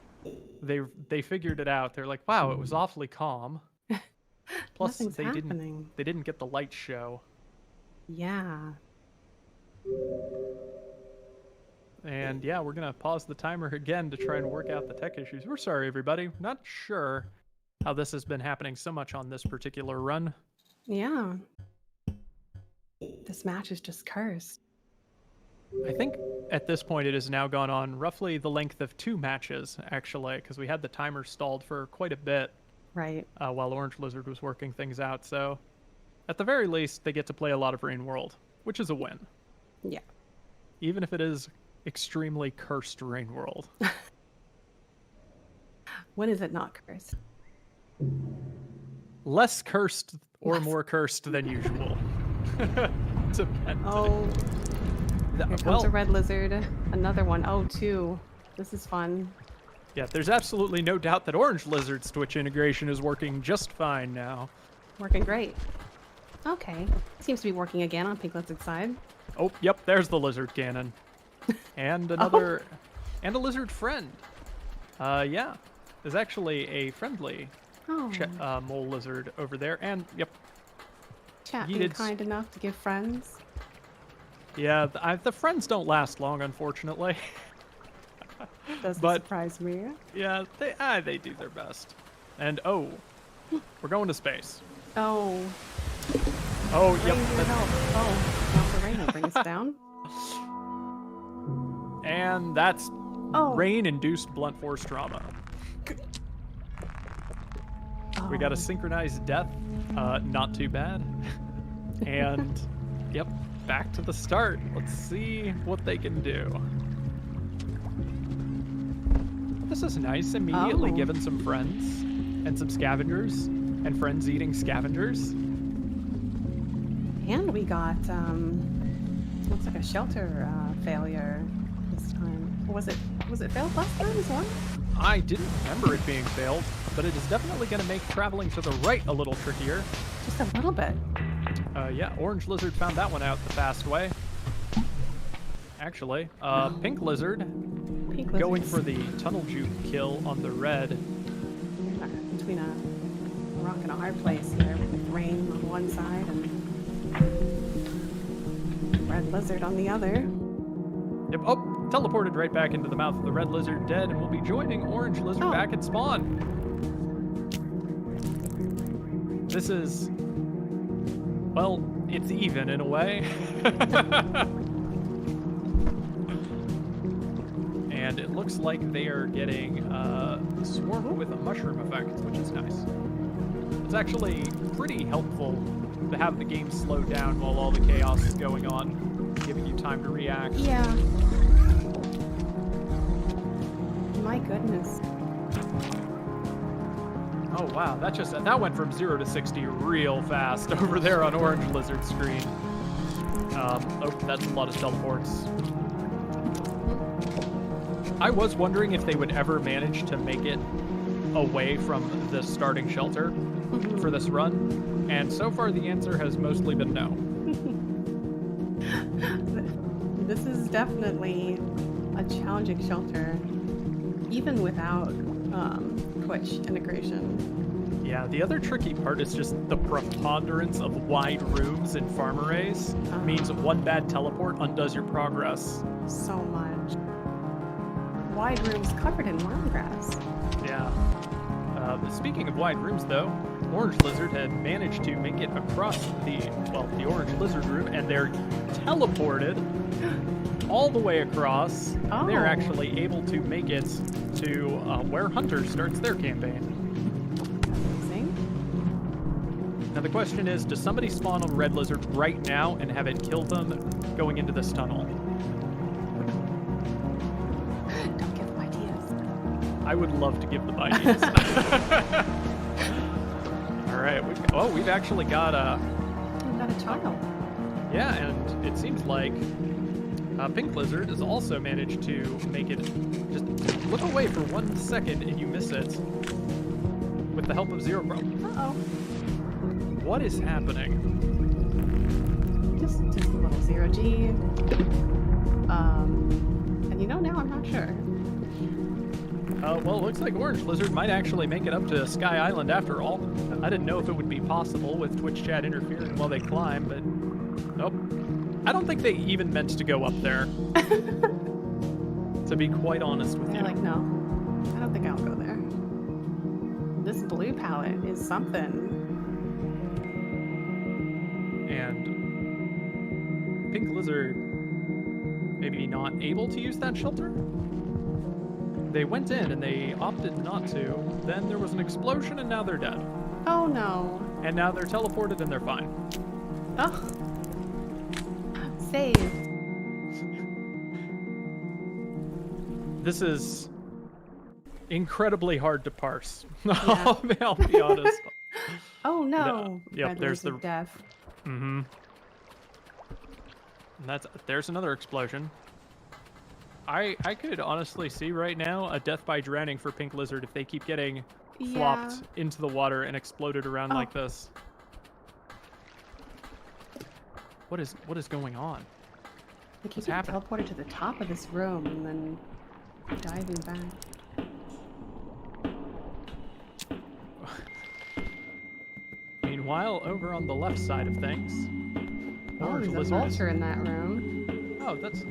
They figured it out. They're like, wow, it was awfully calm. Plus, Nothing's they happening. didn't get the light show. Yeah. And yeah, we're gonna pause the timer again to try and work out the tech issues. We're sorry, everybody. Not sure how this has been happening so much on this particular run. Yeah. This match is just cursed. I think at this point it has now gone on roughly the length of 2 matches, actually, because we had the timer stalled for quite a bit Right. while Orange Lizard was working things out. So at the very least, they get to play a lot of Rain World, which is a win. Yeah. Even if it is extremely cursed Rain World. When is it not cursed? Less cursed or Less. more cursed than usual. Depending. Oh, here comes well, a red lizard. Another one. Oh, 2. This is fun. yeah, there's absolutely no doubt that Orange Lizard's Twitch integration is working just fine now. Working great. Okay. Seems to be working again on pink lizard's side. Oh, yep, there's the lizard cannon. And another... And a lizard friend. Yeah. There's actually a friendly Oh, mole lizard over there. And, yep, chat he being did kind enough to give friends. yeah, the friends don't last long, unfortunately. Doesn't But- surprise me. Yeah, they do their best. And, oh, we're going to space. Oh, Oh, rain yep. your help. Oh, now the rain will bring us down. And that's Oh, rain-induced blunt force trauma. We got a Oh. synchronized death. Not too bad. And, yep, back to the start. Let's see what they can do. This is nice. Immediately Oh. given some friends and some scavengers and friends eating scavengers. And we got looks like a shelter failure this time. Or was it failed last time as well? I didn't remember it being failed, but it is definitely going to make traveling to the right a little trickier. Just a little bit. Yeah, Orange Lizard found that one out the fast way. Actually, Pink Lizard Pink going lizards. for the tunnel juke kill on the red. Between a rock and a hard place here with rain on one side and red lizard on the other. Yep. Oh, teleported right back into the mouth of the red lizard, dead, and we'll be joining Orange Lizard Oh. back at spawn. This is, well, it's even in a way. And it looks like they are getting swarmed with a mushroom effect, which is nice. It's actually pretty helpful to have the game slow down while all the chaos is going on, giving you time to react. Yeah. My goodness. Oh wow, that went from 0 to 60 real fast over there on Orange Lizard screen. Oh, that's a lot of teleports. I was wondering if they would ever manage to make it away from the starting shelter for this run, and so far the answer has mostly been no. This is definitely a challenging shelter, even without Twitch integration. Yeah, the other tricky part is just the preponderance of wide rooms in farm arrays means one bad teleport undoes your progress. So much. Wide rooms covered in lawn grass. Yeah. Speaking of wide rooms, though, Orange Lizard had managed to make it across the Orange Lizard room, and they're teleported all the way across. Oh. They're actually able to make it to where Hunter starts their campaign. Amazing. Now the question is, does somebody spawn a red lizard right now and have it kill them going into this tunnel? Don't give them ideas. I would love to give them ideas. All right, we've actually got We've got a child. yeah, and it seems like Pink Lizard has also managed to make it. Just look away for 1 second and you miss it. With the help of Zero Pro. Uh-oh. What is happening? Just a little 0G. And you know, now I'm not sure. Well, it looks like Orange Lizard might actually make it up to Sky Island after all. I didn't know if it would be possible with Twitch chat interfering while they climb, but nope. I don't think they even meant to go up there. To be quite honest with They're you. like, no, I don't think I'll go there. This blue palette is something. And Pink Lizard maybe not able to use that shelter? They went in and they opted not to. Then there was an explosion and now they're dead. Oh no. And now they're teleported and they're fine. Oh. Save. This is incredibly hard to parse. Yeah. I'll be honest. Oh no. Yep, Red there's lizard the- death. Mm-hmm. And there's another explosion. I could honestly see right now a death by drowning for Pink Lizard if they keep getting flopped into the water and exploded around like this. What is going on? They keep What's getting happening? teleported to the top of this room and then diving back. Meanwhile, over on the left side of things, Oh, Orange there's a Lizard is- vulture in that room. Oh, that's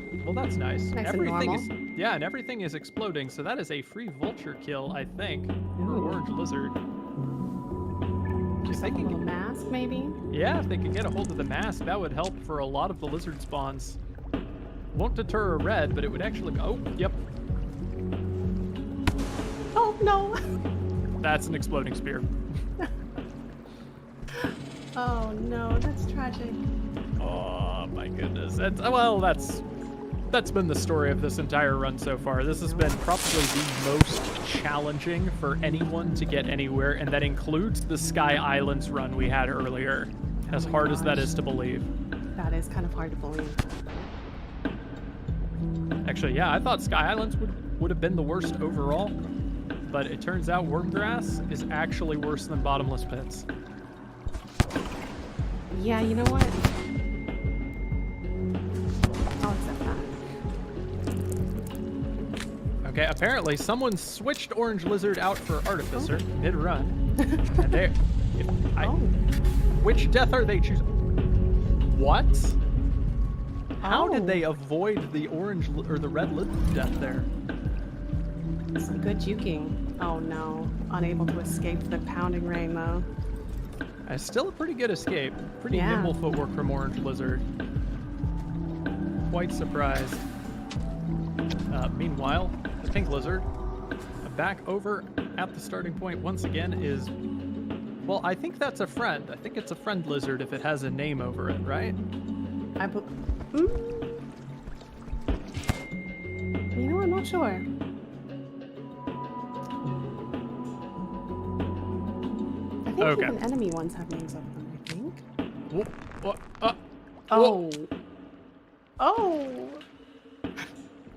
nice. Nice and everything normal. is and everything is exploding, so that is a free vulture kill, I think, for Ooh. Orange Lizard. Just they like a can- little mask, maybe? Yeah, if they could get a hold of the mask, that would help for a lot of the lizard spawns. Won't deter a red, but it would actually. Oh, yep, Oh no! that's an exploding spear. Oh no, that's tragic. Oh my goodness. That's been the story of this entire run so far. This has been probably the most challenging for anyone to get anywhere, and that includes the Sky Islands run we had earlier. As hard as that is to believe. That is kind of hard to believe. Actually, yeah, I thought Sky Islands would have been the worst overall, but it turns out Wormgrass is actually worse than Bottomless Pits. Yeah, you know what? I'll accept that. Okay, apparently someone switched Orange Lizard out for Artificer mid-run, and they Oh. which death are they choosing? What? How did Oh. they avoid the the red lizard death there? Some good juking. Oh no. Unable to escape the pounding rain though. Still a pretty good escape. Pretty Yeah. nimble footwork from Orange Lizard. Quite surprised. Meanwhile, the Pink Lizard, back over at the starting point once again is... Well, I think that's a friend. I think it's a friend lizard if it has a name over it, right? You know, I'm not sure. I think Okay. even enemy ones have names of them, I think. Oh. Oh.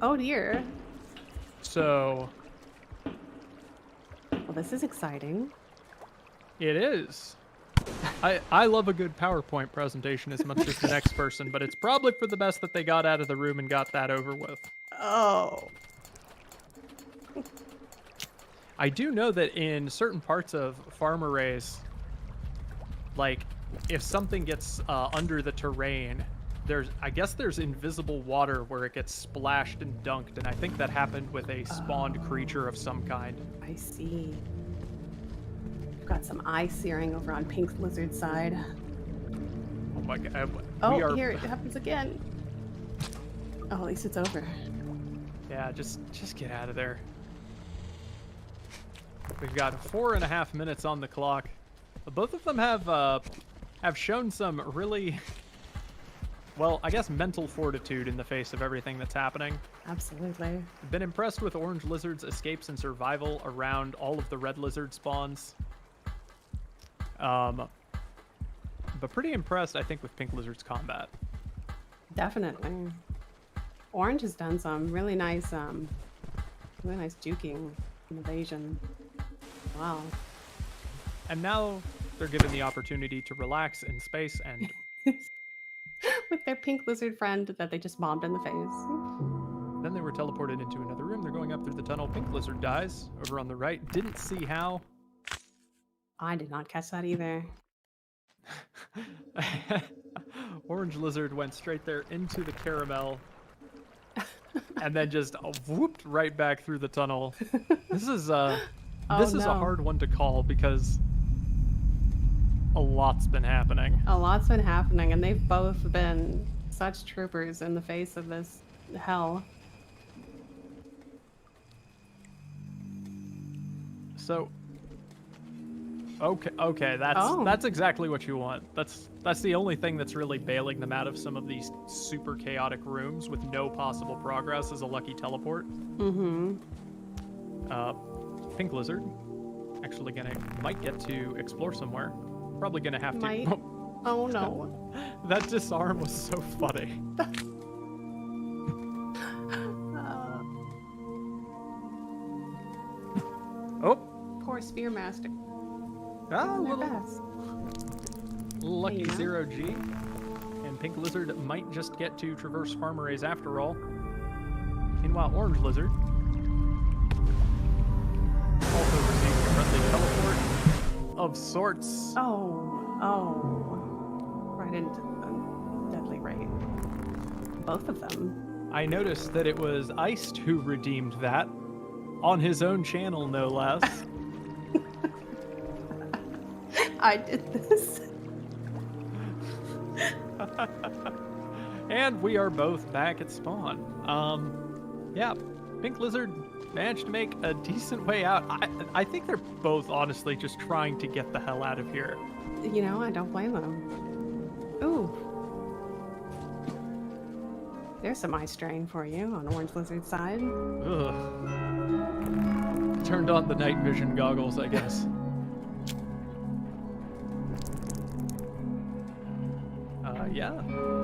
Oh dear. So, Well, this is exciting. it is. I love a good PowerPoint presentation as much as the next person, but it's probably for the best that they got out of the room and got that over with. Oh. I do know that in certain parts of farm arrays, like if something gets under the terrain, I guess there's invisible water where it gets splashed and dunked, and I think that happened with a spawned creature of some kind. I see. We've got some eye searing over on Pink Lizard's side. Oh my god. Oh, here it happens again. Oh, at least it's over. Yeah, just get out of there. We've got 4.5 minutes on the clock. Both of them have shown some really, well, I guess mental fortitude in the face of everything that's happening. Absolutely. Been impressed with Orange Lizard's escapes and survival around all of the Red Lizard spawns. But pretty impressed, I think, with Pink Lizard's combat. Definitely. Orange has done some really nice juking and evasion. Wow. And now they're given the opportunity to relax in space and With their pink lizard friend that they just bombed in the face. then they were teleported into another room. They're going up through the tunnel. Pink Lizard dies over on the right. Didn't see how. I did not catch that either. Orange Lizard went straight there into the caramel and then just whooped right back through the tunnel. This is a hard one to call because a lot's been happening. A lot's been happening, and they've both been such troopers in the face of this hell. So okay, that's exactly what you want. That's the only thing that's really bailing them out of some of these super chaotic rooms with no possible progress is a lucky teleport. Mm-hmm. Pink Lizard actually might get to explore somewhere. Probably gonna have to. Might. Oh no. That disarm was so funny. Oh, Poor Spearmaster. ah, Their little best. lucky Hey, now. 0G. And Pink Lizard might just get to traverse farm arrays after all. Meanwhile, Orange Lizard also received a friendly teleport of sorts. Right into the deadly right. Both of them. I noticed that it was Iced who redeemed that on his own channel, no less. I did this. And we are both back at spawn. Yeah, Pink Lizard managed to make a decent way out. I think they're both honestly just trying to get the hell out of here. You know, I don't blame them. Ooh. There's some eye strain for you on Orange Lizard's side. Ugh. Turned on the night vision goggles, I guess. Yeah,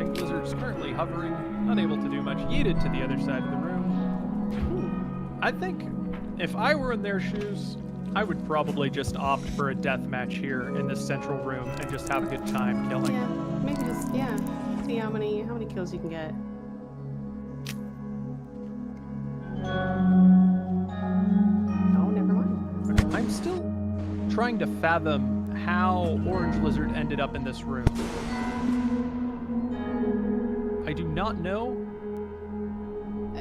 Pink Lizard's currently hovering, unable to do much. Yeeted to the other side of the room. I think if I were in their shoes, I would probably just opt for a death match here in this central room and just have a good time killing. Yeah, maybe just see how many kills you can get. Oh, never mind. I'm still trying to fathom how Orange Lizard ended up in this room. I do not know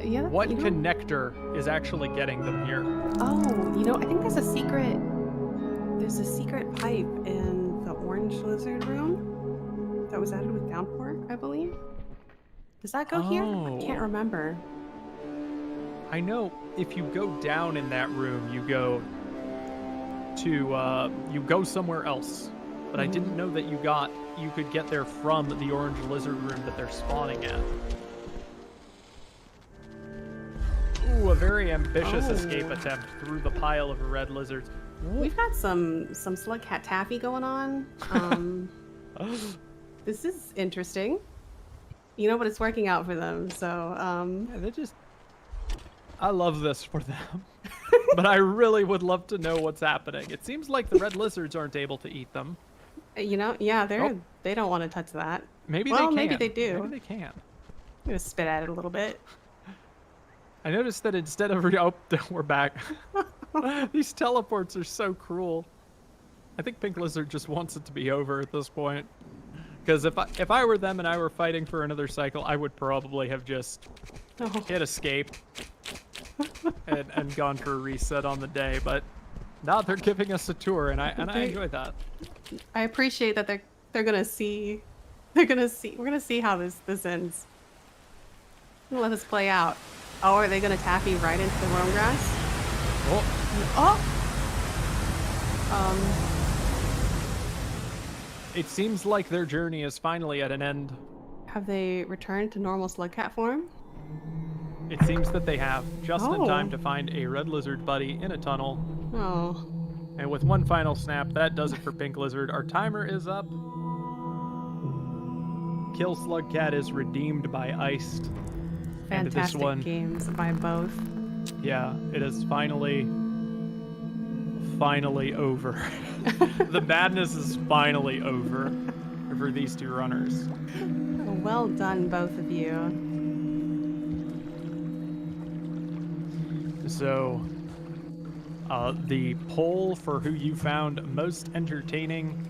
Yeah. what connector is actually getting them here. Oh, I think there's a secret. There's a secret pipe in the Orange Lizard room that was added with downpour, I believe. Does that go here? I can't remember. I know if you go down in that room, you go somewhere else. But I didn't know that you could get there from the Orange Lizard room that they're spawning at. Ooh, a very ambitious escape attempt through the pile of red lizards. We've got some slug cat taffy going on. This is interesting. But it's working out for them. So Yeah, I love this for them. But I really would love to know what's happening. It seems like the red lizards aren't able to eat them. You know, yeah, Oh, they don't want to touch that. maybe Well, they maybe can. they do. Maybe they can. I'm gonna spit at it a little bit. I noticed that instead of oh, we're back. These teleports are so cruel. I think Pink Lizard just wants it to be over at this point. Because if I were them and I were fighting for another cycle, I would probably have just Oh. hit escape and gone for a reset on the day. But now they're giving us a tour, and I enjoy that. I appreciate that they're gonna see. We're gonna see how this ends. I'm gonna let this play out. Oh, are they gonna tap me right into the worm grass? Oh, Oh. it seems like their journey is finally at an end. Have they returned to normal slugcat form? It seems that they have, just in time Oh. to find a red lizard buddy in a tunnel. Oh. And with one final snap, that does it for Pink Lizard. Our timer is up. Kill Slugcat is redeemed by Iced. And this Fantastic one, games by both. yeah, it is finally over. The madness is finally over for these two runners. Well done, both of you. So, the poll for who you found most entertaining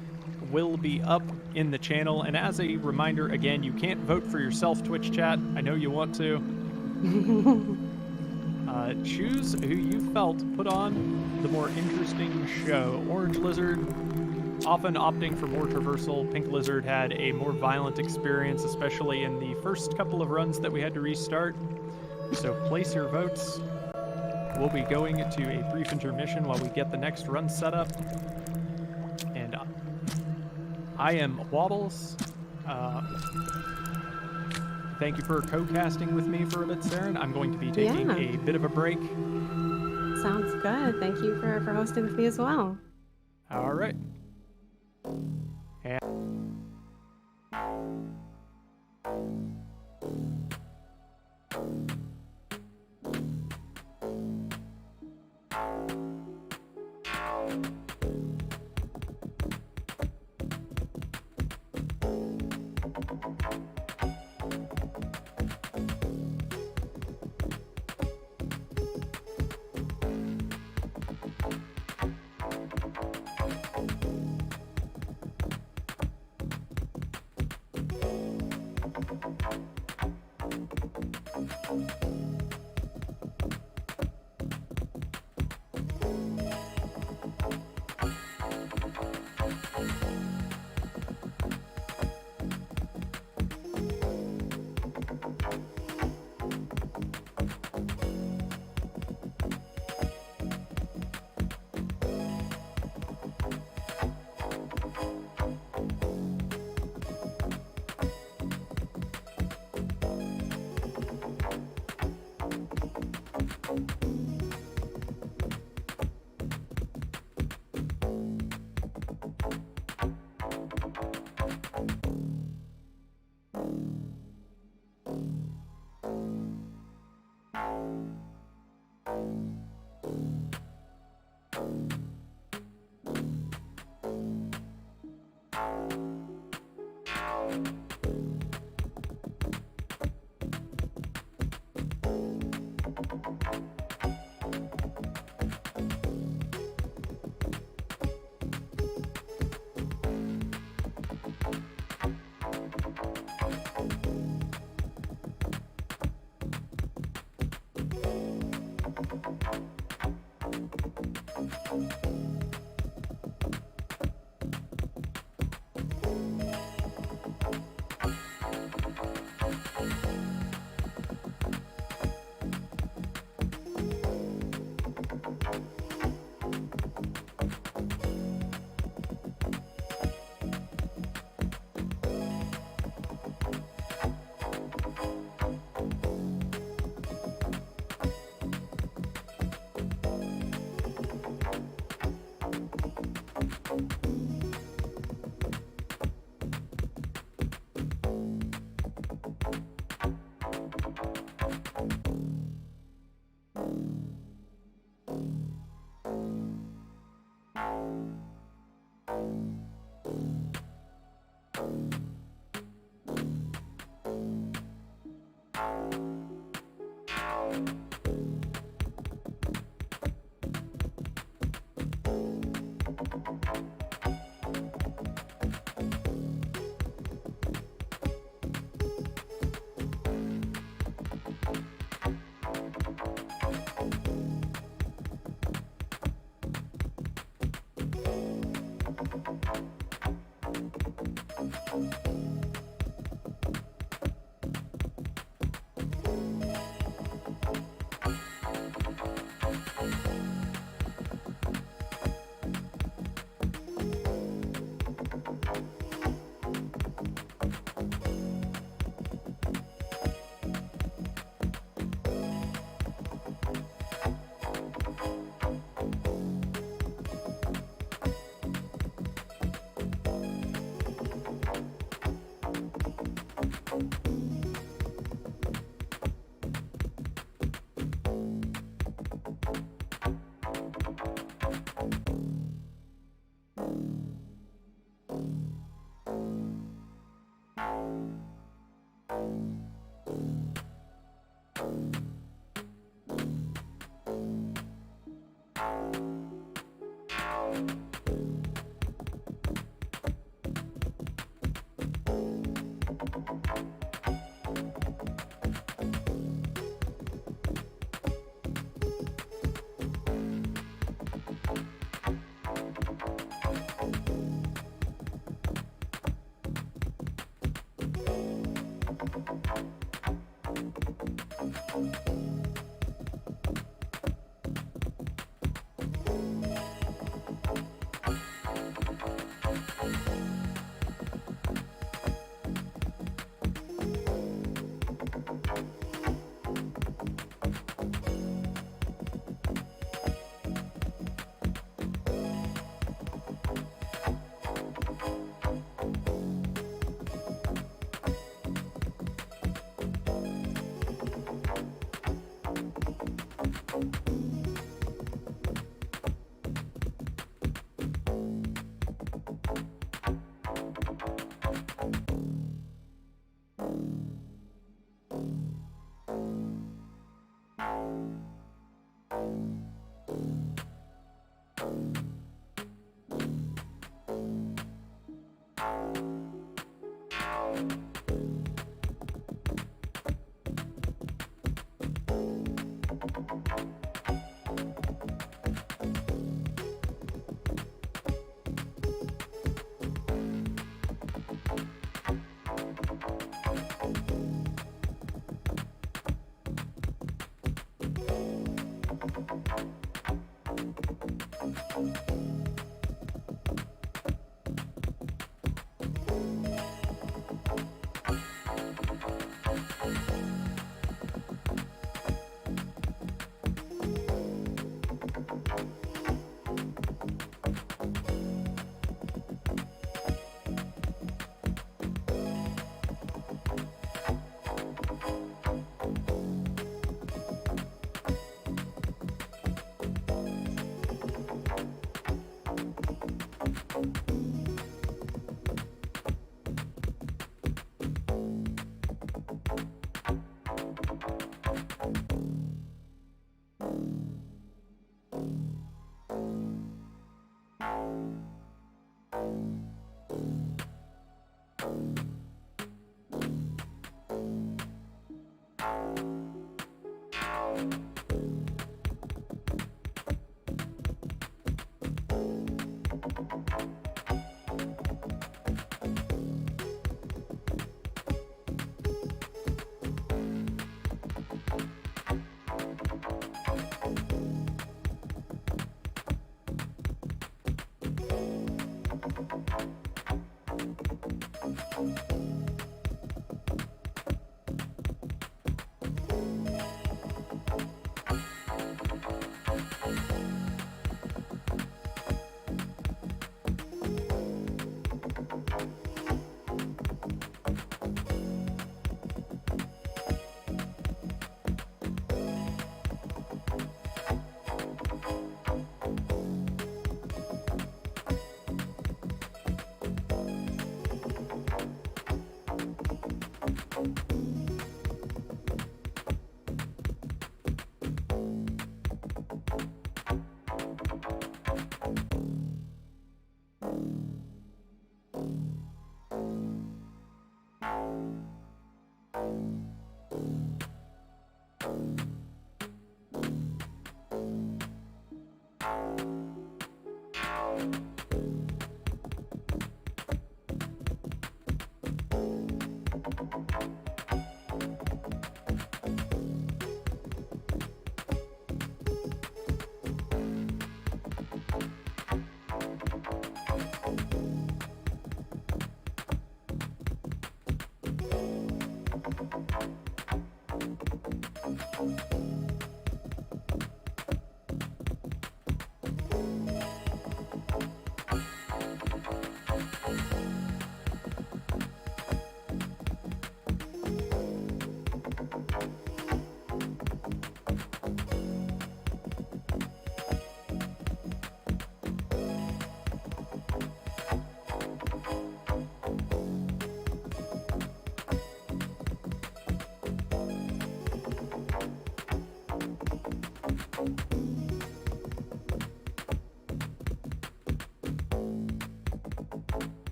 will be up in the channel. And as a reminder, again, you can't vote for yourself, Twitch chat. I know you want to. Choose who you felt put on the more interesting show. Orange Lizard, often opting for more traversal. Pink Lizard had a more violent experience, especially in the first couple of runs that we had to restart. So place your votes. We'll be going to a brief intermission while we get the next run set up. And I am Wobbles. Thank you for co-casting with me for a bit, Saren. I'm going to be taking a bit of a break. Sounds good. Thank you for hosting with me as well. All right.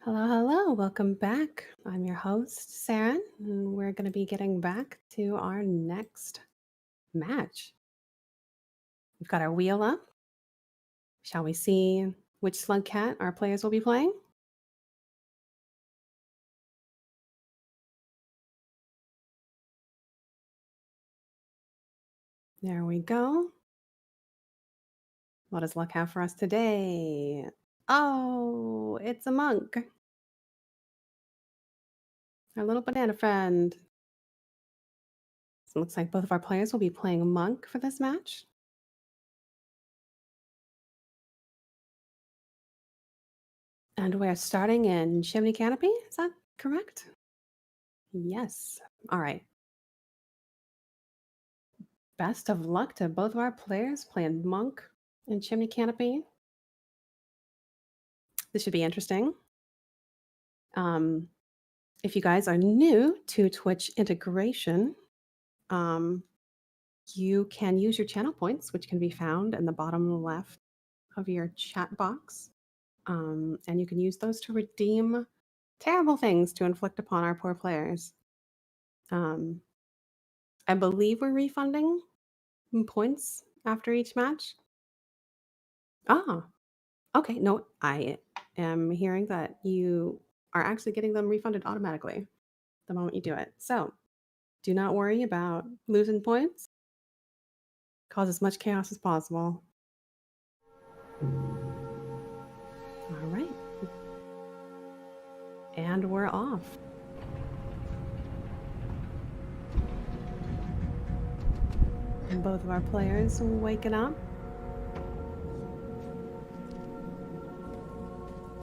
Hello, hello. Welcome back. I'm your host, Sarah, and we're going to be getting back to our next match. We've got our wheel up. Shall we see which slug cat our players will be playing? There we go. What does luck have for us today? Oh, it's a monk. Our little banana friend. So it looks like both of our players will be playing monk for this match. And we're starting in Chimney Canopy. Is that correct? Yes. All right. Best of luck to both of our players playing monk and Chimney Canopy. This should be interesting. If you guys are new to Twitch integration, you can use your channel points, which can be found in the bottom left of your chat box. And you can use those to redeem terrible things to inflict upon our poor players. I believe we're refunding points after each match. Ah, okay. No, I am hearing that you are actually getting them refunded automatically the moment you do it. So do not worry about losing points. Cause as much chaos as possible. All right. And we're off. And both of our players waking up.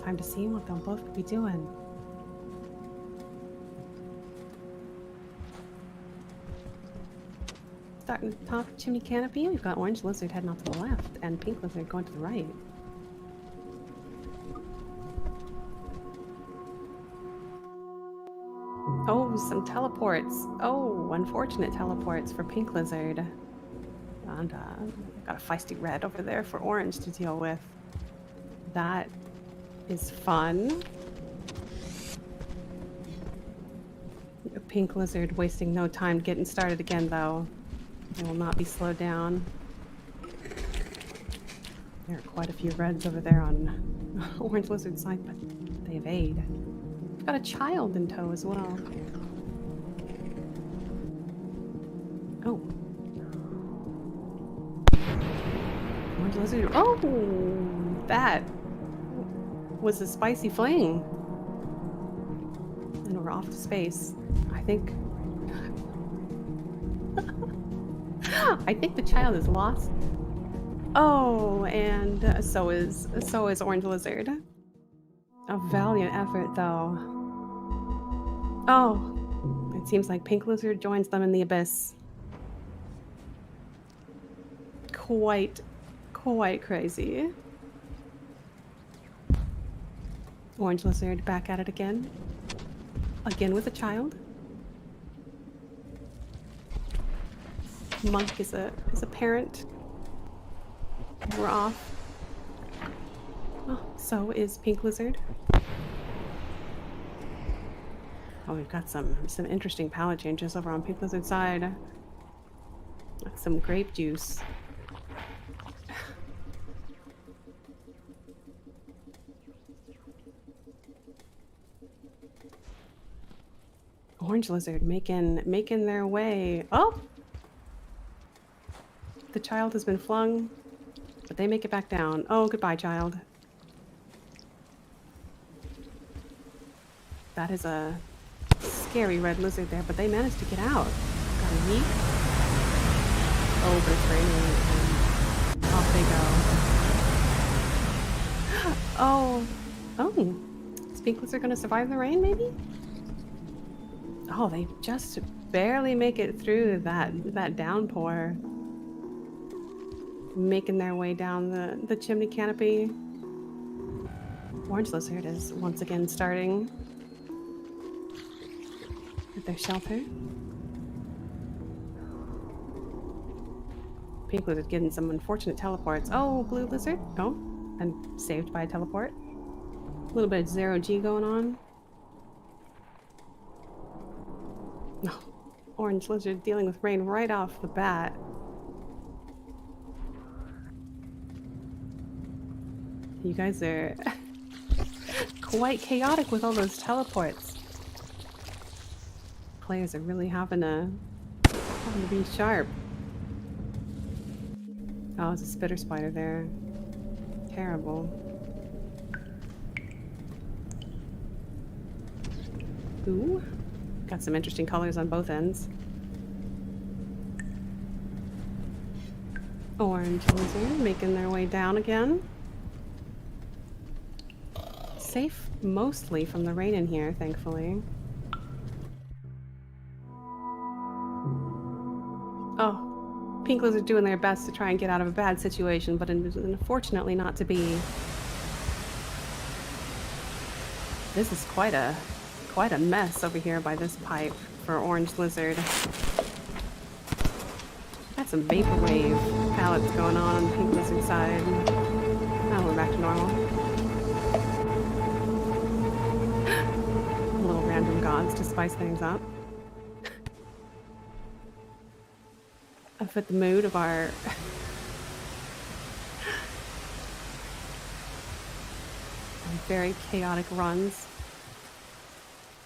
Time to see what they'll both be doing. Starting at the top chimney canopy, we've got Orange Lizard heading off to the left and Pink Lizard going to the right. Oh, some teleports. Oh, unfortunate teleports for Pink Lizard. And got a feisty red over there for Orange to deal with. That is fun. Pink Lizard wasting no time getting started again, though. They will not be slowed down. There are quite a few reds over there on Orange Lizard's side, but they evade. We've got a child in tow as well. Oh. Orange Lizard. Oh! That was a spicy fling. And we're off to space. I think the child is lost. Oh, and so is Orange Lizard. A valiant effort, though. Oh, it seems like Pink Lizard joins them in the abyss. Quite crazy. Orange Lizard back at it again. Again with a child. Monk is a parent. We're off. Oh, so is Pink Lizard. Oh, we've got some interesting palette changes over on Pink Lizard's side. Some grape juice. Orange Lizard making their way. Oh! The child has been flung, but they make it back down. Oh, goodbye, child. That is a scary red lizard there, but they managed to get out. Got a yeet. Oh, but it's raining, and off they go. Oh. Is Pink Lizard gonna survive the rain, maybe? Oh, they just barely make it through that downpour. Making their way down the chimney canopy. Orange Lizard is once again starting at their shelter. Pink Lizard getting some unfortunate teleports. Oh, Blue Lizard. Oh, and saved by a teleport. A little bit of 0G going on. No. Orange Lizard dealing with rain right off the bat. You guys are quite chaotic with all those teleports. Players are really having to be sharp. Oh, it's a spitter spider there. Terrible. Ooh. Got some interesting colors on both ends. Orange Lizard making their way down again. Safe mostly from the rain in here, thankfully. Oh, Pink Lizard doing their best to try and get out of a bad situation, but unfortunately not to be. This is quite a mess over here by this pipe for Orange Lizard. Got some vaporwave pallets going on the Pink Lizard side. Now we're back to normal. Little random gods to spice things up. I fit the mood of our very chaotic runs.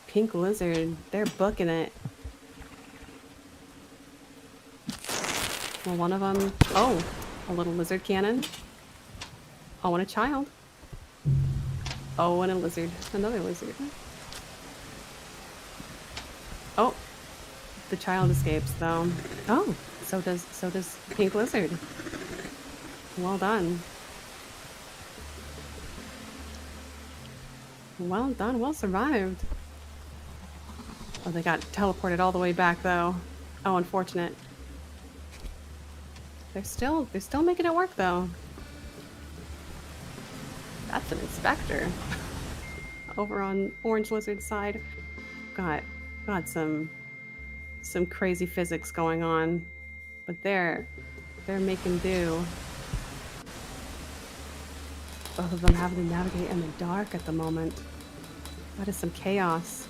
Pink Lizard, they're booking it. Well, one of them... Oh, a little lizard cannon. Oh, and a child. Oh, and a lizard. Another lizard. Oh, the child escapes though. Oh, so does Pink Lizard. Well done. Well done. Well survived. Oh, they got teleported all the way back though. Oh, unfortunate. They're still making it work though. That's an inspector. Over on Orange Lizard's side. Got some crazy physics going on. But they're making do. Both of them having to navigate in the dark at the moment. That is some chaos.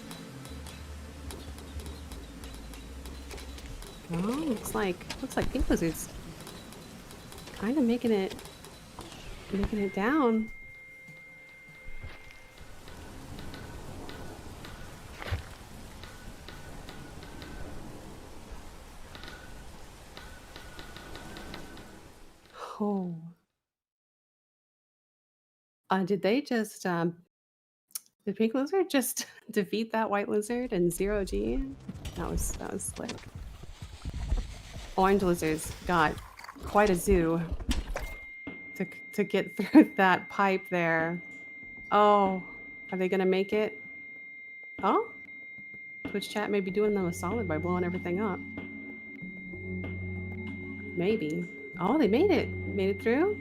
Oh, looks like Pink Lizard's kind of making it down. Oh. Did they just did Pink Lizard just defeat that white lizard in 0G? That was slick. Orange Lizard's got quite a zoo to get through that pipe there. Oh, are they gonna make it? Oh, Twitch chat may be doing them a solid by blowing everything up. Maybe. Oh, they made it. Made it through?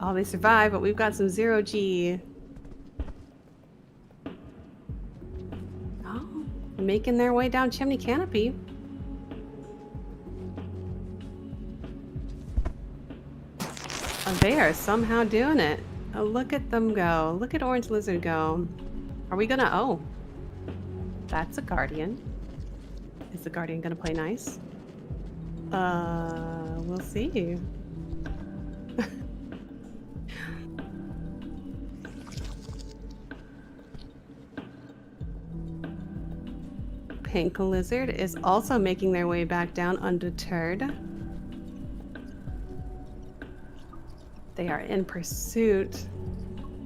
Oh, they survived, but we've got some 0G. Oh, making their way down Chimney Canopy. Oh, they are somehow doing it. Oh, look at them go. Look at Orange Lizard go. Are we gonna... Oh. That's a Guardian. Is the Guardian gonna play nice? We'll see. Pink Lizard is also making their way back down undeterred. They are in pursuit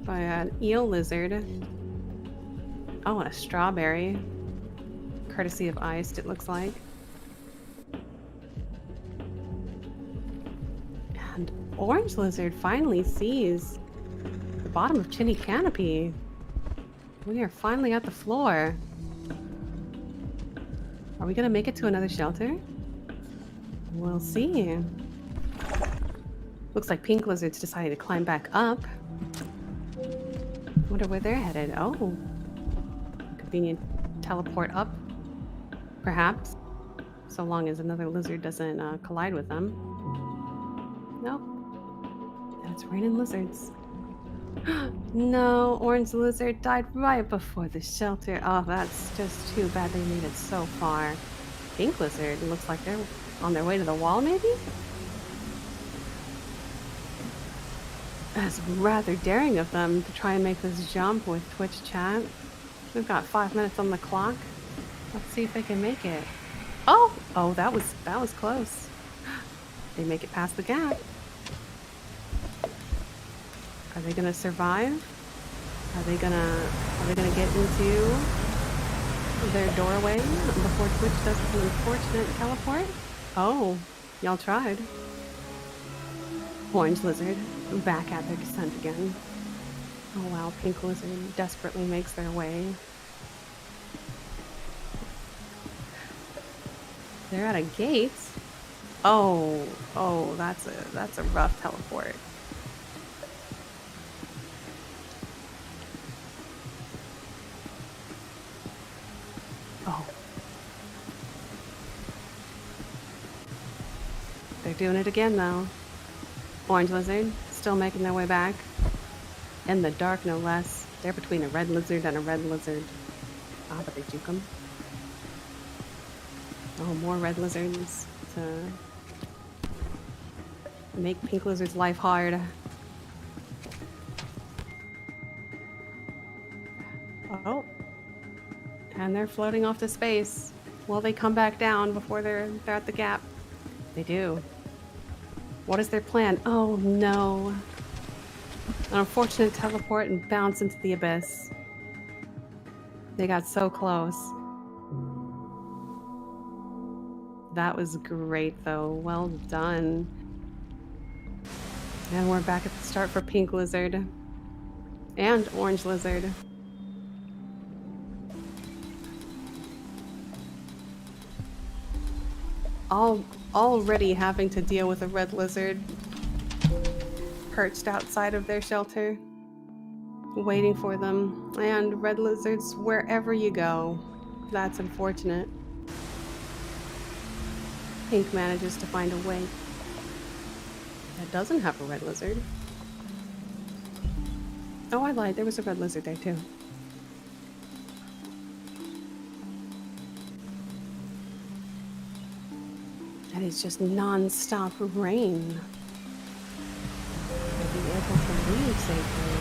by an eel lizard. Oh, and a strawberry. Courtesy of Iced, it looks like. And Orange Lizard finally sees the bottom of Chimney Canopy. We are finally at the floor. Are we gonna make it to another shelter? We'll see. Looks like Pink Lizard's decided to climb back up. Wonder where they're headed. Oh. Convenient teleport up. Perhaps. So long as another lizard doesn't collide with them. Nope. And it's raining lizards. No, Orange Lizard died right before the shelter. Oh, that's just too bad they made it so far. Pink Lizard looks like they're on their way to the wall, maybe? That's rather daring of them to try and make this jump with Twitch chat. We've got 5 minutes on the clock. Let's see if they can make it. Oh! Oh, that was close. They make it past the gap. Are they gonna survive? Are they gonna get into their doorway before Twitch does an unfortunate teleport? Oh, y'all tried. Orange Lizard back at their descent again. Oh wow, Pink Lizard desperately makes their way. They're at a gate. Oh, that's a rough teleport. Oh. They're doing it again though. Orange Lizard still making their way back. In the dark, no less. They're between a red lizard and a red lizard. Ah, but they juke them. Oh, more red lizards to make Pink Lizard's life hard. Oh. And they're floating off to space. Will they come back down before they're at the gap? They do. What is their plan? Oh no. An unfortunate teleport and bounce into the abyss. They got so close. That was great though. Well done. And we're back at the start for Pink Lizard. And Orange Lizard. Already having to deal with a red lizard perched outside of their shelter, waiting for them. And red lizards wherever you go. That's unfortunate. Pink manages to find a way that doesn't have a red lizard. Oh, I lied. There was a red lizard there too. And it's just non-stop rain. I'll be able to leave safely.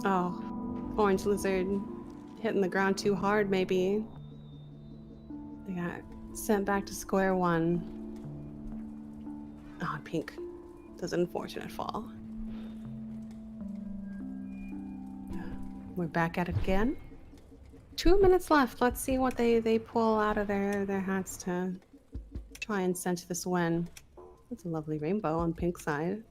Oh, orange lizard hitting the ground too hard, maybe. They got sent back to square one. Oh, pink does an unfortunate fall. We're back at it again. 2 minutes left. Let's see what they pull out of their hats to try and cinch this win. That's a lovely rainbow on pink side.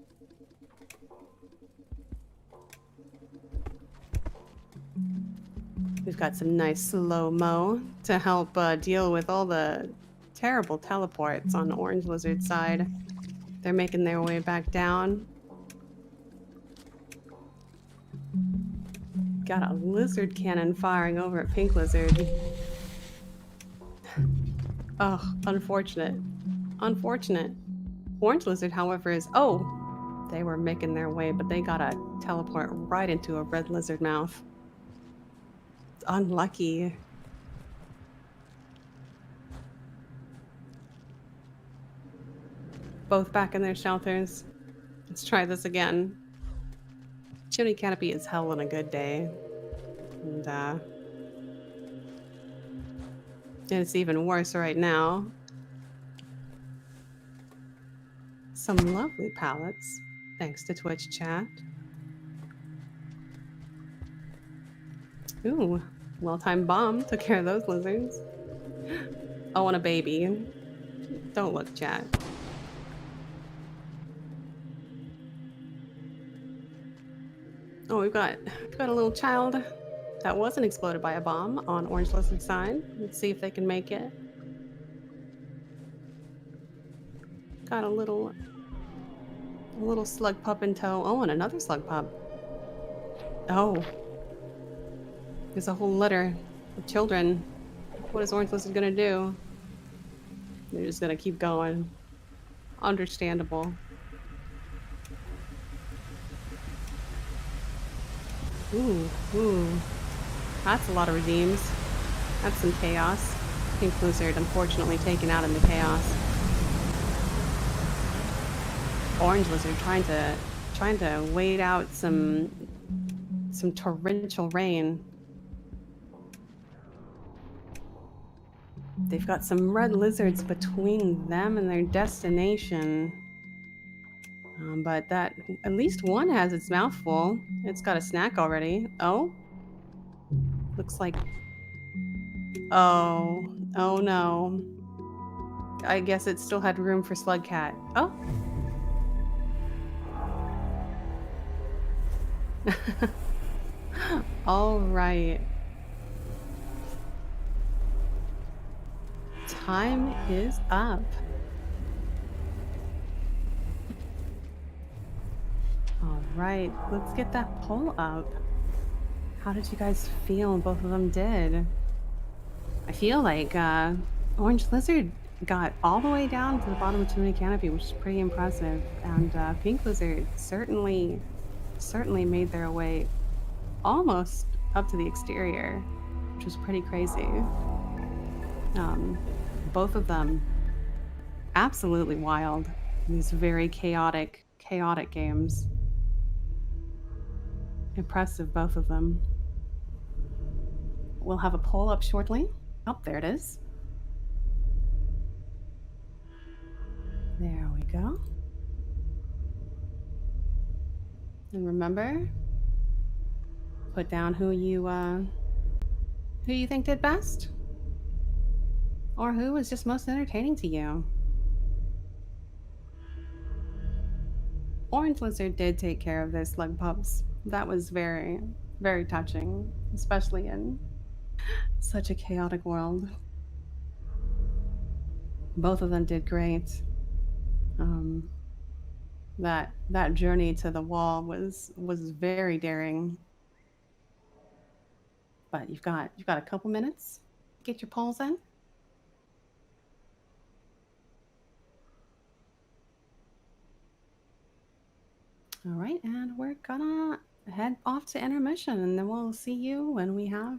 We've got some nice slow-mo to help deal with all the terrible teleports on orange lizard side. They're making their way back down. Got a lizard cannon firing over at pink lizard. Oh, unfortunate. Unfortunate. Orange lizard, however, is... Oh! They were making their way, but they got a teleport right into a red lizard mouth. It's unlucky. Both back in their shelters. Let's try this again. Chimney Canopy is hell on a good day. And it's even worse right now. Some lovely palettes, thanks to Twitch chat. Ooh, well-timed bomb took care of those lizards. Oh, and a baby. Don't look, chat. Oh, we've got a little child that wasn't exploded by a bomb on orange lizard side. Let's see if they can make it. Got a little slug pup in tow. Oh, and another slug pup. Oh. There's a whole litter of children. What is orange lizard gonna do? They're just gonna keep going. Understandable. Ooh. That's a lot of redeems. That's some chaos. Pink lizard, unfortunately, taken out in the chaos. Orange lizard trying to wait out some torrential rain. They've got some red lizards between them and their destination. But that, at least one has its mouth full. It's got a snack already. Oh? Looks like... Oh no. I guess it still had room for Slug Cat. Oh! All right. Time is up. All right, let's get that poll up. How did you guys feel? Both of them did. I feel like Orange Lizard got all the way down to the bottom of Chimney Canopy, which is pretty impressive. And Pink Lizard certainly made their way almost up to the exterior, which was pretty crazy. Both of them absolutely wild in these very chaotic games. Impressive, both of them. We'll have a poll up shortly. Oh, there it is. There we go. And remember, put down who you think did best, or who was just most entertaining to you. Orange Lizard did take care of their slug pups. That was very, very touching, especially in such a chaotic world. Both of them did great. That journey to the wall was very daring. But you've got a couple minutes to get your polls in. All right, and we're gonna head off to intermission, and then we'll see you when we have.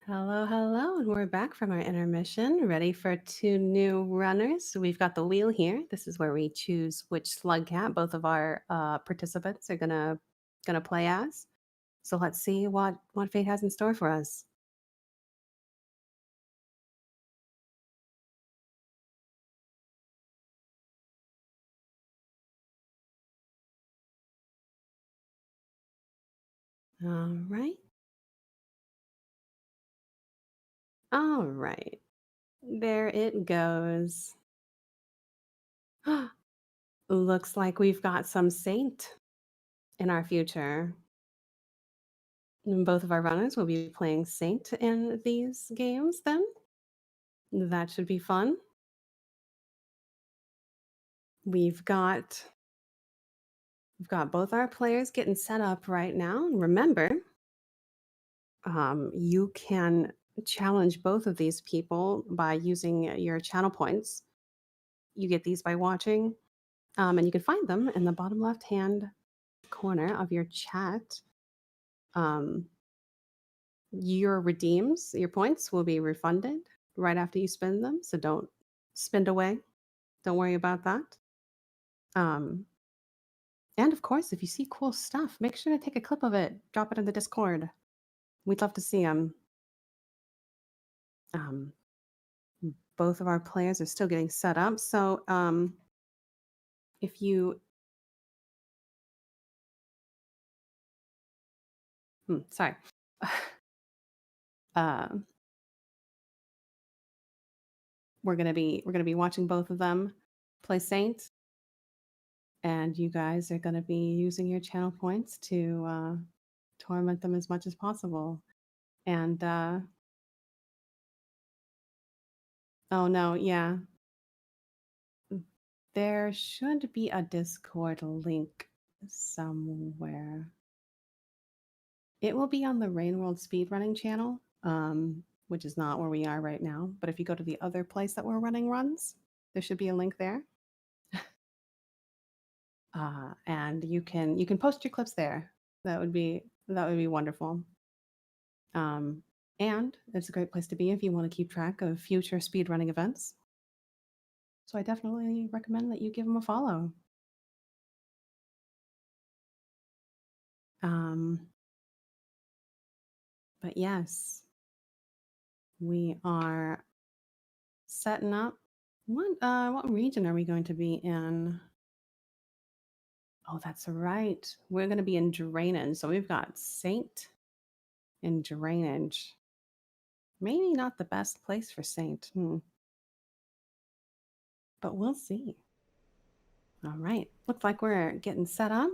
Hello, hello, and we're back from our intermission, ready for 2 new runners. So we've got the wheel here. This is where we choose which slug cat both of our participants are gonna play as. So let's see what fate has in store for us. All right. All right. There it goes. Looks like we've got some saint in our future. And both of our runners will be playing saint in these games then. That should be fun. We've got both our players getting set up right now. And remember, you can challenge both of these people by using your channel points. You get these by watching, and you can find them in the bottom left hand corner of your chat. Your redeems, your points will be refunded right after you spend them. So don't spend away. Don't worry about that. And of course, if you see cool stuff, make sure to take a clip of it, drop it in the Discord. We'd love to see them. Both of our players are still getting set up. So if you sorry. We're gonna be watching both of them play Saint. And you guys are gonna be using your channel points to torment them as much as possible. And oh no, yeah. There should be a Discord link somewhere. It will be on the Rain World Speedrunning channel, which is not where we are right now. But if you go to the other place that we're running runs, there should be a link there. And you can post your clips there. That would be wonderful. And it's a great place to be if you want to keep track of future speedrunning events. So I definitely recommend that you give them a follow. But yes, we are setting up. What region are we going to be in? Oh, that's right. We're going to be in drainage. So we've got Saint in drainage. Maybe not the best place for Saint. But we'll see. All right. Looks like we're getting set up.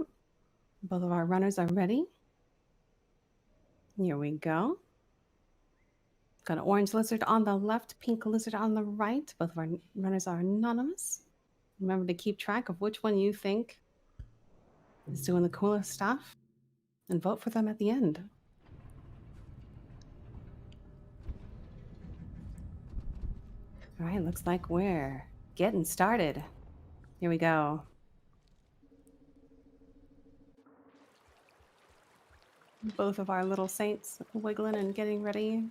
Both of our runners are ready. Here we go. Got an orange lizard on the left, pink lizard on the right. Both of our runners are anonymous. Remember to keep track of which one you think is doing the coolest stuff and vote for them at the end. All right, looks like we're getting started. Here we go. Both of our little saints wiggling and getting ready.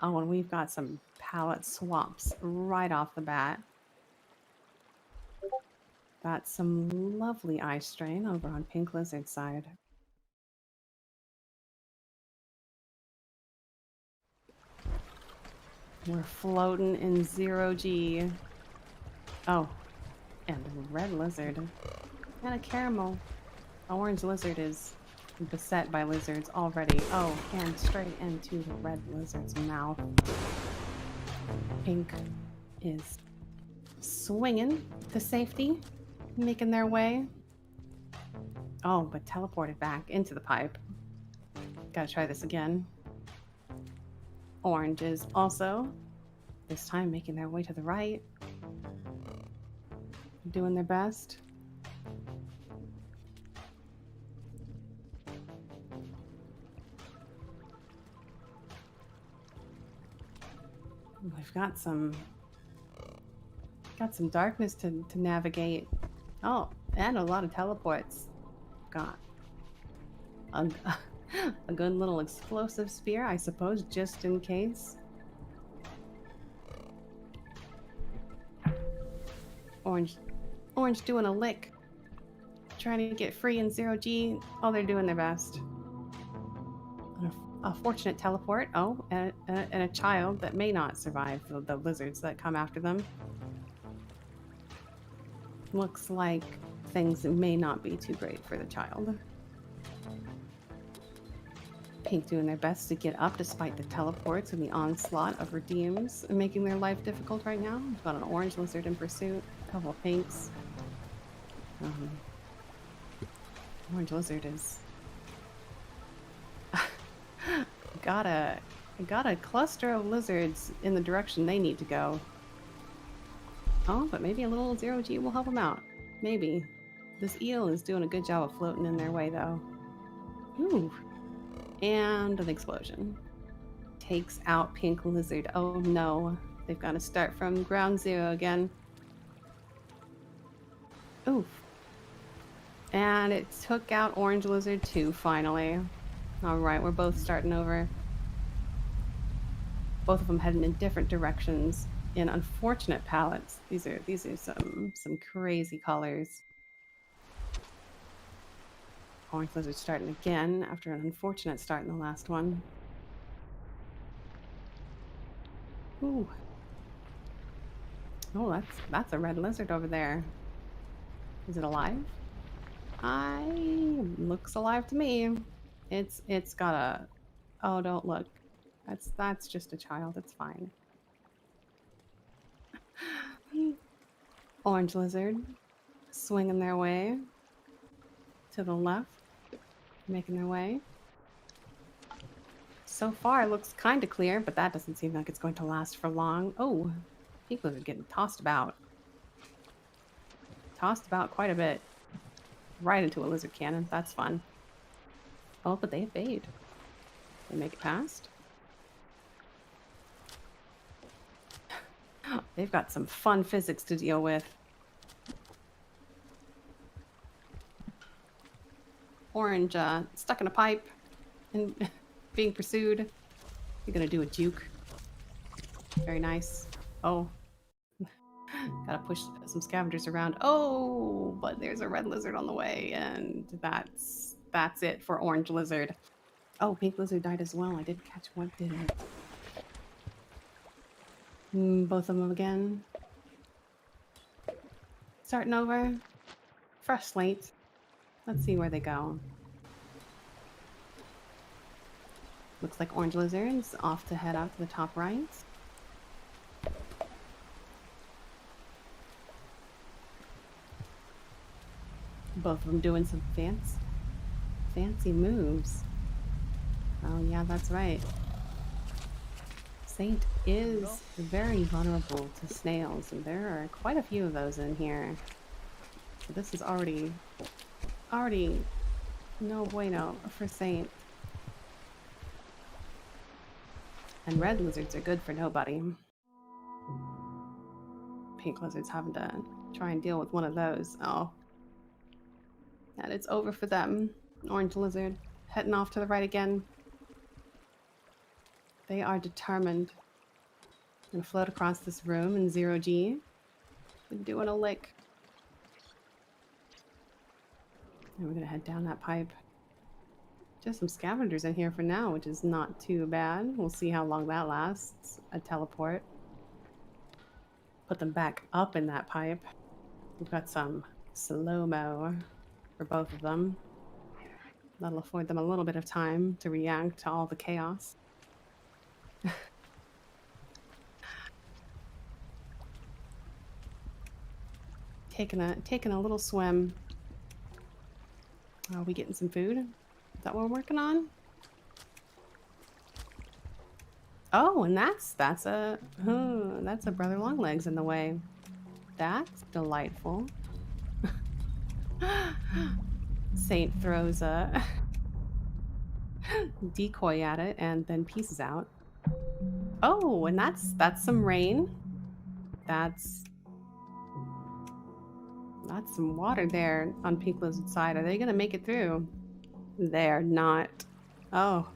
Oh, and we've got some palette swaps right off the bat. That's some lovely eye strain over on Pink Lizard's side. We're floating in 0G. Oh, and a red lizard. And a caramel. Orange lizard is beset by lizards already. Oh, and straight into the red lizard's mouth. Pink is swinging to safety, making their way. Oh, but teleported back into the pipe. Gotta try this again. Orange is also, this time, making their way to the right. Doing their best. We've got some darkness to navigate. Oh, and a lot of teleports. Got a, a good little explosive spear, I suppose, just in case. Orange doing a lick. Trying to get free in 0G. Oh, they're doing their best. A fortunate teleport. Oh, and a child that may not survive the lizards that come after them. Looks like things may not be too great for the child. Pink doing their best to get up despite the teleports and the onslaught of redeems, making their life difficult right now. We've got an orange lizard in pursuit, a couple of pinks. Orange lizard is got a cluster of lizards in the direction they need to go. Oh, but maybe a little 0G will help them out. Maybe. This eel is doing a good job of floating in their way, though. Ooh. And an explosion. Takes out Pink Lizard. Oh no. They've got to start from ground zero again. Oof. And it took out Orange Lizard too, finally. Alright, we're both starting over. Both of them heading in different directions in unfortunate palettes. These are some crazy colors. Orange Lizard starting again after an unfortunate start in the last one. Ooh. Oh, that's a red lizard over there. Is it alive? Looks alive to me. It's got a... Oh, don't look. That's just a child. It's fine. Orange lizard swinging their way to the left, making their way. So far, it looks kind of clear, but that doesn't seem like it's going to last for long. Oh, pink lizard getting tossed about. Tossed about quite a bit. Right into a lizard cannon. That's fun. Oh, but they evade. They make it past. They've got some fun physics to deal with. Orange stuck in a pipe and being pursued. You're gonna do a juke. Very nice. Oh. Gotta push some scavengers around. Oh, but there's a red lizard on the way, and that's it for Orange Lizard. Oh, Pink Lizard died as well. I did catch one, didn't I? Both of them again. Starting over. Fresh slate. Let's see where they go. Looks like Orange Lizard's off to head out to the top right. Both of them doing some fancy moves. Oh yeah, that's right. Saint is very vulnerable to snails, and there are quite a few of those in here. So this is already no bueno for Saint. And red lizards are good for nobody. Pink lizards having to try and deal with one of those. Oh. And it's over for them. Orange lizard heading off to the right again. They are determined. Gonna float across this room in 0G. Been doing a lick. And we're gonna head down that pipe. Just some scavengers in here for now, which is not too bad. We'll see how long that lasts. A teleport. Put them back up in that pipe. We've got some slow-mo for both of them. That'll afford them a little bit of time to react to all the chaos. Taking a little swim. Are we getting some food? Is that what we're working on? Oh, and that's a brother Longlegs in the way. That's delightful. Saint throws a decoy at it and then pieces out. Oh, and that's some rain. That's some water there on Pink Lizard's side. Are they gonna make it through? They're not. Oh.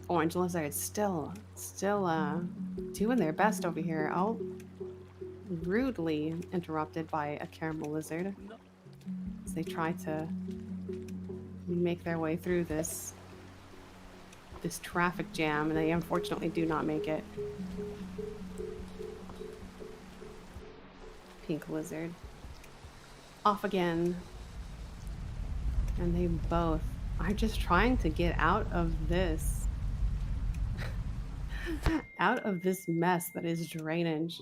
Orange Lizard still doing their best over here. Oh, rudely interrupted by a Caramel Lizard as they try to make their way through this traffic jam, and they unfortunately do not make it. Pink Lizard off again, and they both are just trying to get out of this mess that is drainage.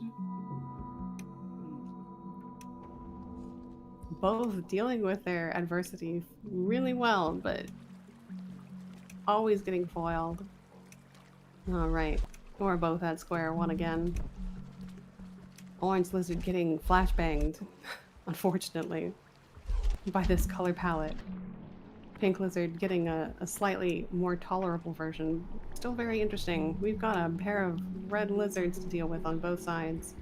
Both dealing with their adversity really well, but always getting foiled. All right, we're both at square one again. Orange Lizard getting flashbanged, unfortunately, by this color palette. Pink Lizard getting a slightly more tolerable version. Still very interesting. We've got a pair of red lizards to deal with on both sides.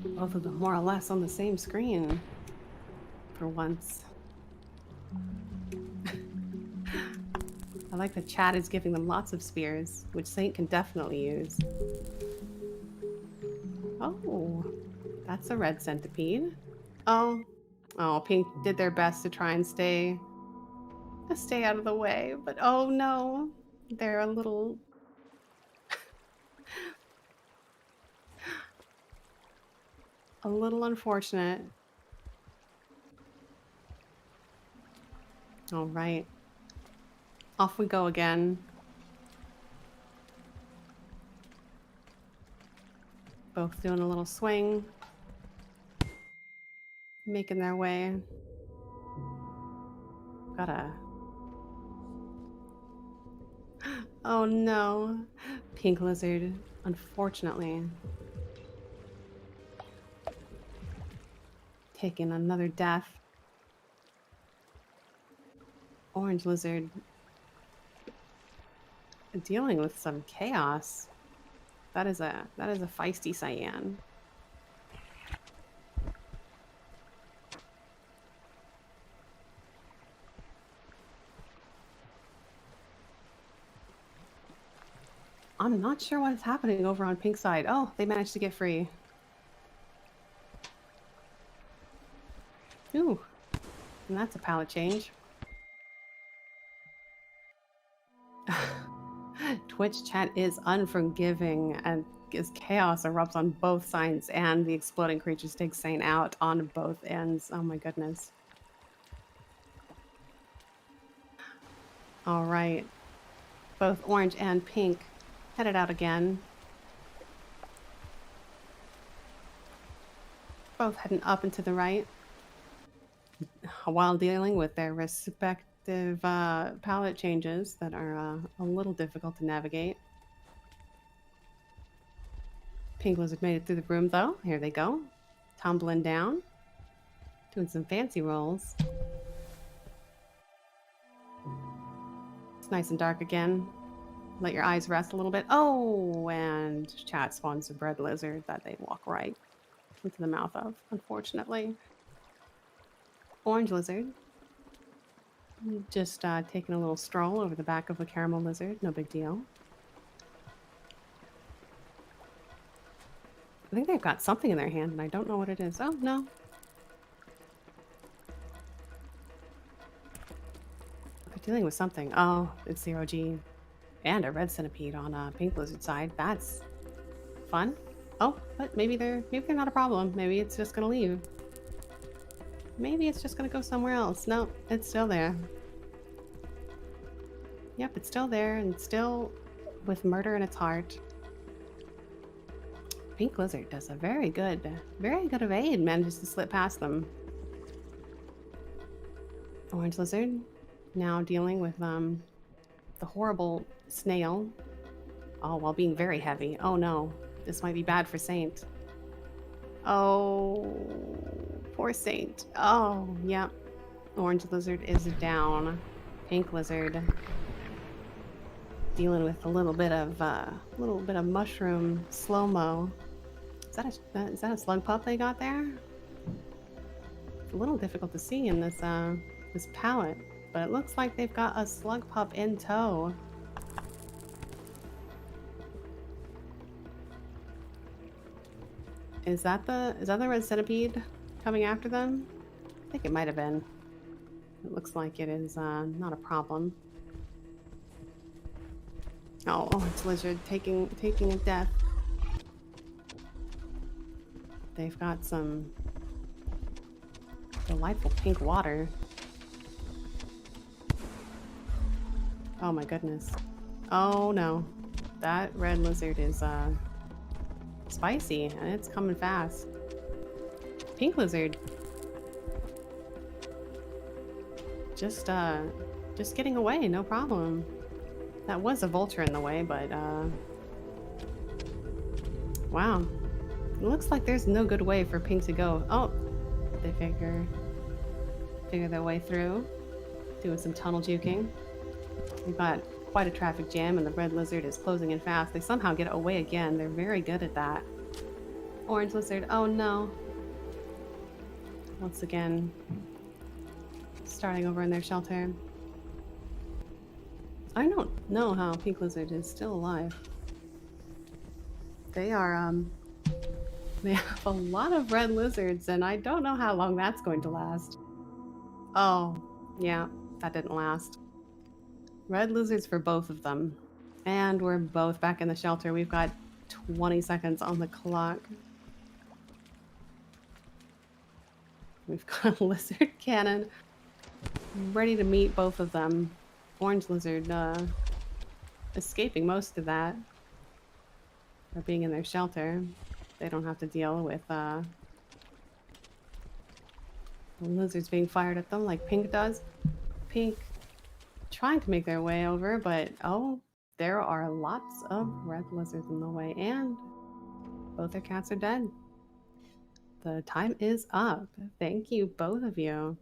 Both of them more or less on the same screen. For once. I like the chat is giving them lots of spears, which Saint can definitely use. Oh, that's a red centipede. Oh, Pink did their best to try and stay out of the way, but oh no, they're a little unfortunate. All right. Off we go again. Both doing a little swing. Making their way. Oh no. Pink Lizard, unfortunately. Taking another death. Orange Lizard dealing with some chaos. That is a feisty cyan. I'm not sure what is happening over on Pink's side. Oh, they managed to get free. Ooh, and that's a palette change. Twitch chat is unforgiving and as chaos erupts on both sides and the exploding creatures take Saint out on both ends. Oh my goodness. All right. Both orange and pink headed out again. Both heading up and to the right while dealing with their respective palette changes that are a little difficult to navigate. Pink Lizard made it through the room though. Here they go. Tumbling down. Doing some fancy rolls. It's nice and dark again. Let your eyes rest a little bit. Oh, and chat spawns a red lizard that they walk right into the mouth of, unfortunately. Orange Lizard. Just taking a little stroll over the back of a Caramel Lizard. No big deal. I think they've got something in their hand, and I don't know what it is. Oh, no. They're dealing with something. Oh, it's 0G. And a red centipede on a pink lizard side. That's fun. Oh, but maybe they're not a problem. Maybe it's just gonna leave. Maybe it's just gonna go somewhere else. No, it's still there. Yep, it's still there and still with murder in its heart. Pink lizard does a very good evade. Manages to slip past them. Orange lizard now dealing with the horrible snail. Oh, while being very heavy. Oh no, this might be bad for Saint. Oh, poor Saint. Oh, yeah. Orange lizard is down. Pink lizard dealing with a little bit of mushroom slow-mo. Is that a slug pup they got there? It's a little difficult to see in this this palette, but it looks like they've got a slug pup in tow. Is that the red centipede coming after them? I think it might have been. It looks like it is not a problem. Oh, orange lizard taking a death. They've got some delightful pink water. Oh my goodness. Oh no. That red lizard is spicy and it's coming fast. Pink lizard. Just getting away, no problem. That was a vulture in the way, but wow. It looks like there's no good way for pink to go. Oh, they figure their way through. Doing some tunnel juking. We've got quite a traffic jam and the red lizard is closing in fast. They somehow get away again. They're very good at that. Orange lizard, oh no. Once again, starting over in their shelter. I don't know how pink lizard is still alive. They are, they have a lot of red lizards and I don't know how long that's going to last. Oh, yeah, that didn't last. Red lizards for both of them. And we're both back in the shelter. We've got 20 seconds on the clock. We've got a lizard cannon ready to meet both of them. Orange lizard escaping most of that. Or being in their shelter. They don't have to deal with the lizards being fired at them like Pink does. Pink trying to make their way over, but oh, there are lots of red lizards in the way, and both their cats are dead. The time is up. Thank you, both of you,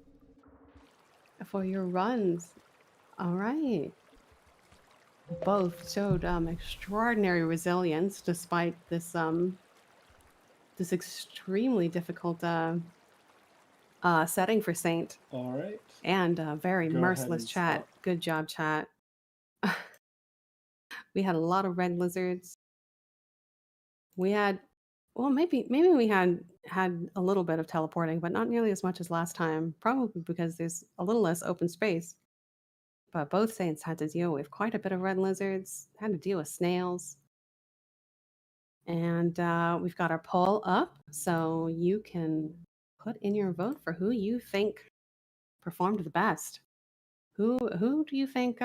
for your runs. All right. Both showed extraordinary resilience despite this this extremely difficult setting for Saint. All right. And very Go ahead merciless and chat. stop. Good job, chat. We had a lot of red lizards. We had, well, maybe we had a little bit of teleporting, but not nearly as much as last time. Probably because there's a little less open space. But both Saints had to deal with quite a bit of red lizards. Had to deal with snails. And we've got our poll up, so you can put in your vote for who you think performed the best. Who do you think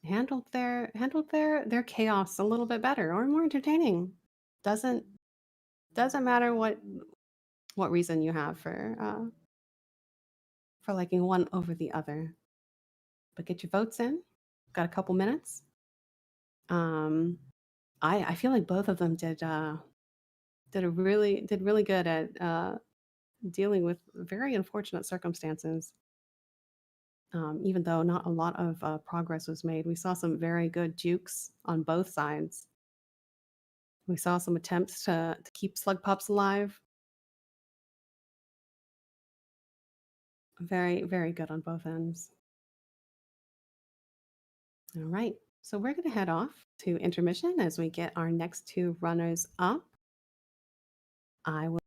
handled their chaos a little bit better or more entertaining? Doesn't matter what reason you have for liking one over the other. But get your votes in. Got a couple minutes. I feel like both of them did really good at dealing with very unfortunate circumstances. Even though not a lot of progress was made, we saw some very good jukes on both sides. We saw some attempts to keep slug pups alive. Very, very good on both ends. All right, so we're going to head off to intermission as we get our next two runners up. I will.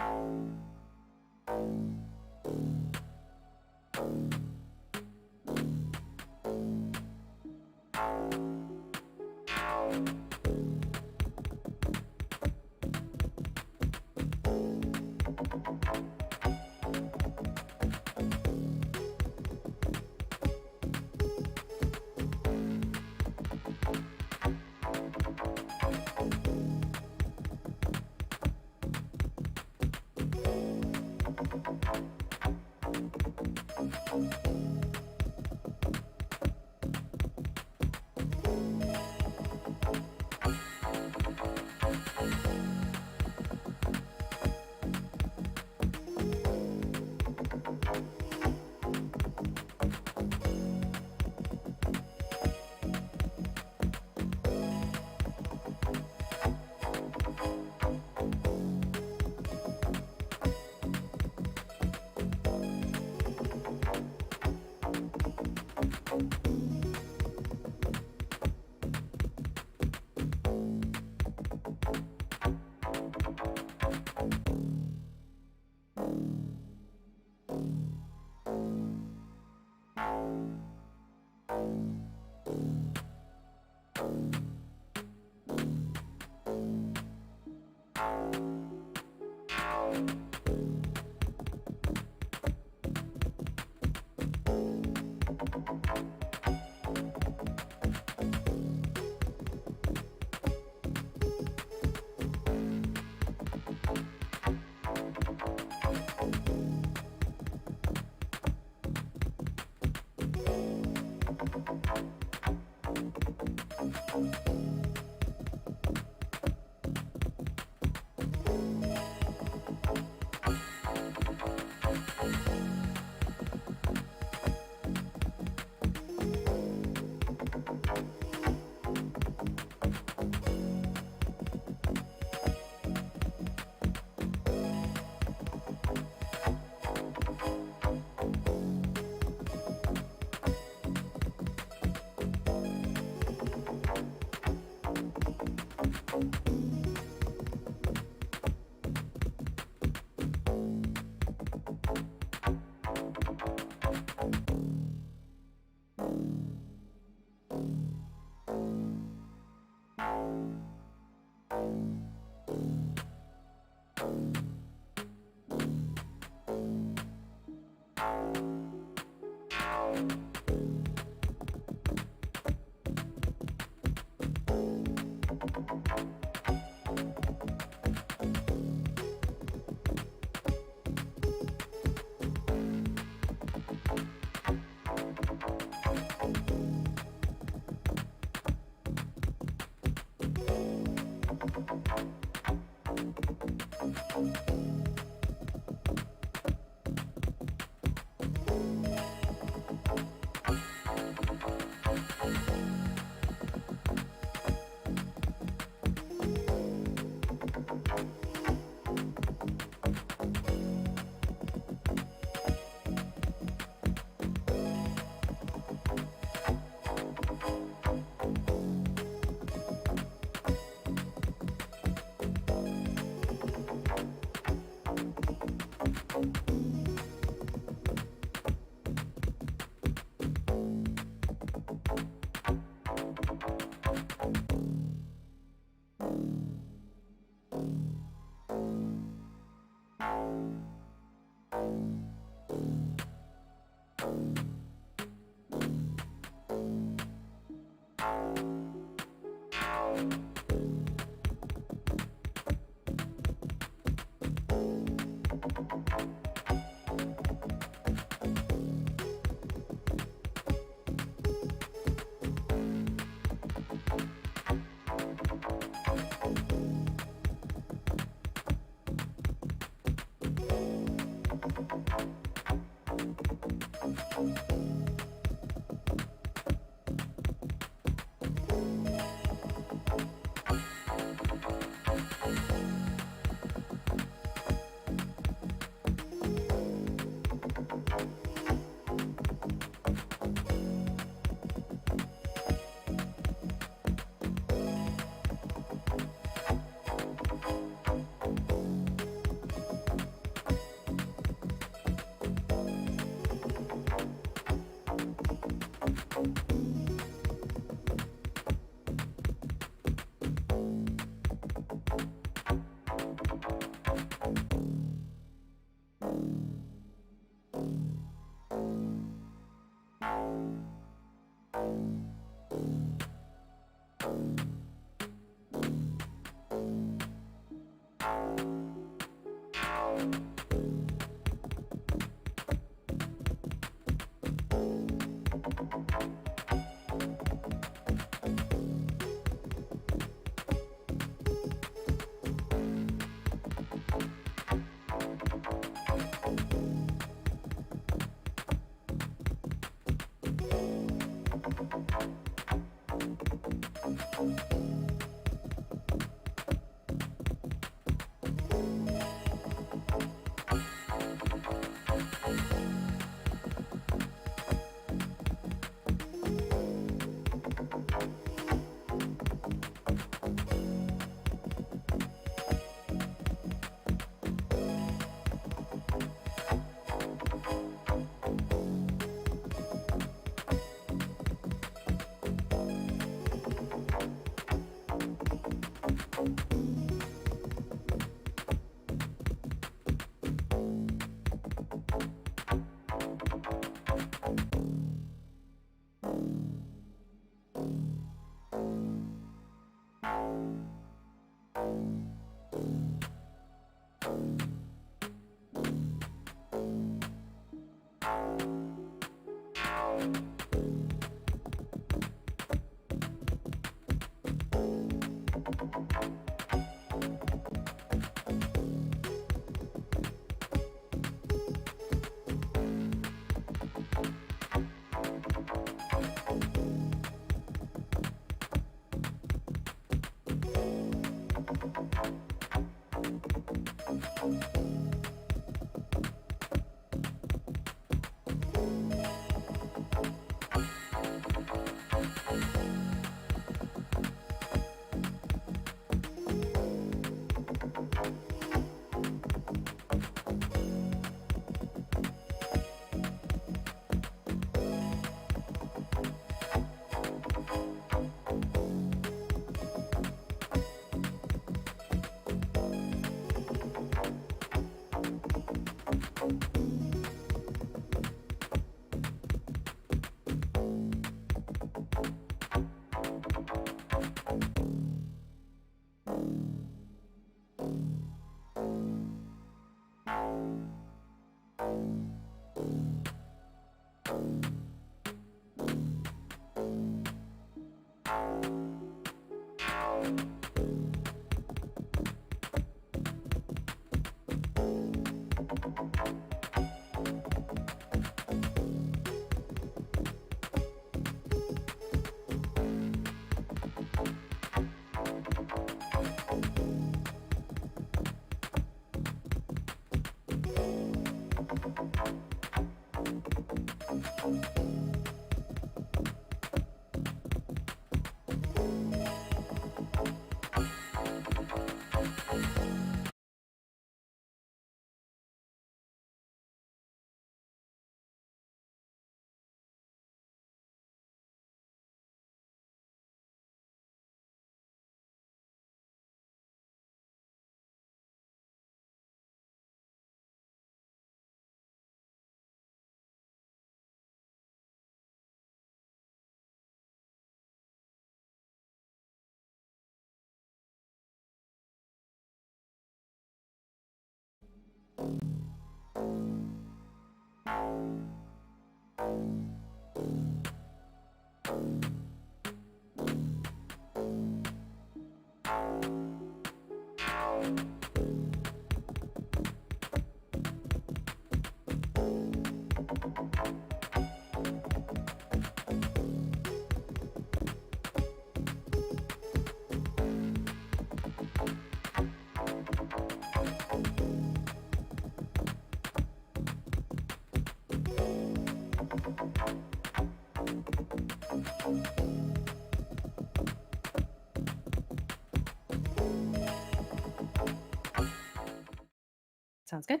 Sounds good.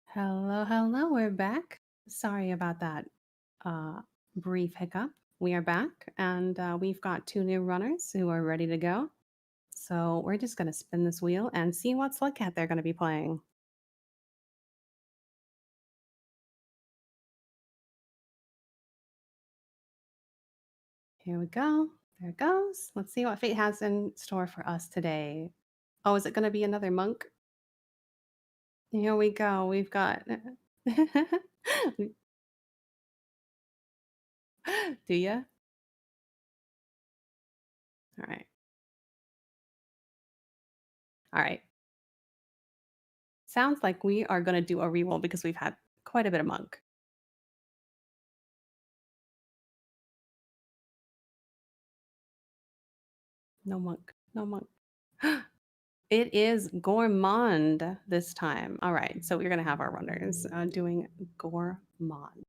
Hello, hello. We're back. Sorry about that uh, brief hiccup. We are back, and we've got two new runners who are ready to go. So we're just going to spin this wheel and see what slug cat they're going to be playing. Here we go. There it goes. Let's see what fate has in store for us today. Oh, is it going to be another monk? Here we go. We've got. Do ya? All right. All right. Sounds like we are going to do a reroll because we've had quite a bit of monk. No monk. No monk. It is gourmand this time. All right. So we're going to have our runners doing gourmand.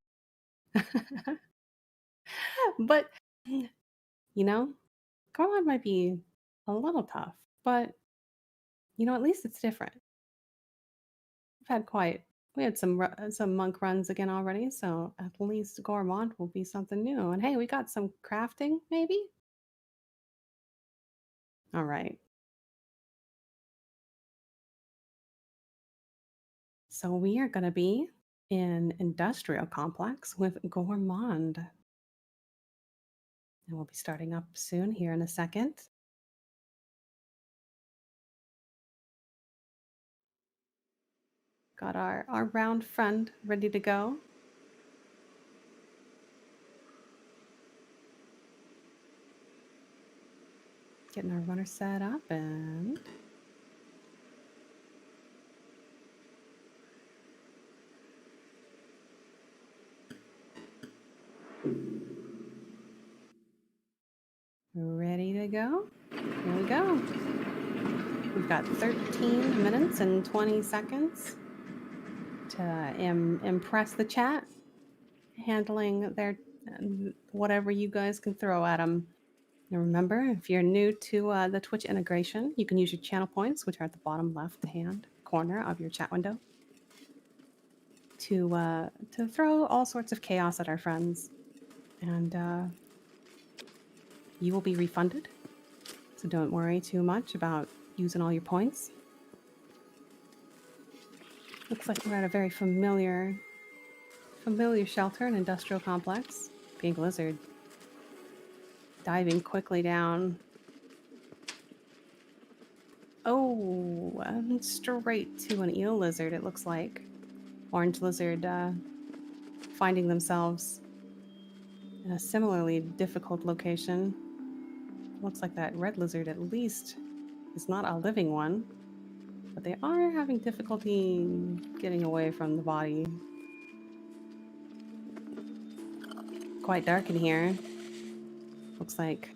But, you know, gourmand might be a little tough, but, at least it's different. We've had we had some monk runs again already, so at least gourmand will be something new. And hey, we got some crafting, maybe? All right. So we are going to be in industrial complex with gourmand. And we'll be starting up soon here in a second. Got our round friend ready to go. Getting our runner set up and ready to go. Here we go. We've got 13 minutes and 20 seconds to impress the chat, handling their whatever you guys can throw at them. And remember, if you're new to the Twitch integration, you can use your channel points, which are at the bottom left-hand corner of your chat window, to throw all sorts of chaos at our friends, and you will be refunded. So don't worry too much about using all your points. Looks like we're at a very familiar shelter, an industrial complex. Pink lizard diving quickly down. Oh, straight to an eel lizard, it looks like. Orange lizard finding themselves in a similarly difficult location. Looks like that red lizard at least is not a living one, but they are having difficulty getting away from the body. Quite dark in here. Looks like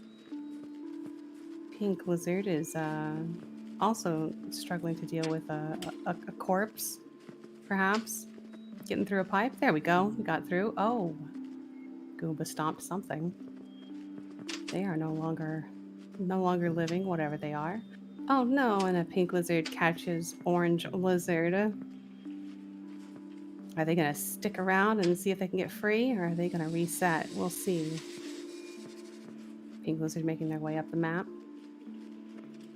pink lizard is also struggling to deal with a corpse, perhaps. Getting through a pipe. There we go. We got through. Oh, Goomba stomped something. They are no longer living, whatever they are. Oh no, and a pink lizard catches orange lizard. Are they gonna stick around and see if they can get free, or are they gonna reset? We'll see. Pink lizard making their way up the map.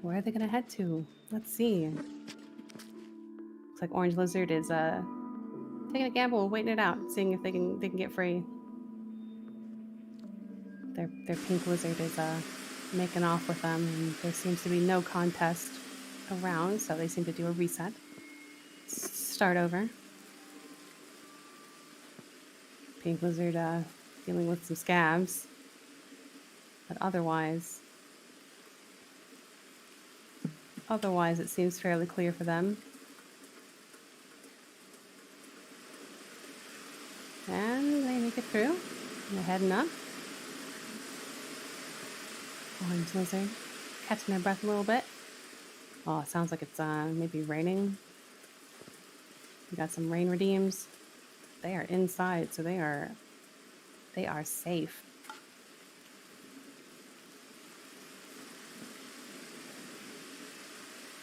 Where are they gonna head to? Let's see. Looks like orange lizard is taking a gamble, waiting it out, seeing if they can get free. Their pink lizard is making off with them, and there seems to be no contest around, so they seem to do a reset. Start over. Pink lizard dealing with some scabs, but otherwise it seems fairly clear for them. And they make it through. They're heading up. Orange lizard catching their breath a little bit. Oh, it sounds like it's maybe raining. We got some rain redeems. They are inside, so they are safe.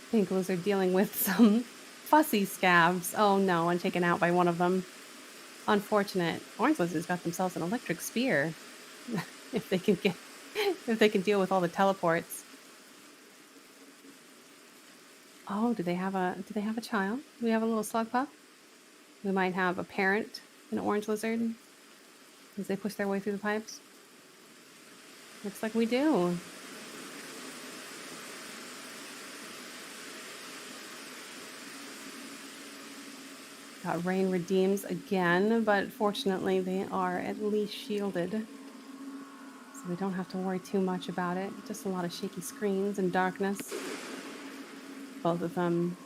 Pink lizard dealing with some fussy scabs. Oh no, and taken out by one of them. Unfortunate. Orange lizard's got themselves an electric spear. if they can deal with all the teleports. Oh, do they have a child? Do we have a little slug pup? We might have a parent, an orange lizard, as they push their way through the pipes. Looks like we do. Got rain redeems again, but fortunately they are at least shielded. So we don't have to worry too much about it. Just a lot of shaky screens and darkness. Both of them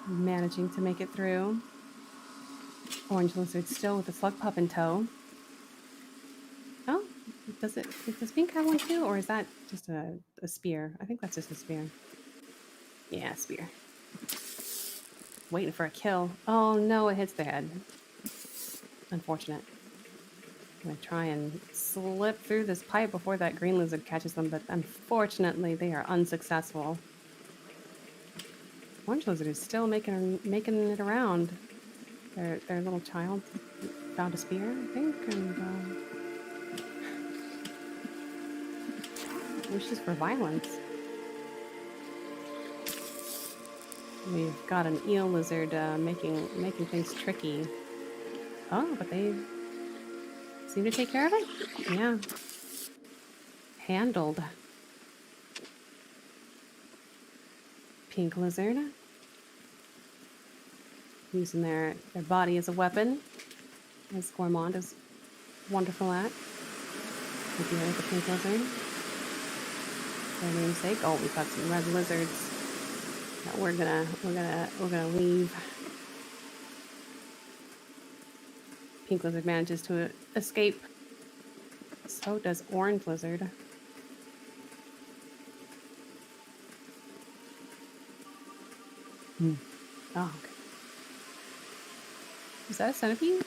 managing to make it through. Orange lizard still with the slug pup in tow. Oh, does Pink have one too? Or is that just a spear? I think that's just a spear. Yeah, spear. Waiting for a kill. Oh no, it hits the head. Unfortunate. I'm gonna try and slip through this pipe before that green lizard catches them, but unfortunately they are unsuccessful. Orange lizard is still making it around. Their little child found a spear, I think, and wishes for violence. We've got an eel lizard making things tricky. Oh, but they seem to take care of it. Yeah, handled. Pink lizard using their body as a weapon, as Gourmand is wonderful at. With the pink lizard. Their namesake. Oh, we've got some red lizards that we're gonna leave. Pink lizard manages to escape. So does orange lizard. Oh, okay. Is that a centipede?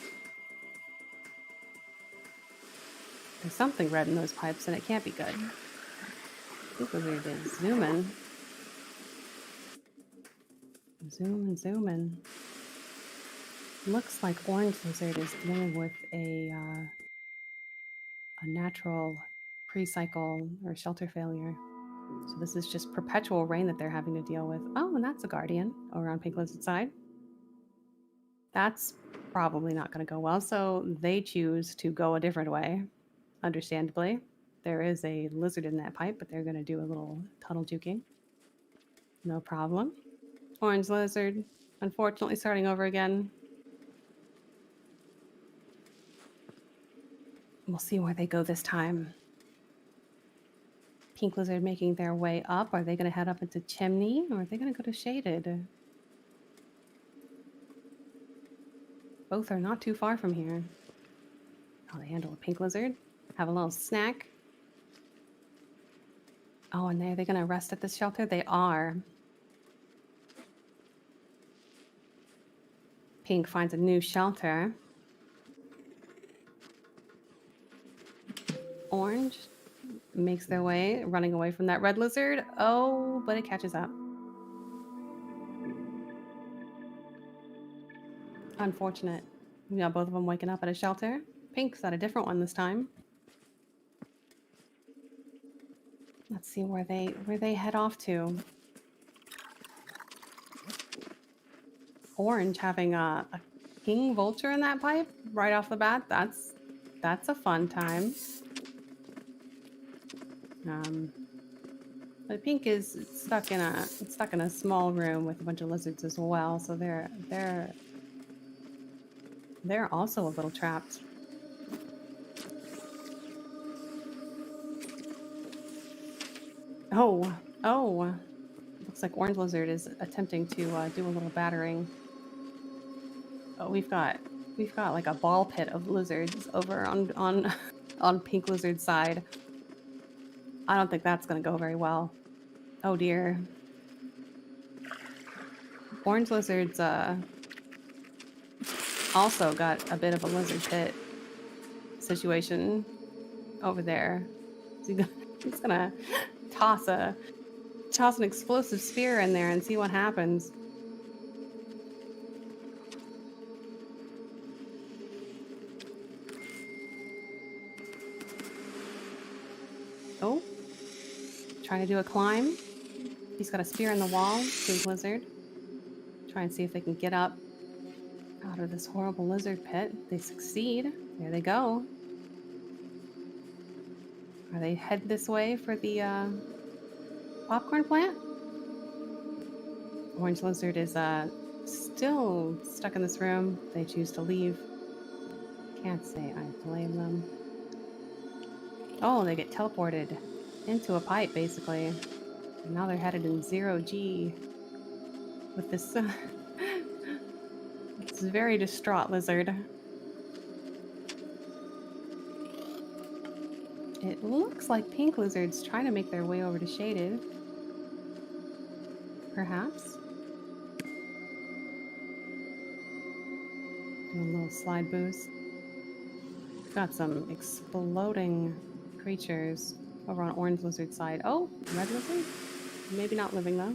There's something red in those pipes, and it can't be good. Pink lizard is zooming. Zoom in. Looks like orange lizard is dealing with a natural pre-cycle or shelter failure. So this is just perpetual rain that they're having to deal with. Oh, and that's a guardian over on pink lizard's side. That's probably not going to go well, so they choose to go a different way, understandably. There is a lizard in that pipe, but they're going to do a little tunnel juking. No problem. Orange lizard, unfortunately starting over again. We'll see where they go this time. Pink lizard making their way up. Are they going to head up into chimney, or are they going to go to shaded? Both are not too far from here. Oh, they handle a pink lizard. Have a little snack. Oh, and are they going to rest at this shelter? They are. Pink finds a new shelter. Orange makes their way, running away from that red lizard. Oh, but it catches up. Unfortunate. We got both of them waking up at a shelter. Pink's at a different one this time. Let's see where they head off to. Orange having a king vulture in that pipe right off the bat. That's a fun time. But pink is stuck in a small room with a bunch of lizards as well, so they're also a little trapped. Oh, looks like orange lizard is attempting to do a little battering. Oh, we've got like a ball pit of lizards over on pink lizard's side. I don't think that's gonna go very well. Oh dear. Orange lizard's also got a bit of a lizard pit situation over there. So he's gonna toss an explosive spear in there and see what happens. Oh, trying to do a climb. He's got a spear in the wall. Pink lizard. Try and see if they can get up out of this horrible lizard pit. They succeed. There they go. Are they head this way for the popcorn plant? Orange lizard is still stuck in this room. They choose to leave. Can't say I blame them. Oh, they get teleported into a pipe, basically. And now they're headed in 0G with this, this very distraught lizard. It looks like pink lizards trying to make their way over to shaded. Perhaps. Do a little slide boost. Got some exploding creatures over on orange lizard side. Oh, red lizard? Maybe not living though.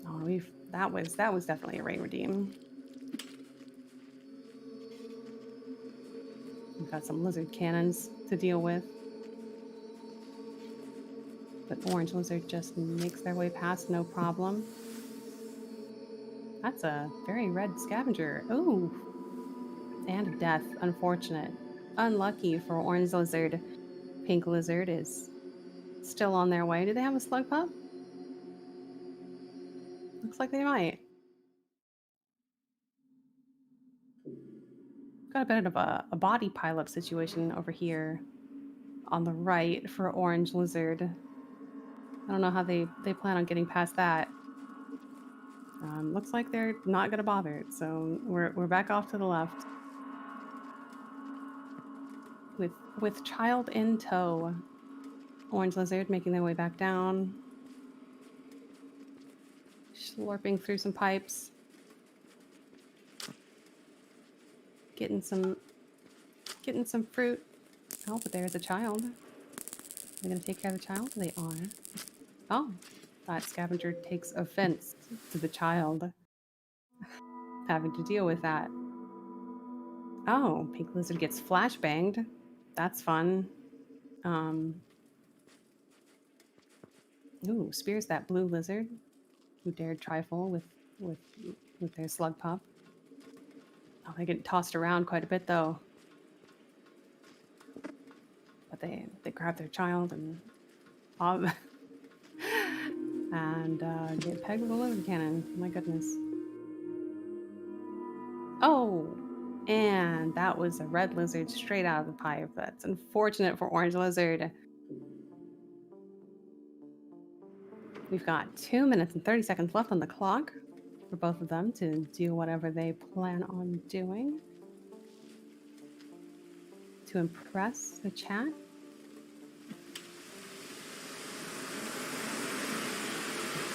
Oh, that was definitely a ray redeem. We've got some lizard cannons to deal with. But orange lizard just makes their way past no problem. That's a very red scavenger. Ooh. And death. Unfortunate. Unlucky for orange lizard. Pink lizard is still on their way. Do they have a slug pup? Looks like they might. Got a bit of a body pileup situation over here on the right for orange lizard. I don't know how they plan on getting past that. Looks like they're not gonna bother. So we're back off to the left. With child in tow. Orange lizard making their way back down. Slurping through some pipes. Getting some fruit. Oh, but there's a child. They're gonna take care of the child? They are. Oh, that scavenger takes offense to the child having to deal with that. Oh, pink lizard gets flashbanged. That's fun. Ooh, spears that blue lizard who dared trifle with their slug pup. Oh, they get tossed around quite a bit though. But they grab their child and get pegged with a lizard cannon. My goodness. Oh, and that was a red lizard straight out of the pipe. That's unfortunate for orange lizard. We've got 2 minutes and 30 seconds left on the clock for both of them to do whatever they plan on doing to impress the chat.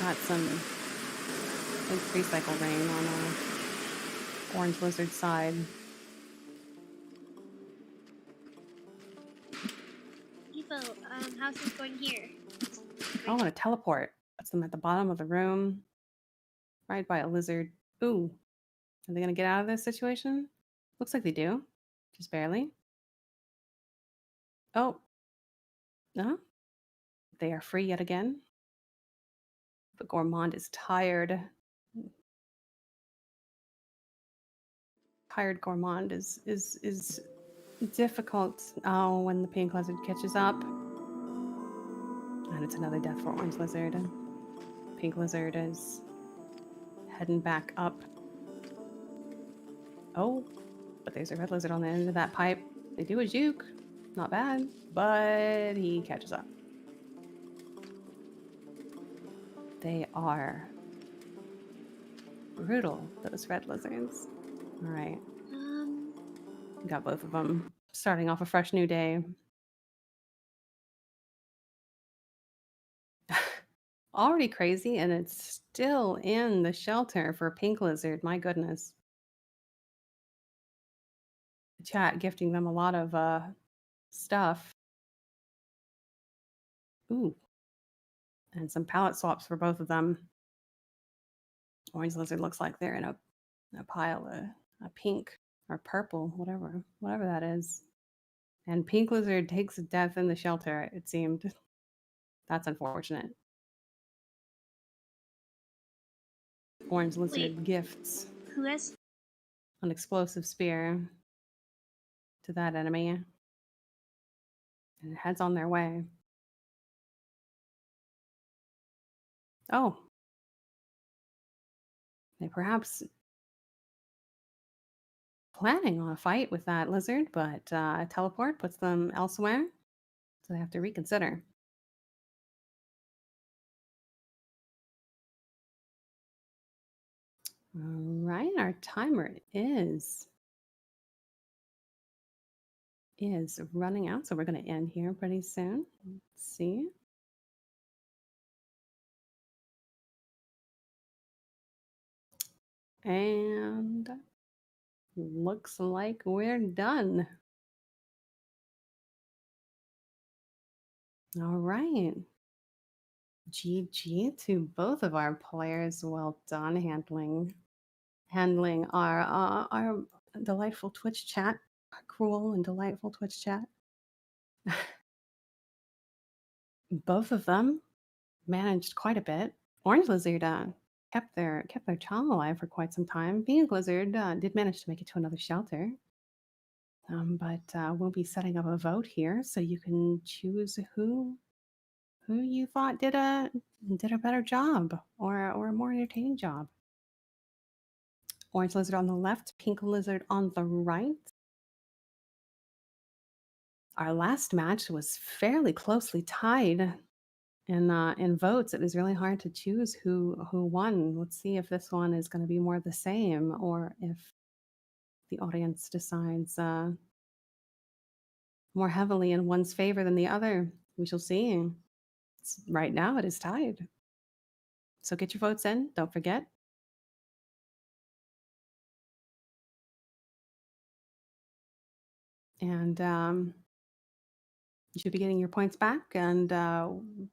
Got some increased cycle rain on orange lizard side. Evo, how's this going here? Oh, and a teleport. That's them at the bottom of the room. Right by a lizard. Ooh. Are they gonna get out of this situation? Looks like they do. Just barely. Oh. No. They are free yet again. But Gourmand is tired. Tired Gourmand is difficult. Oh, when the pink lizard catches up. And it's another death for orange lizard. Pink lizard is heading back up. Oh, but there's a red lizard on the end of that pipe. They do a juke. Not bad, but he catches up. They are brutal, those red lizards. All right. Got both of them starting off a fresh new day. Already crazy, and it's still in the shelter for pink lizard. My goodness. The chat gifting them a lot of stuff. Ooh. And some palette swaps for both of them. Orange lizard looks like they're in a pile of a pink or purple, whatever that is. And pink lizard takes a death in the shelter, it seemed. That's unfortunate. Orange lizard gifts Who has? an explosive spear to that enemy. And it heads on their way. Oh. They perhaps planning on a fight with that lizard, but teleport puts them elsewhere, so they have to reconsider. All right, our timer is running out, so we're going to end here pretty soon. Let's see. And looks like we're done. All right. GG to both of our players. Well done handling our delightful Twitch chat, our cruel and delightful Twitch chat. Both of them managed quite a bit. Orange Lizard kept their child alive for quite some time. Pink Lizard did manage to make it to another shelter. But we'll be setting up a vote here, so you can choose who you thought did a better job or a more entertaining job. Orange Lizard on the left, Pink Lizard on the right. Our last match was fairly closely tied in votes. It was really hard to choose who won. Let's see if this one is going to be more the same, or if the audience decides more heavily in one's favor than the other. We shall see. Right now, it is tied. So get your votes in. Don't forget. And you should be getting your points back and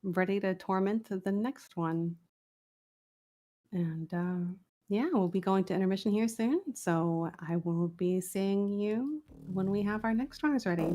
ready to torment the next one. And yeah, we'll be going to intermission here soon. So I will be seeing you when we have our next runners ready.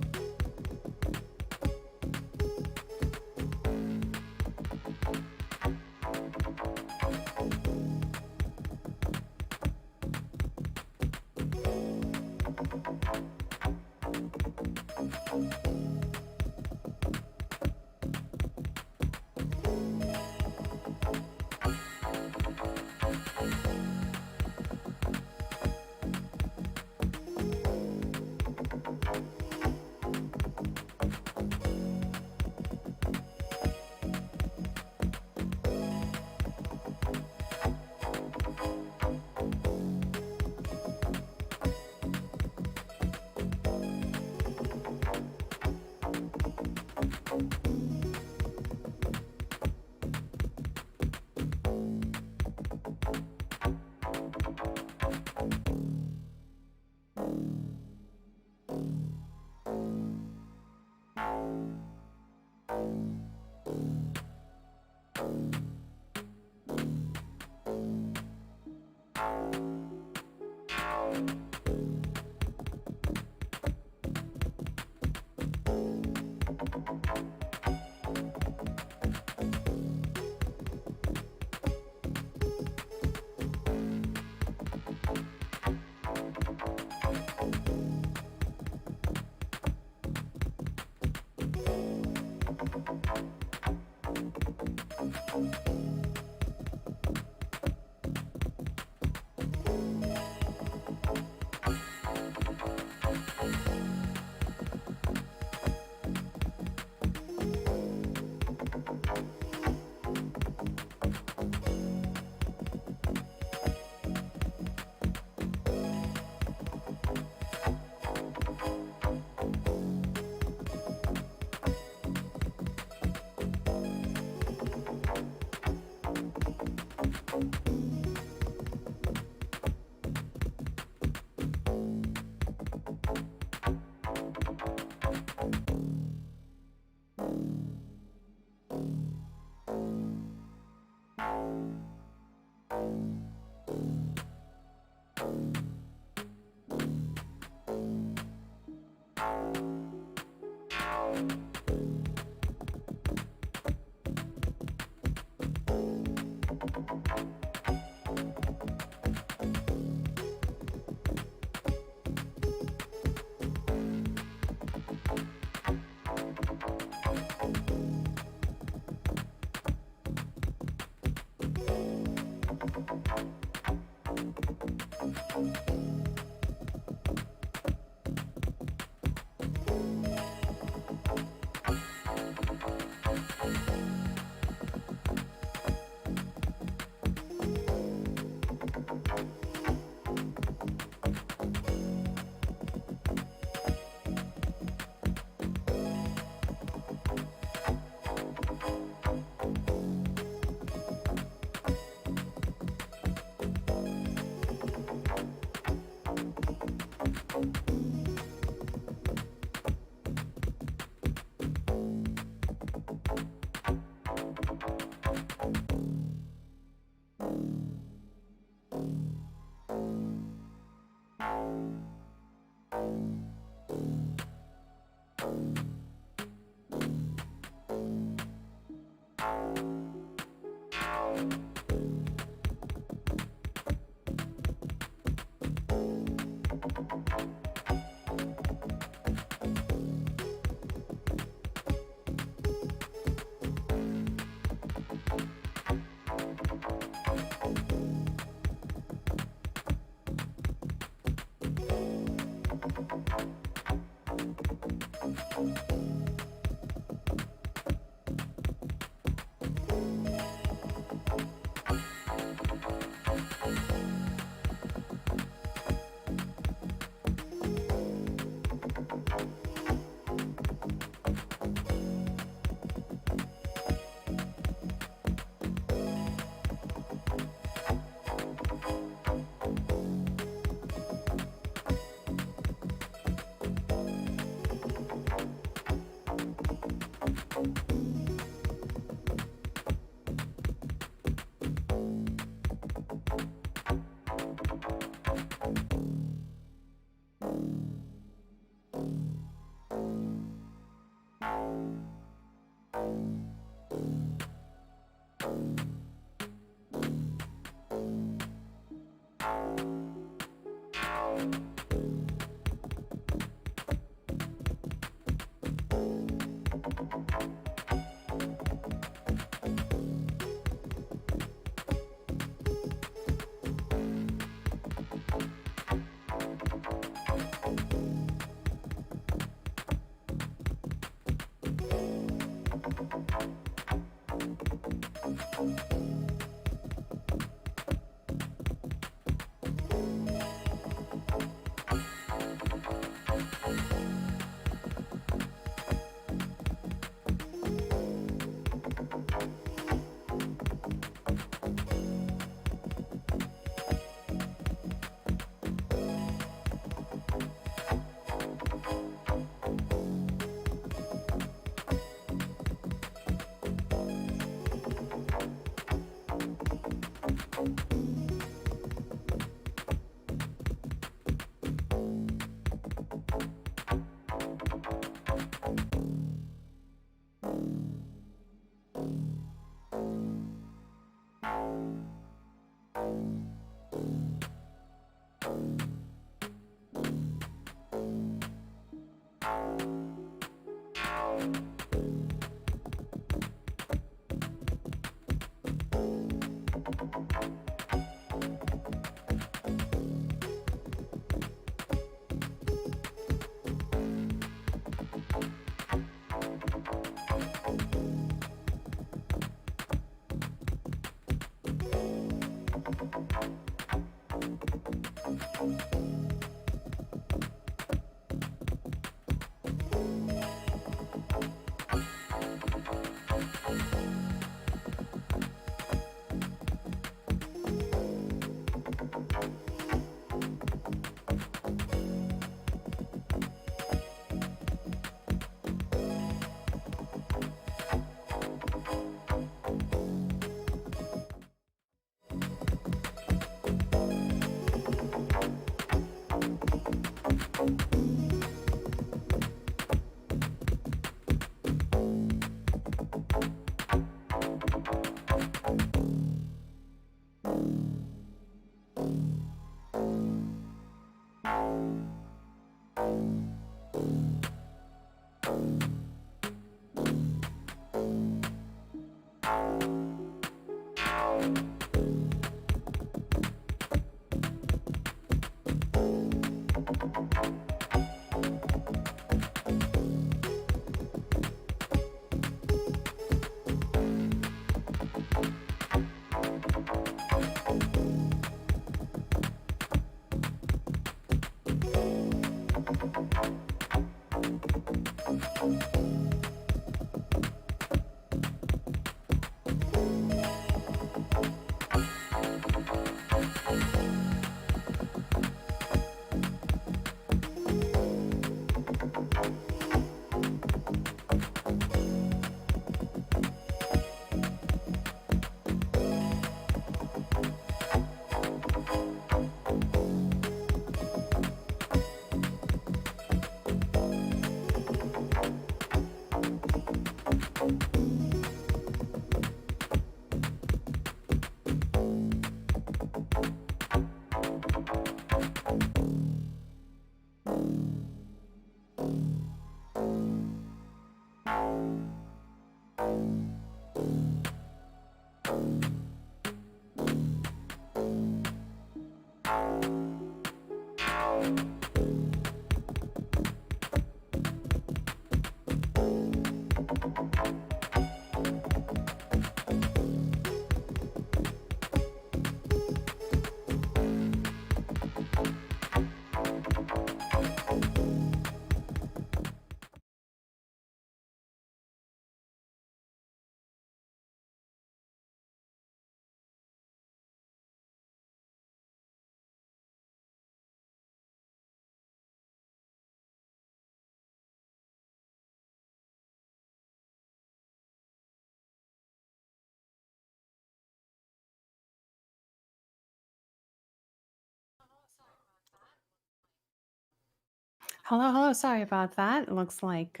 Hello, hello. Sorry about that. It looks like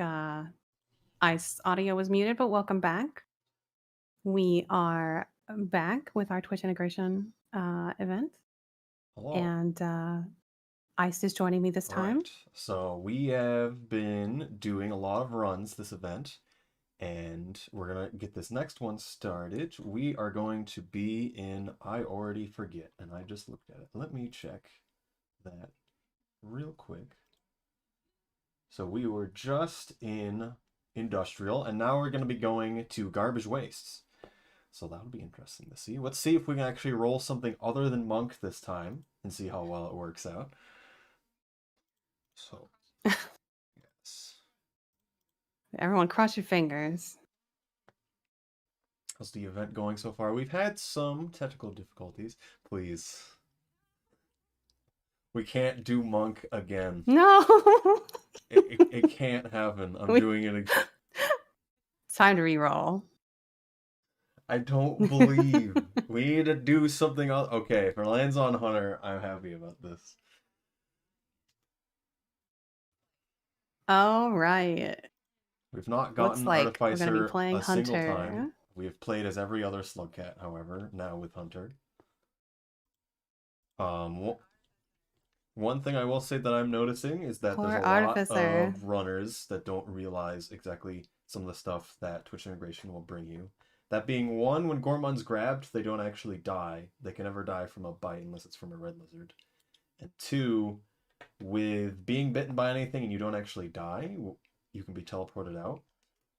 Ice audio was muted, but welcome back. We are back with our Twitch integration event, Hello. and Ice is joining me this time. Right. So we have been doing a lot of runs this event, and we're gonna get this next one started. We are going to be in I already forget, and I just looked at it. Let me check that real quick. So we were just in industrial, and now we're gonna be going to garbage wastes. So that'll be interesting to see. Let's see if we can actually roll something other than monk this time and see how well it works out. So, yes. Everyone, cross your fingers. How's the event going so far? We've had some technical difficulties. Please. We can't do monk again. No. It can't happen. I'm doing it again. It's time to re-roll. I don't believe. We need to do something else. Okay, for lands on Hunter, I'm happy about this. All right. We've not Looks gotten like we're gonna be Artificer playing a single Hunter. time. We have played as every other Slugcat, however, now with Hunter. One thing I will say that I'm noticing is that there's Poor a lot Artificer. of runners that don't realize exactly some of the stuff that Twitch integration will bring you. That being one, when Gormon's grabbed, they don't actually die. They can never die from a bite unless it's from a red lizard. And two, with being bitten by anything and you don't actually die, you can be teleported out.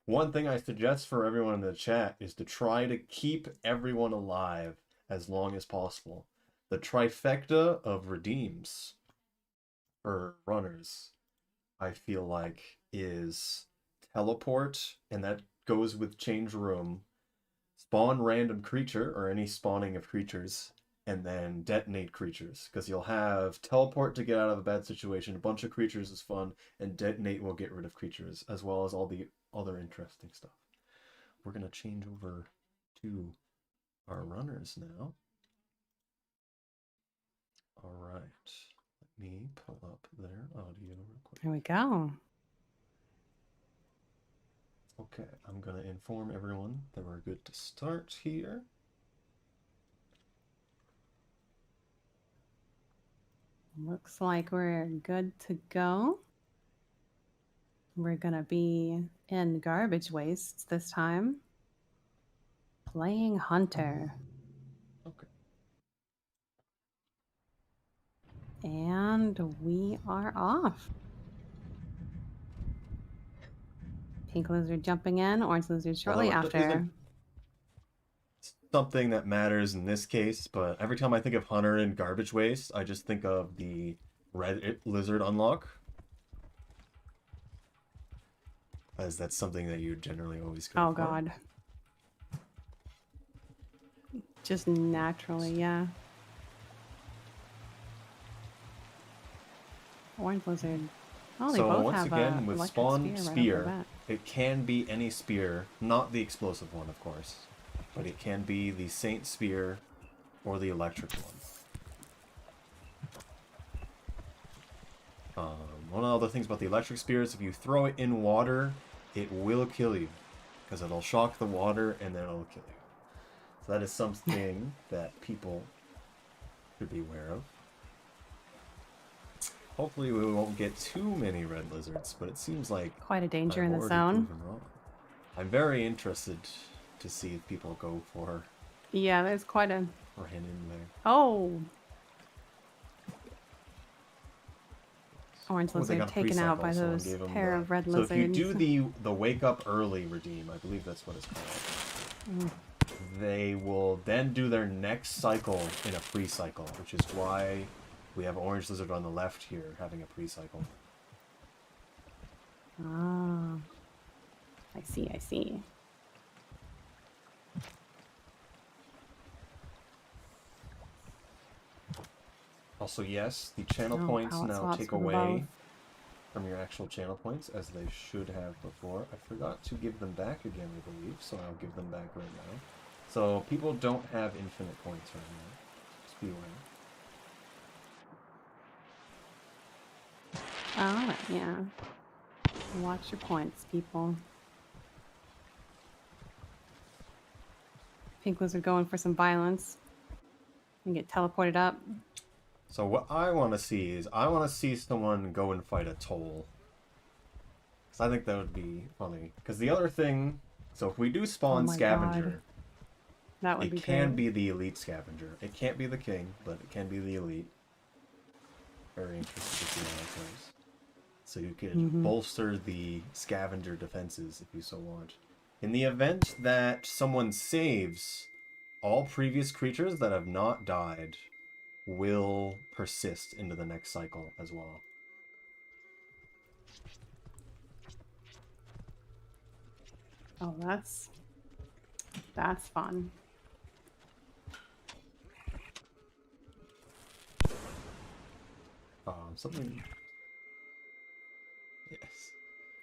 One thing I suggest for everyone in the chat is to try to keep everyone alive as long as possible. The trifecta of redeems for runners, I feel like, is teleport, and that goes with change room, spawn random creature or any spawning of creatures, and then detonate creatures, because you'll have teleport to get out of a bad situation, a bunch of creatures is fun, and detonate will get rid of creatures, as well as all the other interesting stuff. We're going to change over to our runners now. All right. Let me pull up their audio real quick. Here we go. Okay, I'm going to inform everyone that we're good to start here. Looks like we're good to go. We're gonna be in garbage wastes this time. Playing Hunter. Okay. And we are off. Pink lizard jumping in, orange lizard shortly Although it after. isn't something that matters in this case, but every time I think of Hunter and garbage waste, I just think of the red lizard unlock. As that's something that you generally always go Oh for. god. Just naturally, yeah. Orange lizard. Oh, they So both once have again, a with electric spawn spear right off the spear, bat. it can be any spear, not the explosive one, of course, but it can be the Saint spear or the electric one. One of the other things about the electric spear is if you throw it in water, it will kill you, because it'll shock the water and then it'll kill you. So that is something that people should be aware of. Hopefully we won't get too many red lizards, but it seems like Quite a danger in I'm the already zone. proven wrong. I'm very interested to see if people go for Yeah, there's quite a... him in there. Oh! Orange Oh, they lizard got a taken out pre-cycle, by someone those gave 'em pair the- of red So lizards. if you do the wake up early redeem, I believe that's what it's called. They will then do their next cycle in a pre-cycle, which is why we have orange lizard on the left here having a pre-cycle. Ah. I see, I see. Also, yes, the channel Oh, points palette now swaps take from away above. from your actual channel points, as they should have before. I forgot to give them back again, I believe, so I'll give them back right now. So people don't have infinite points right now. Just be aware. Oh, yeah. Watch your points, people. Pink lizard going for some violence. And get teleported up. So what I want to see is, I want to see someone go and fight a toll. Because I think that would be funny. Because the other thing, so if we do spawn Oh my scavenger, God. That would it be can great. be the elite scavenger. It can't be the king, but it can be the elite. Very interested to see how that goes. So you could bolster the scavenger defenses if you so want. In the event that someone saves, all previous creatures that have not died will persist into the next cycle as well. Oh, that's fun. Something. Yes.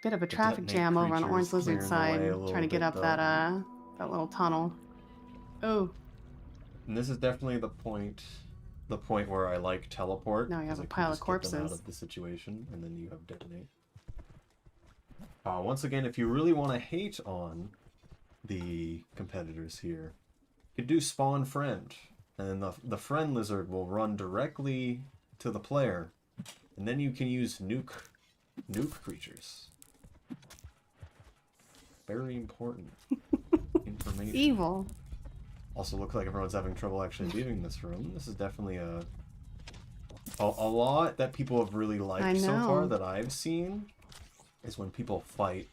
Bit of a The traffic detonate jam over on creatures Orange Lizard clearing the way side, a little trying to get bit, up though. that little tunnel. Oh, And this is definitely the point where I like teleport. Now you have 'cause a it can pile of just get them out corpses. of the situation, and then you have detonate. Once again, if you really want to hate on the competitors here, you could do spawn friend, and then the friend lizard will run directly to the player, and then you can use nuke creatures. Very important information. evil. Also, looks like everyone's having trouble actually leaving this room. This is definitely a lot that people have really I liked so far know. that I've seen is when people fight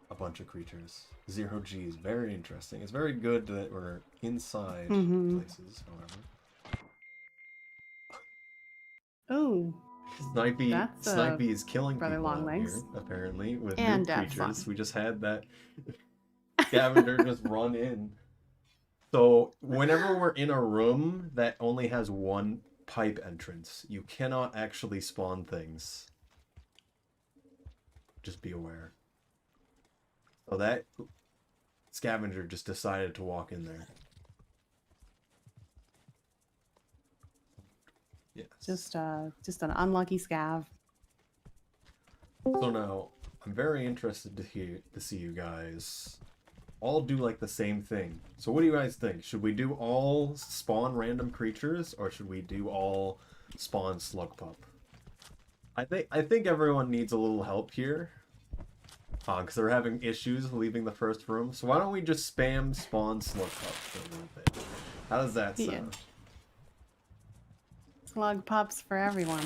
a bunch of creatures. 0G is very interesting. It's very good that we're inside places, however. Oh, That's, Snipey is killing rather people long out legs. here, apparently, with And new depth creatures. one. We just had that scavenger just run in. So whenever we're in a room that only has one pipe entrance, you cannot actually spawn things. Just be aware. So that scavenger just decided to walk in there. Yes. just an unlucky scav. So now, I'm very interested to see you guys all do like the same thing. So what do you guys think? Should we do all spawn random creatures, or should we do all spawn slug pup? I think everyone needs a little help here. Because they're having issues leaving the first room. So why don't we just spam spawn slug pups for a little bit? How does that Yeah. sound? Slug pups for everyone.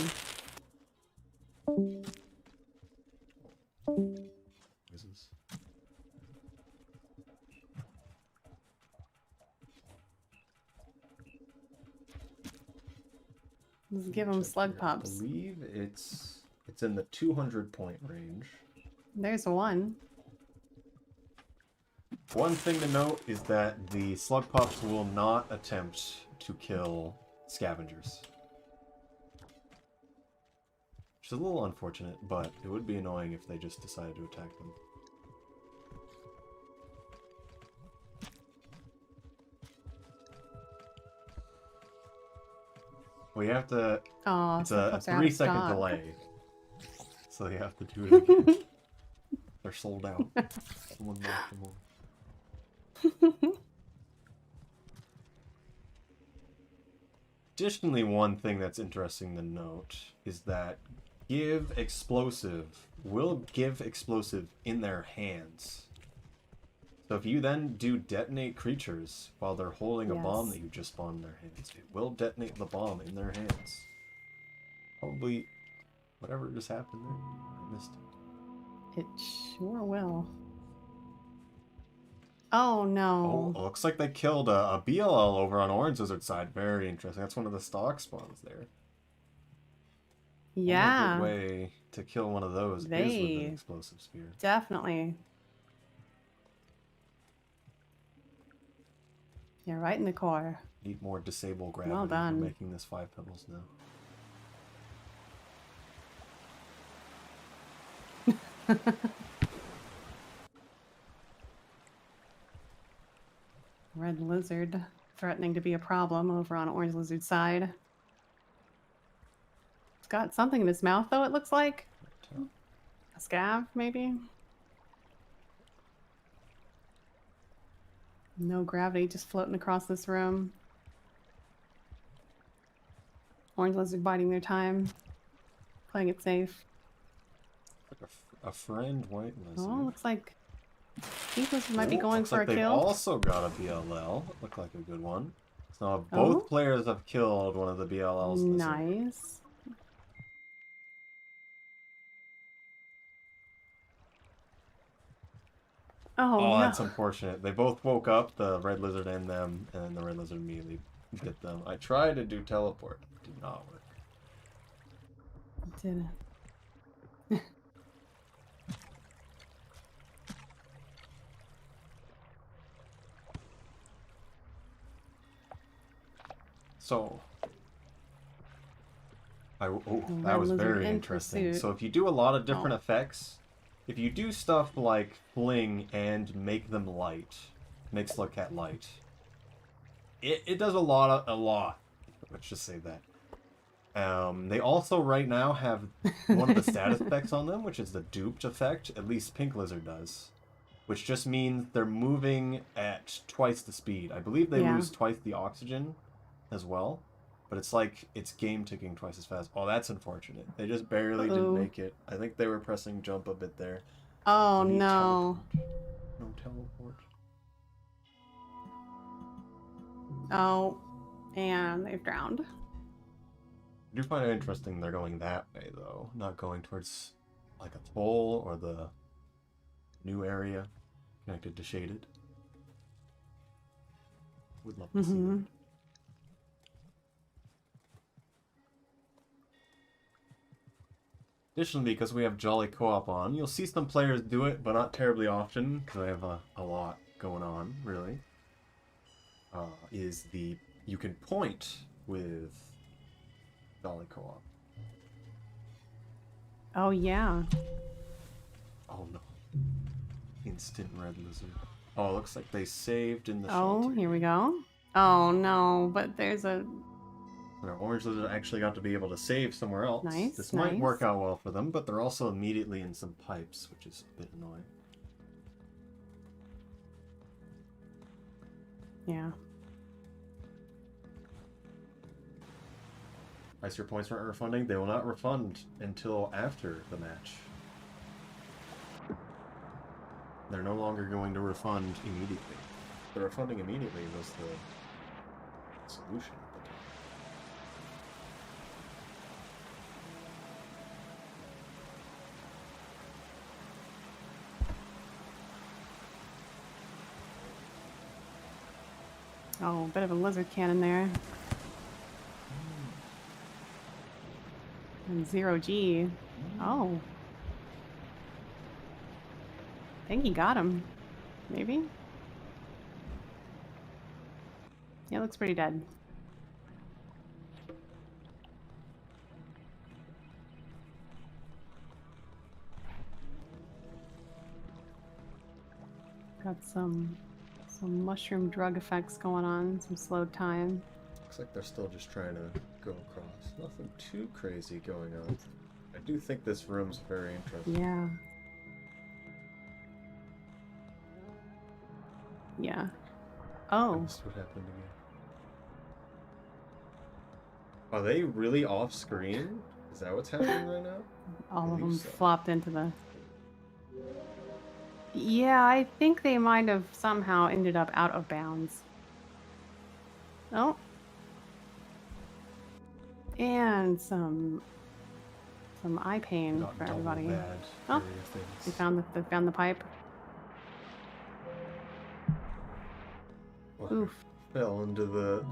Noises. Let's give them Check slug here. pups. I believe it's in the 200 point range. There's one. One thing to note is that the slug pups will not attempt to kill scavengers. Which is a little unfortunate, but it would be annoying if they just decided to attack them. We have to... Oh, It's slug a pups are out of 3-second stock. delay. So you have to do it again. They're sold out. Someone knocked them over. Additionally, one thing that's interesting to note is that will give explosive in their hands. So if you then do detonate creatures while they're holding a bomb that you just spawned in their hands, it will detonate the bomb in their hands. Probably whatever just happened there. I missed it. It sure will. Oh no. Oh, looks like they killed a BLL over on Orange Lizard side. Very interesting. That's one of the stock spawns there. Yeah. One good way to kill one of those is with an explosive spear. Definitely. Yeah, right in the core. Need more disable gravity. Well done. We're making this 5 pebbles now. Red lizard threatening to be a problem over on orange lizard side. It's got something in its mouth though, it looks like. A scav, maybe? No gravity, just floating across this room. Orange lizard biding their time. Playing it safe. Like a friend white lizard. Oh, looks like pink lizard might be going looks for like a they've kill. also got a BLL. Look like a good one. So both players have killed one of the BLLs. Nice. Oh, Oh, no. that's unfortunate. They both woke up, the red lizard and them, and then the red lizard immediately bit them. I tried to do teleport. It did not work. It didn't. So, that red was lizard very in interesting. pursuit. So if you do a lot of different effects, if you do stuff like fling and make them light, make Slugcat light, it does a lot. Let's just say that. They also right now have one of the status effects on them, which is the duped effect. At least Pink Lizard does, which just means they're moving at twice the speed. I believe they lose twice the oxygen as well, but it's like it's game ticking twice as fast. Oh, that's unfortunate. They just barely didn't make it. I think they were pressing jump a bit there. Oh no. Teleport. No teleport. Oh, and they've drowned. I do find it interesting they're going that way though, not going towards like a toll or the new area connected to Shaded. Would love to see that. Additionally, because we have Jolly Co-op on, you'll see some players do it, but not terribly often, because I have a lot going on, really. You can point with Jolly Co-op. Oh yeah. Oh no. Instant red lizard. Oh, it looks like they saved in the Oh, shelter. here we go. Oh no, but there's a... Orange Lizard actually got to be able to save somewhere else. Nice, This might nice. work out well for them, but they're also immediately in some pipes, which is a bit annoying. Yeah. Ice your points weren't refunding. They will not refund until after the match. They're no longer going to refund immediately. The refunding immediately was the solution. Oh, bit of a lizard cannon there. And 0G. Oh. I think he got him. Maybe? Yeah, looks pretty dead. Got some mushroom drug effects going on, some slowed time. Looks like they're still just trying to go across. Nothing too crazy going on. I do think this room's very interesting. Yeah. Yeah. Oh. This what happened again. Are they really off screen? Is that what's happening right now? All of them believe so. flopped into the... Yeah, I think they might have somehow ended up out of bounds. Oh. And some eye pain Not for double everybody. bad Oh, area things. They found the pipe. Well, Oof. fell into the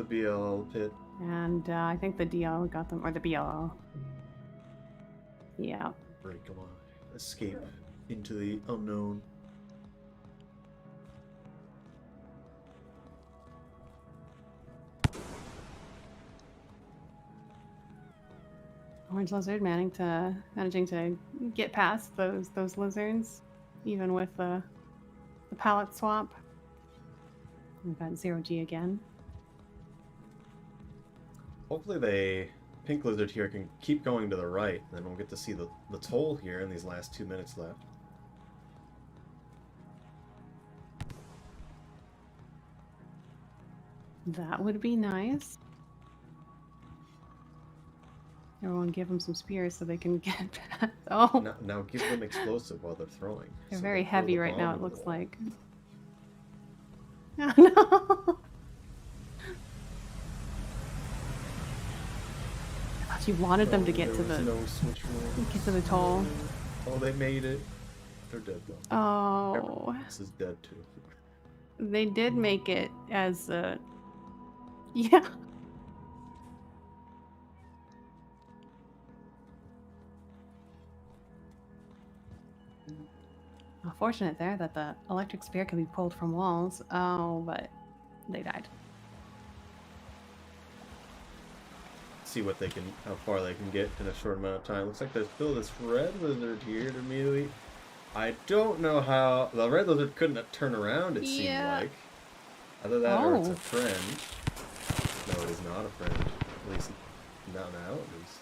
BLL pit. And I think the DL got them, or the BLL. Yeah. Break alive. Escape into the unknown. Orange lizard managing to get past those lizards, even with the palette swap. We've got 0G again. Hopefully Pink Lizard here can keep going to the right, and then we'll get to see the toll here in these last 2 minutes left. That would be nice. Everyone give them some spears so they can get past. Oh, Now give them explosive while they're throwing. they're so very they throw heavy the right now, bomb it into looks the wall. like. Oh, no! I thought you wanted them to get to There the was no switch room. get to the toll. Oh, they made it. They're dead though. Oh, This is dead too. they did make it as yeah. Fortunate there that the electric spear can be pulled from walls. Oh, but they died. See what how far they can get in a short amount of time. Looks like there's still this red lizard here to immediately. I don't know how the red lizard couldn't turn around. It seemed like either that or it's Oh. a friend. No, it is not a friend. At least not now. At least.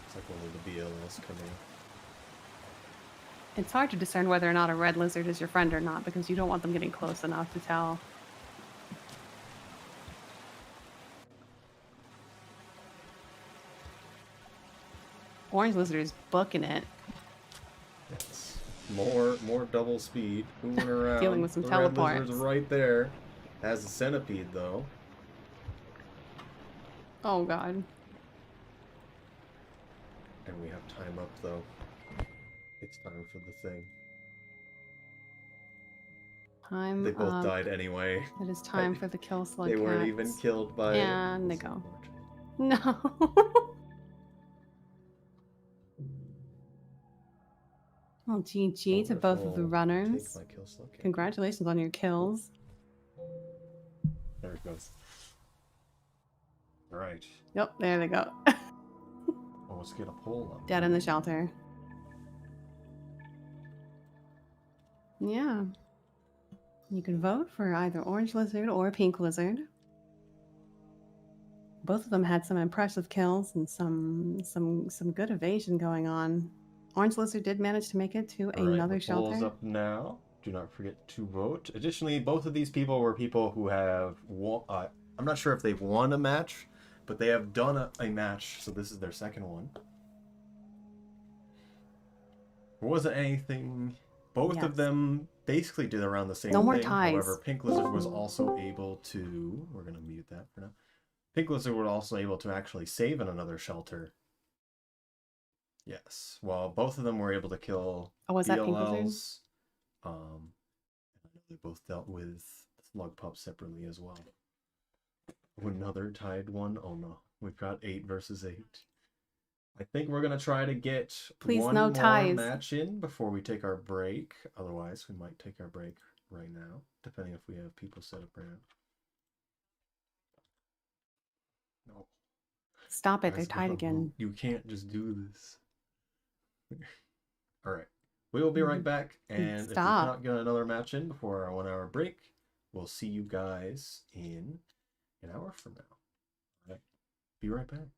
It's like one of the BLS coming. It's hard to discern whether or not a red lizard is your friend or not because you don't want them getting close enough to tell. Orange lizard is booking it. It's more double speed moving around. Dealing with some the red teleports. lizard's right there. Has a centipede though. Oh god. And we have time up though. It's time for the thing. Time They both up. died anyway. It is time for the kill slug They weren't even cats. killed by And they this go. unfortunate. No. Well, GG to both of the Wonderful. runners. Take my kill slug cat. Congratulations on your kills. There it goes. Alright. Yep, there they go. Oh, let's get a poll up. Dead in the shelter. Yeah. You can vote for either Orange Lizard or Pink Lizard. Both of them had some impressive kills and some good evasion going on. Orange Lizard did manage to make it to Alright, another the poll is shelter. up now. Do not forget to vote. Additionally, both of these people were people who have won. I'm not sure if they've won a match, but they have done a match, so this is their second one. There wasn't anything. Both of Yes. them basically did around the same No more thing. ties. However, Pink Lizard was also able to. We're gonna mute that for now. Pink Lizard was also able to actually save in another shelter. Yes. Well, both of them were able to kill Oh, was that Pink Lizard? BLLs. I know they both dealt with Slug Pup separately as well. Another tied one. Oh no, we've got 8 versus 8. I think we're gonna try to get Please, one no more ties. match in before we take our break. Otherwise, we might take our break right now, depending if we have people set up right now. No. Stop it. Guys, They're tied no, again. You can't just do this. All right. We will be right back, and if we Stop. cannot get another match in before our 1 hour break, we'll see you guys in an hour from now. All right. Be right back.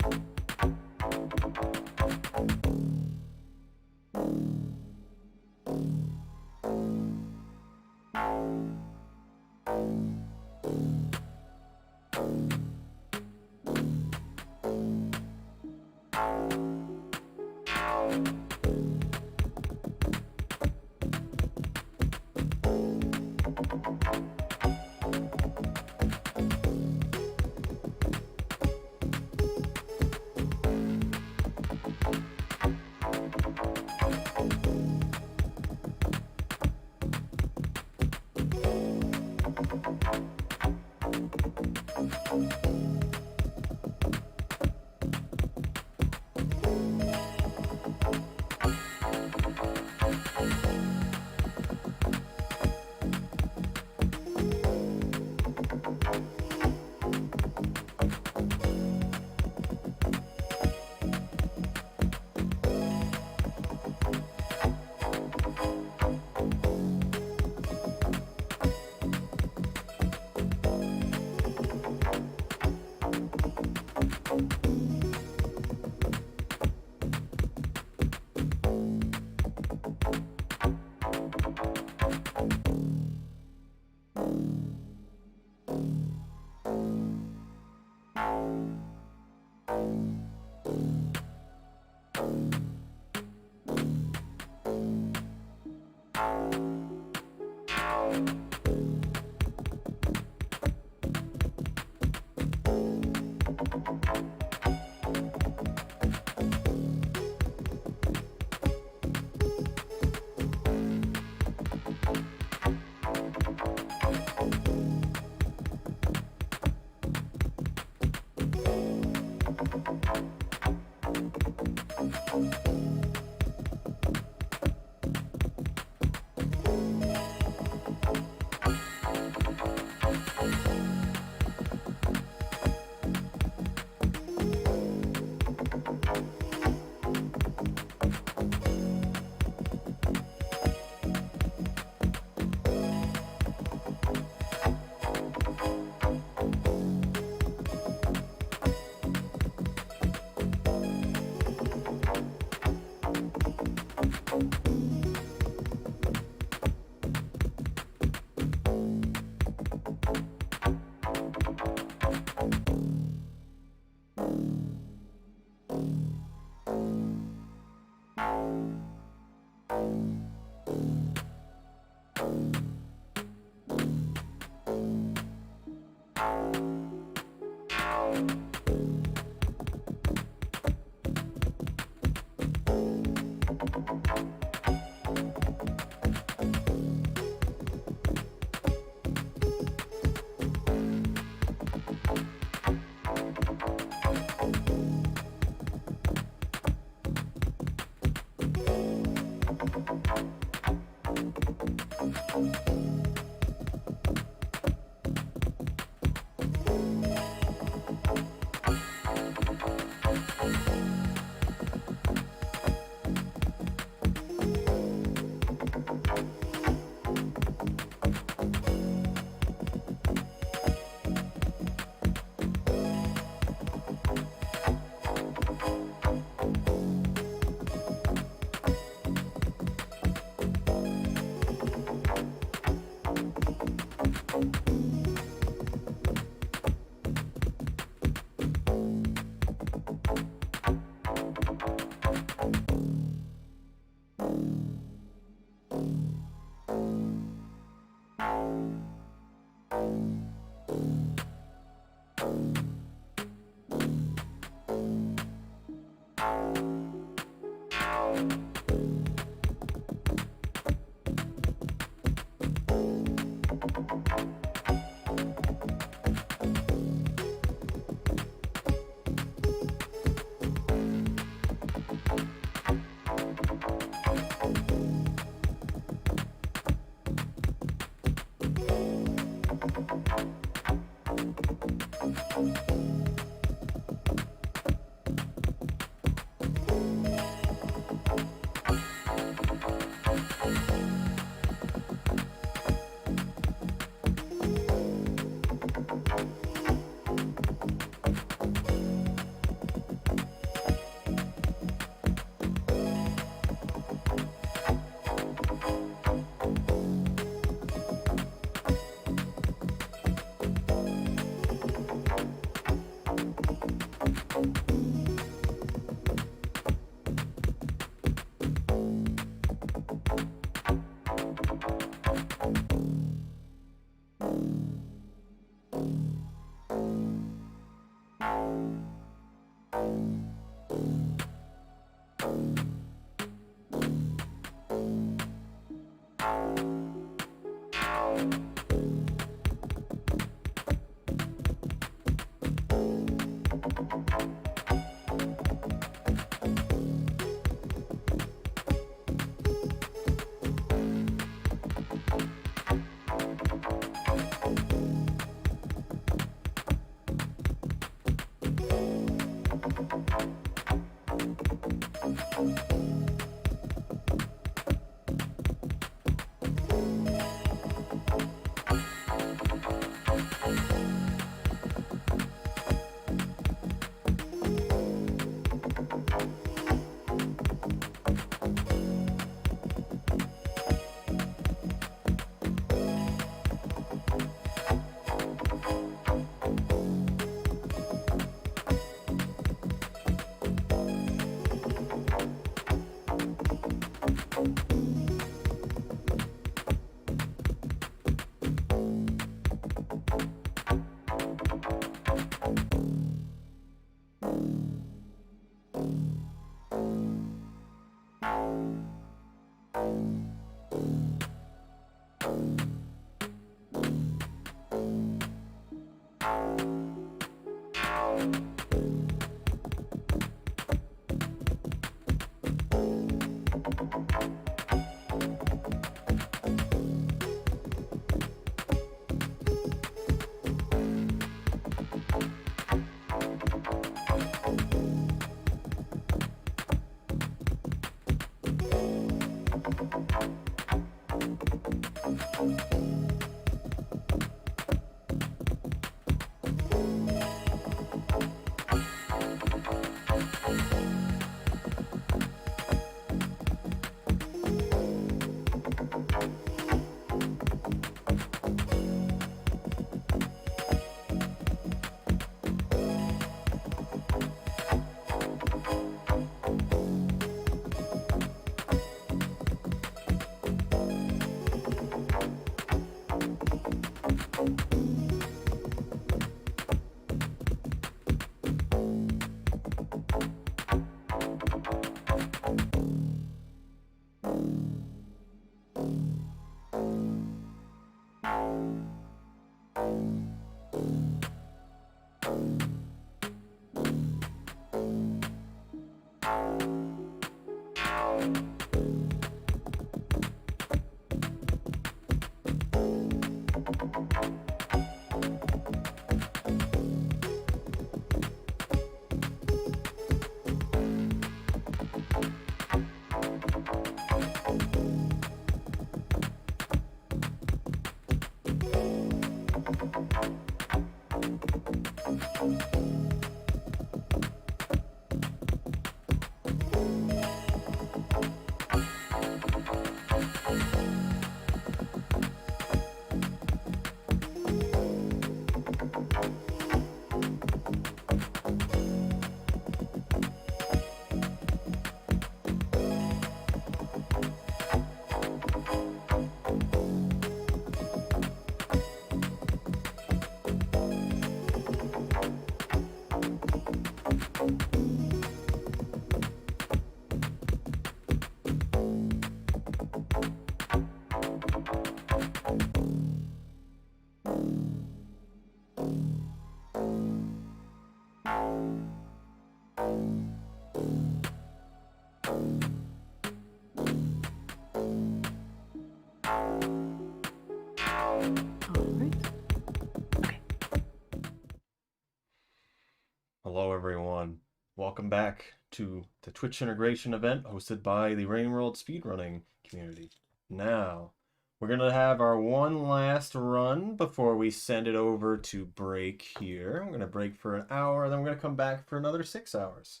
welcome back to the Twitch integration event hosted by the Rain World speedrunning community. Now, we're going to have our one last run before we send it over to break here. We're going to break for an hour, then we're going to come back for another 6 hours.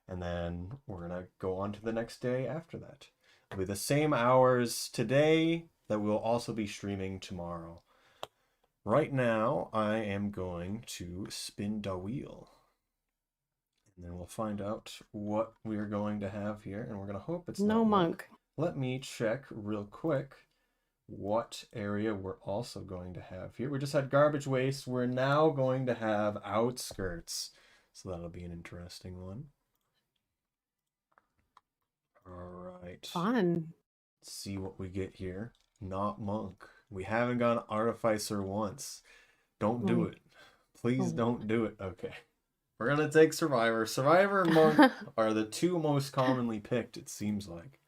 And then we're going to go on to the next day after that. It'll be the same hours today that we'll also be streaming tomorrow. Right now, I am going to spin the wheel. And then we'll find out what we're going to have here. And we're going to hope it's No not monk. Let me check real quick what area we're also going to have here. We just had garbage waste. We're now going to have outskirts. So that'll be an interesting one. All right. Fun. Let's see what we get here. Not monk. We haven't gone artificer once. Don't do it. Please don't do it. Okay. We're going to take survivor. Survivor and monk are the two most commonly picked, it seems like.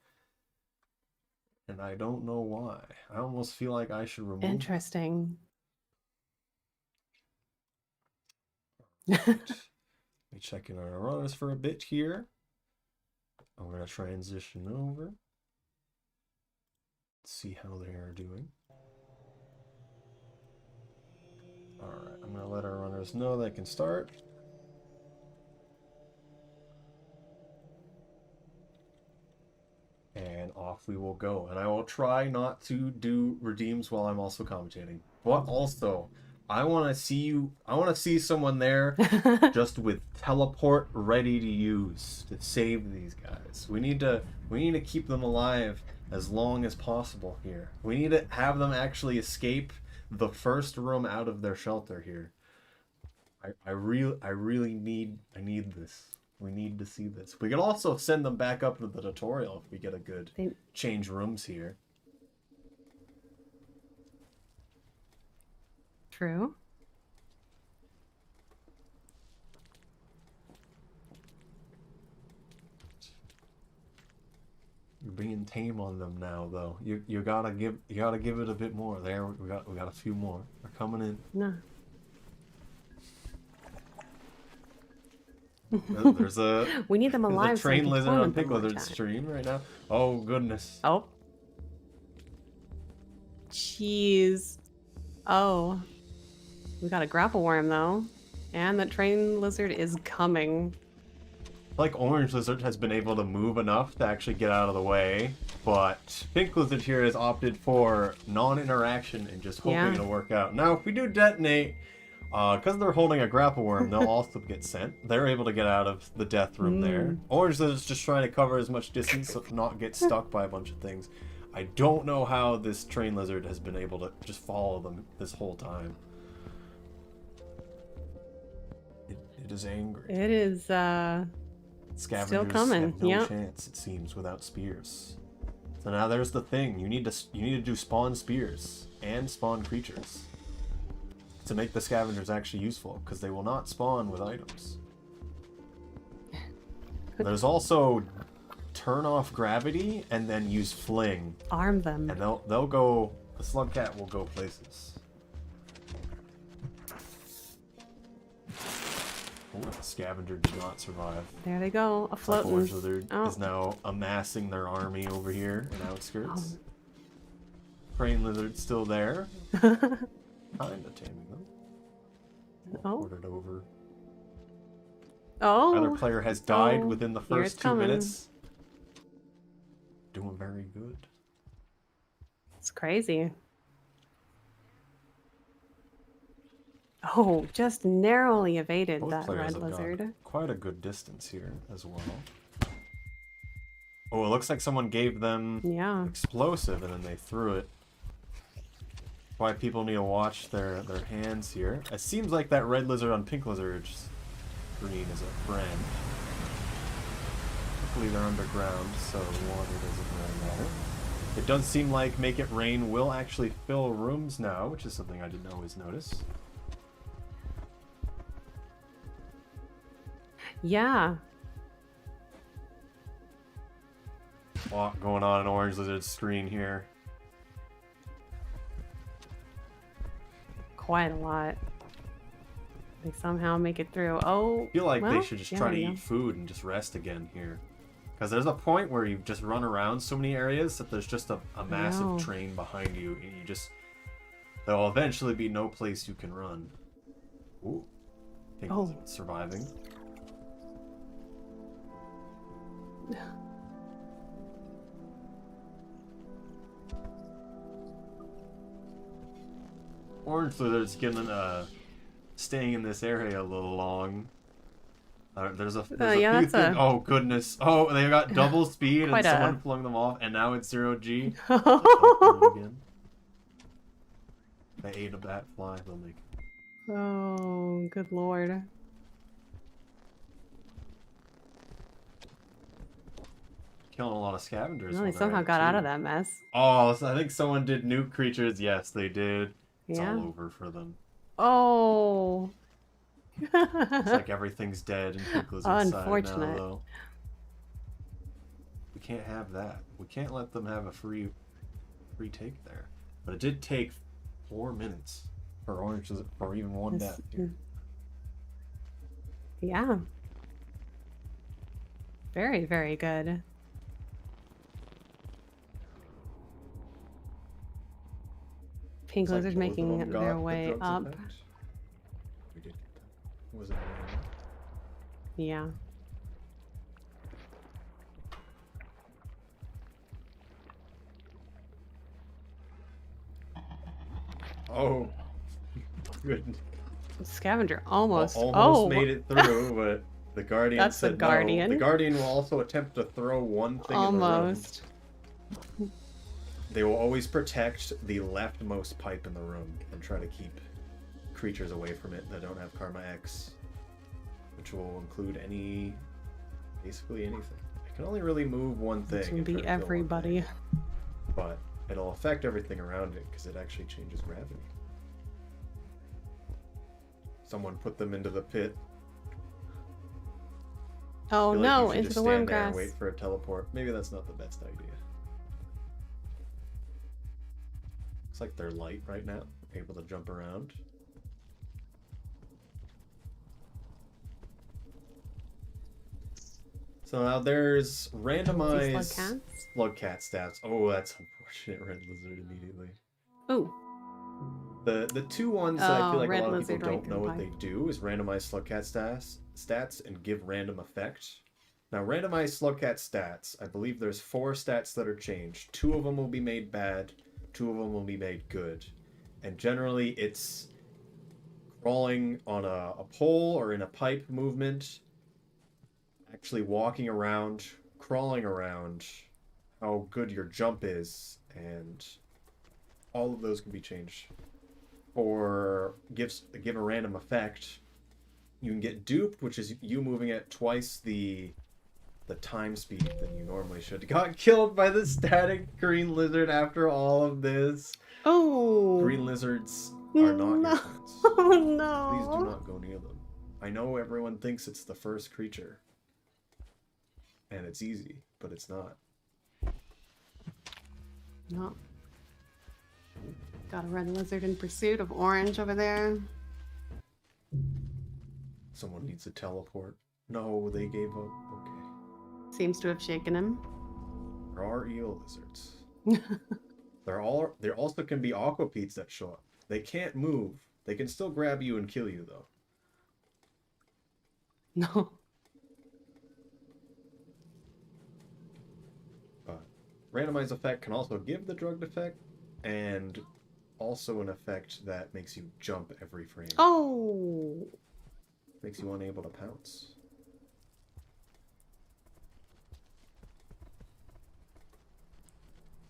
And I don't know why. I almost feel like I should remove Interesting. Let me check in our runners for a bit here. I'm going to transition over. See how they are doing. Alright, I'm going to let our runners know they can start. And off we will go. And I will try not to do redeems while I'm also commentating. But also, I want to see someone there just with teleport ready to use to save these guys. We need to keep them alive as long as possible here. We need to have them actually escape the first room out of their shelter here. I really need this. We need to see this. We can also send them back up to the tutorial if we get a good change rooms here. True. You're being tame on them now, though. You gotta give it a bit more. There, we got a few more. They're coming in. No. There's a We need them alive. there's a train so we can lizard on torment Pink them more, Lizard Chad. stream right now. Oh goodness. Oh. Jeez. Oh. We got a grapple worm though. And the train lizard is coming. Like Orange Lizard has been able to move enough to actually get out of the way, but Pink Lizard here has opted for non-interaction and just hoping it'll work out. Now, if we do detonate, because they're holding a grapple worm, they'll also get sent. They're able to get out of the death room there. Orange Lizard's just trying to cover as much distance so not get stuck by a bunch of things. I don't know how this train lizard has been able to just follow them this whole time. It is angry. It is Scavengers still coming. have no Yep. chance, it seems, without spears. So now there's the thing. You need to do spawn spears and spawn creatures to make the scavengers actually useful, because they will not spawn with items. There's also turn off gravity and then use fling, arm them. and they'll go. The slug cat will go places. Oh, the scavenger did not survive. There they go, a floating. Orange Lizard Oh. is now amassing their army over here in outskirts. Oh. Crane Lizard's still there. Kinda taming them. Oh. Ported over. Oh. Another player has died Oh, within the here first it's 2 coming. minutes. Doing very good. It's crazy. Oh, just narrowly evaded Both that players red have gone lizard. quite a good distance here as well. Oh, it looks like someone gave them Yeah. explosive and then they threw it. Why people need to watch their hands here. It seems like that red lizard on Pink Lizard's screen is a friend. Hopefully they're underground, so water doesn't really matter. It does seem like Make It Rain will actually fill rooms now, which is something I didn't always notice. Yeah. A lot going on in Orange Lizard's screen here. Quite a lot. They somehow make it through. Oh, I feel like well, they should just yeah, try to there you eat food and just rest again here. Because there's a point where you just run around so many areas that there's just a massive know. train behind you, and you just... There'll eventually be no place you can run. Ooh. Pink Oh. Lizard surviving. Orange Lizard's getting staying in this area a little long. There's a yeah, few that's things. a- Oh goodness! Oh, they got double speed and Quite a- someone flung them off, and now it's 0G. Again. They ate a bat fly. They'll make it. Oh, good lord. Killing a lot of scavengers. Well, they when they're somehow at it, got out of too. that mess. Oh, so I think someone did nuke creatures. Yes, they did. It's Yeah. all over for them. Oh. It's like everything's dead in Pink Lizard's side now, Unfortunate. though. We can't have that. We can't let them have a free take there. But it did take 4 minutes for Orange Lizard, or even one This- death here. Yeah. Very, very good. Pink It's like Lizard's both of making them got their the way drugs up. effect. We did get that. Was it? Yeah. Oh, good. Scavenger almost. Almost oh. made it through, but the Guardian That's the said Guardian. no. The Guardian will also attempt to throw one thing Almost. in the room. They will always protect the leftmost pipe in the room and try to keep creatures away from it that don't have Karma X, which will include basically anything. It can only really move one thing. This will and try be to kill one everybody. thing, but it'll affect everything around it because it actually changes gravity. Someone put them into the pit. Oh Feel like you no, should into just the stand worm there and grass. wait for a teleport. Maybe that's not the best idea. Looks like they're light right now, able to jump around. So now there's randomized slugcat stats. Oh, that's unfortunate. Red Lizard immediately. Ooh. The two ones that I feel like a Red lot of people Lizard right don't know through what the they do is randomize slugcat stats and give random effect. Now, randomized slugcat stats, I believe there's 4 stats that are changed. 2 of them will be made bad, 2 of them will be made good. And generally, it's crawling on a pole or in a pipe movement, actually walking around, crawling around, how good your jump is, and all of those can be changed. Or give a random effect. You can get duped, which is you moving at twice the time speed than you normally should. Got killed by the static green lizard after all of this. Oh. Green lizards are not your friends. Oh no. Please do not go near them. I know everyone thinks it's the first creature. And it's easy, but it's not. No. Got a red lizard in pursuit of orange over there. Someone needs to teleport. No, they gave up. Okay. Seems to have shaken him. There are eel lizards. There also can be aquapeats that show up. They can't move. They can still grab you and kill you, though. No. But randomized effect can also give the drugged effect, and also an effect that makes you jump every frame. Oh. Makes you unable to pounce.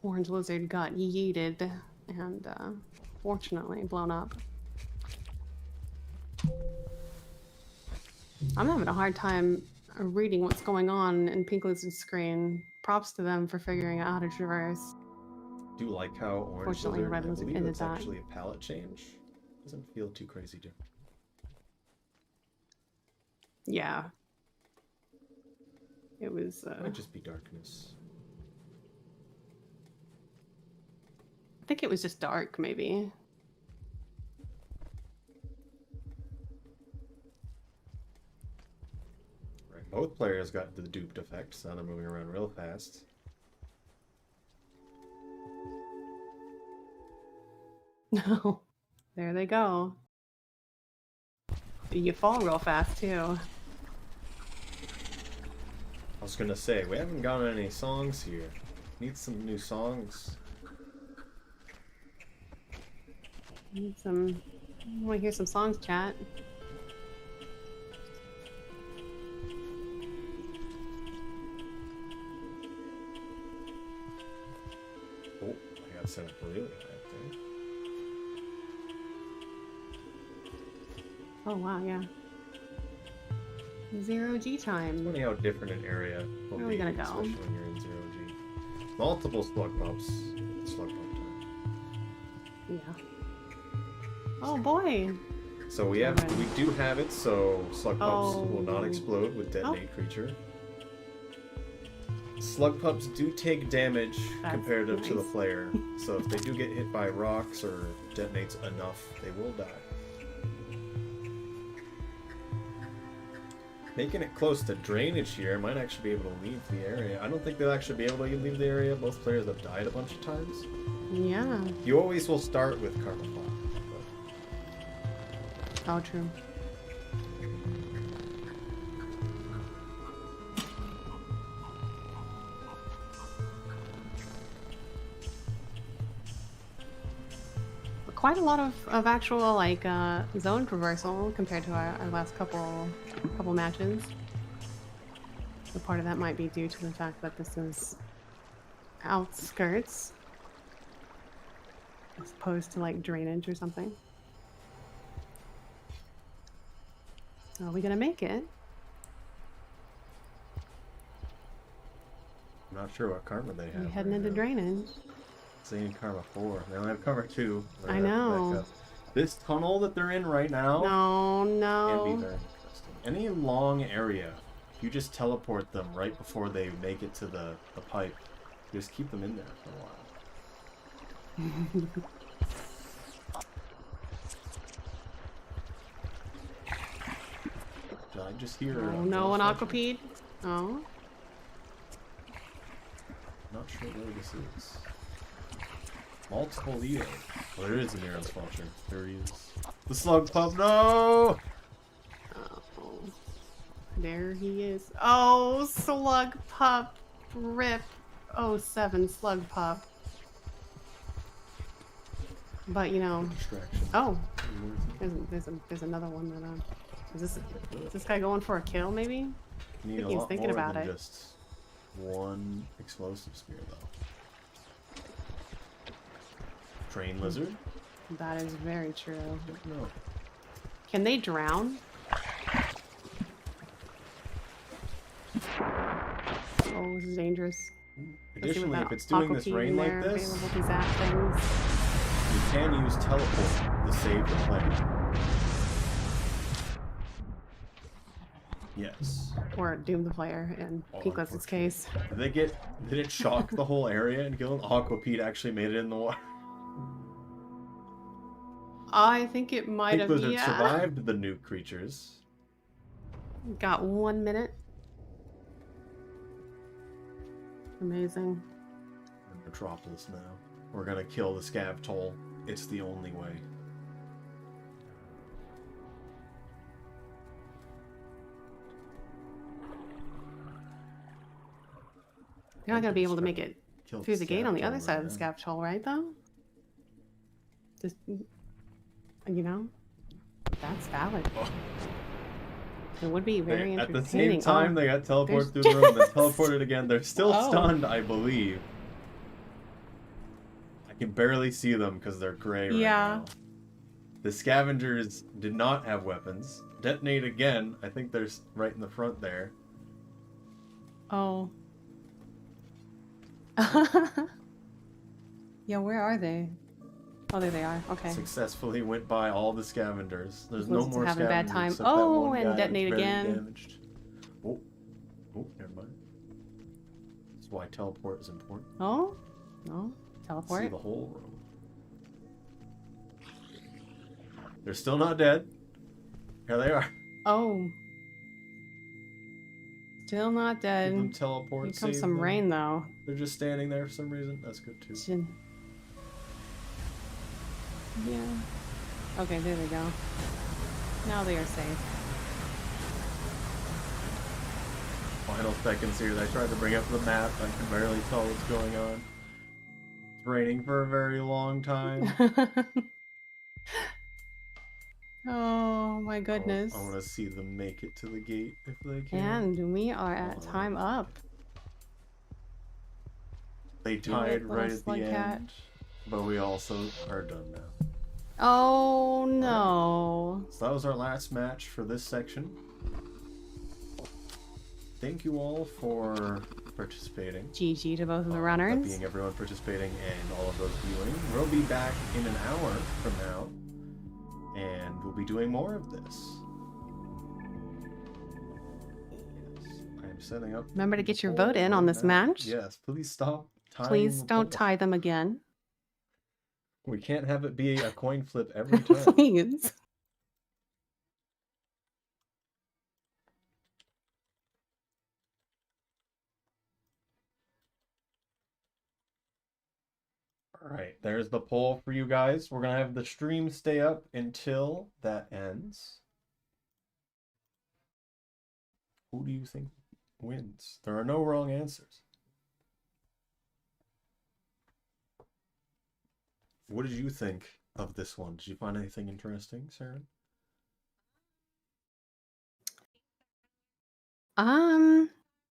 Orange lizard got yeeted and fortunately blown up. I'm having a hard time reading what's going on in Pink Lizard's screen. Props to them for figuring out how to traverse. Do you like how Orange Fortunately, Lizard, Red I Lizard believe ended it's that. actually a palette change. Doesn't feel too crazy different. Yeah. It was Might just be darkness. I think it was just dark, maybe. Both players got the duped effect, so they're moving around real fast. No. There they go. You fall real fast too. I was gonna say, we haven't gotten any songs here. Need some new songs. Need some. I want to hear some songs, chat. Oh, I got set up really high there. Oh wow, yeah. 0G time. Funny how different an area will Where are we be, gonna go? especially when you're in 0G. Multiple slug pups. Slug pup time. Yeah. Oh boy. So we do have it, so slug pups will not Oh. explode with detonate creature. Slug pups do take damage That's comparative to the nice. player, so if they do get hit by rocks or detonates enough, they will die. Making it close to drainage here might actually be able to leave the area. I don't think they'll actually be able to leave the area. Both players have died a bunch of times. Yeah. You always will start with Karma Pot. Oh, true. Quite a lot of actual like zone traversal compared to our last couple matches. So part of that might be due to the fact that this is outskirts as opposed to like drainage or something. Are we gonna make it? I'm not sure what karma they have. We heading right into now. drainage. Seeing karma 4. They only have karma 2. I know. This tunnel that they're in right now No, can be no. very interesting. Any long area, you just teleport them right before they make it to the pipe. You just keep them in there for a while. Did I just hear? Oh, no, an aquapede. Oh. Not sure where this is. Multiple Leo. Well, there is a Neron's Vulture. There he is. The slug pup, no! Oh. There he is. Oh, slug pup. Rip. Oh, 7 slug pup. But you know. Distraction. Oh. There's another one that is this guy going for a kill maybe? You need think a he's lot thinking more about than it. just one explosive spear, though. Train lizard? That is very true. No. Can they drown? Oh, this is dangerous. Let's see what Additionally, that if it's doing this aquapede rain in like there this, available to zap things. you can use teleport to save the player. Yes. Or doom the player in Oh, Peakless's case. Did it shock the whole area and kill him? Aquapede actually made it in the water. I think it might have, Lizard yeah. survived the nuke creatures. Got 1 minute. Amazing. In Metropolis now. We're gonna kill the Scav Toll. It's the only way. You're not gonna be able to make it Kill through the gate on the Scav other Toll side right of the now. scav toll, right? Though. Just, you know, that's valid. Oh. It would be very At entertaining. the same time, Oh, they got teleported there's through the room and just- teleported again. They're still Oh. stunned, I believe. I can barely see them because they're gray right Yeah. now. The scavengers did not have weapons. Detonate again. I think they're right in the front there. Oh. Yeah, where are they? Oh, there they are. Okay. Successfully went by all the scavengers. There's Must no be more having a bad scavengers time. except that Oh, one and guy that's detonate very again. damaged. Oh, never mind. That's why teleport is important. Oh? No? See Teleport? the whole room. They're still not dead. Here they are. Oh. Still not Give them dead. teleport. Here comes Save some them. rain, though. They're just standing there for some reason. That's good too. Yeah. Okay, there they go. Now they are safe. Final seconds here. I tried to bring up the map. I can barely tell what's going on. It's raining for a very long time. Oh my goodness. I want to see them make it to the gate if they can. And we are at Hold on. time up. They Give it, tied little right at the slug cat. end, but we also are done now. Oh no. So that was our last match for this section. Thank you all for participating. GG to both of the That runners. being everyone participating and all of those viewing. We'll be back in an hour from now, and we'll be doing more of this. Yes, I am setting up. Remember to get the your poll vote in on right this now. match. Yes, please stop tying Please the don't poll. tie them again. We can't have it be a coin flip every time. Please. Alright, there's the poll for you guys. We're gonna have the stream stay up until that ends. Who do you think wins? There are no wrong answers. What did you think of this one? Did you find anything interesting, Sarah?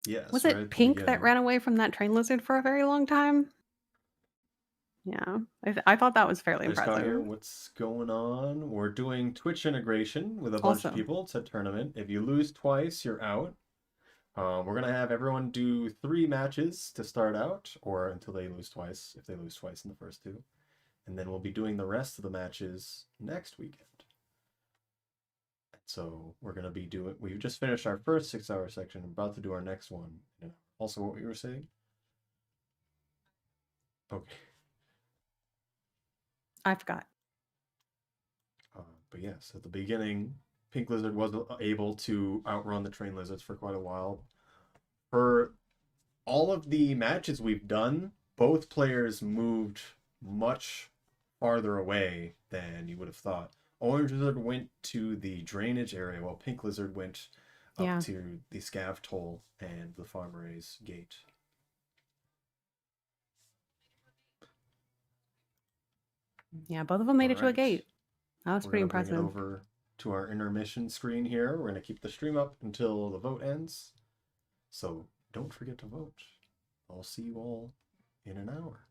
Yes. Was right it at the Pink that beginning. ran away from that train lizard for a very long time? Yeah, I thought that was fairly I just got here. impressive. What's going on? We're doing Twitch integration with a bunch Also, of people. It's a tournament. If you lose twice, you're out. We're gonna have everyone do 3 matches to start out, or until they lose twice, if they lose twice in the first 2. And then we'll be doing the rest of the matches next weekend. So we're gonna be doing. We've just finished our first 6-hour section. We're about to do our next one. Also, what you were saying? Okay. I forgot. But yes, at the beginning, Pink Lizard was able to outrun the train lizards for quite a while. For all of the matches we've done, both players moved much farther away than you would have thought. Orange Lizard went to the drainage area, while Pink Lizard went up Yeah. to the Scav Toll and the Farmer's Gate. Yeah, both of them made it to a Alright. gate. That was We're pretty gonna bring it impressive. over to our intermission screen here. We're gonna keep the stream up until the vote ends. So don't forget to vote. I'll see you all in an hour.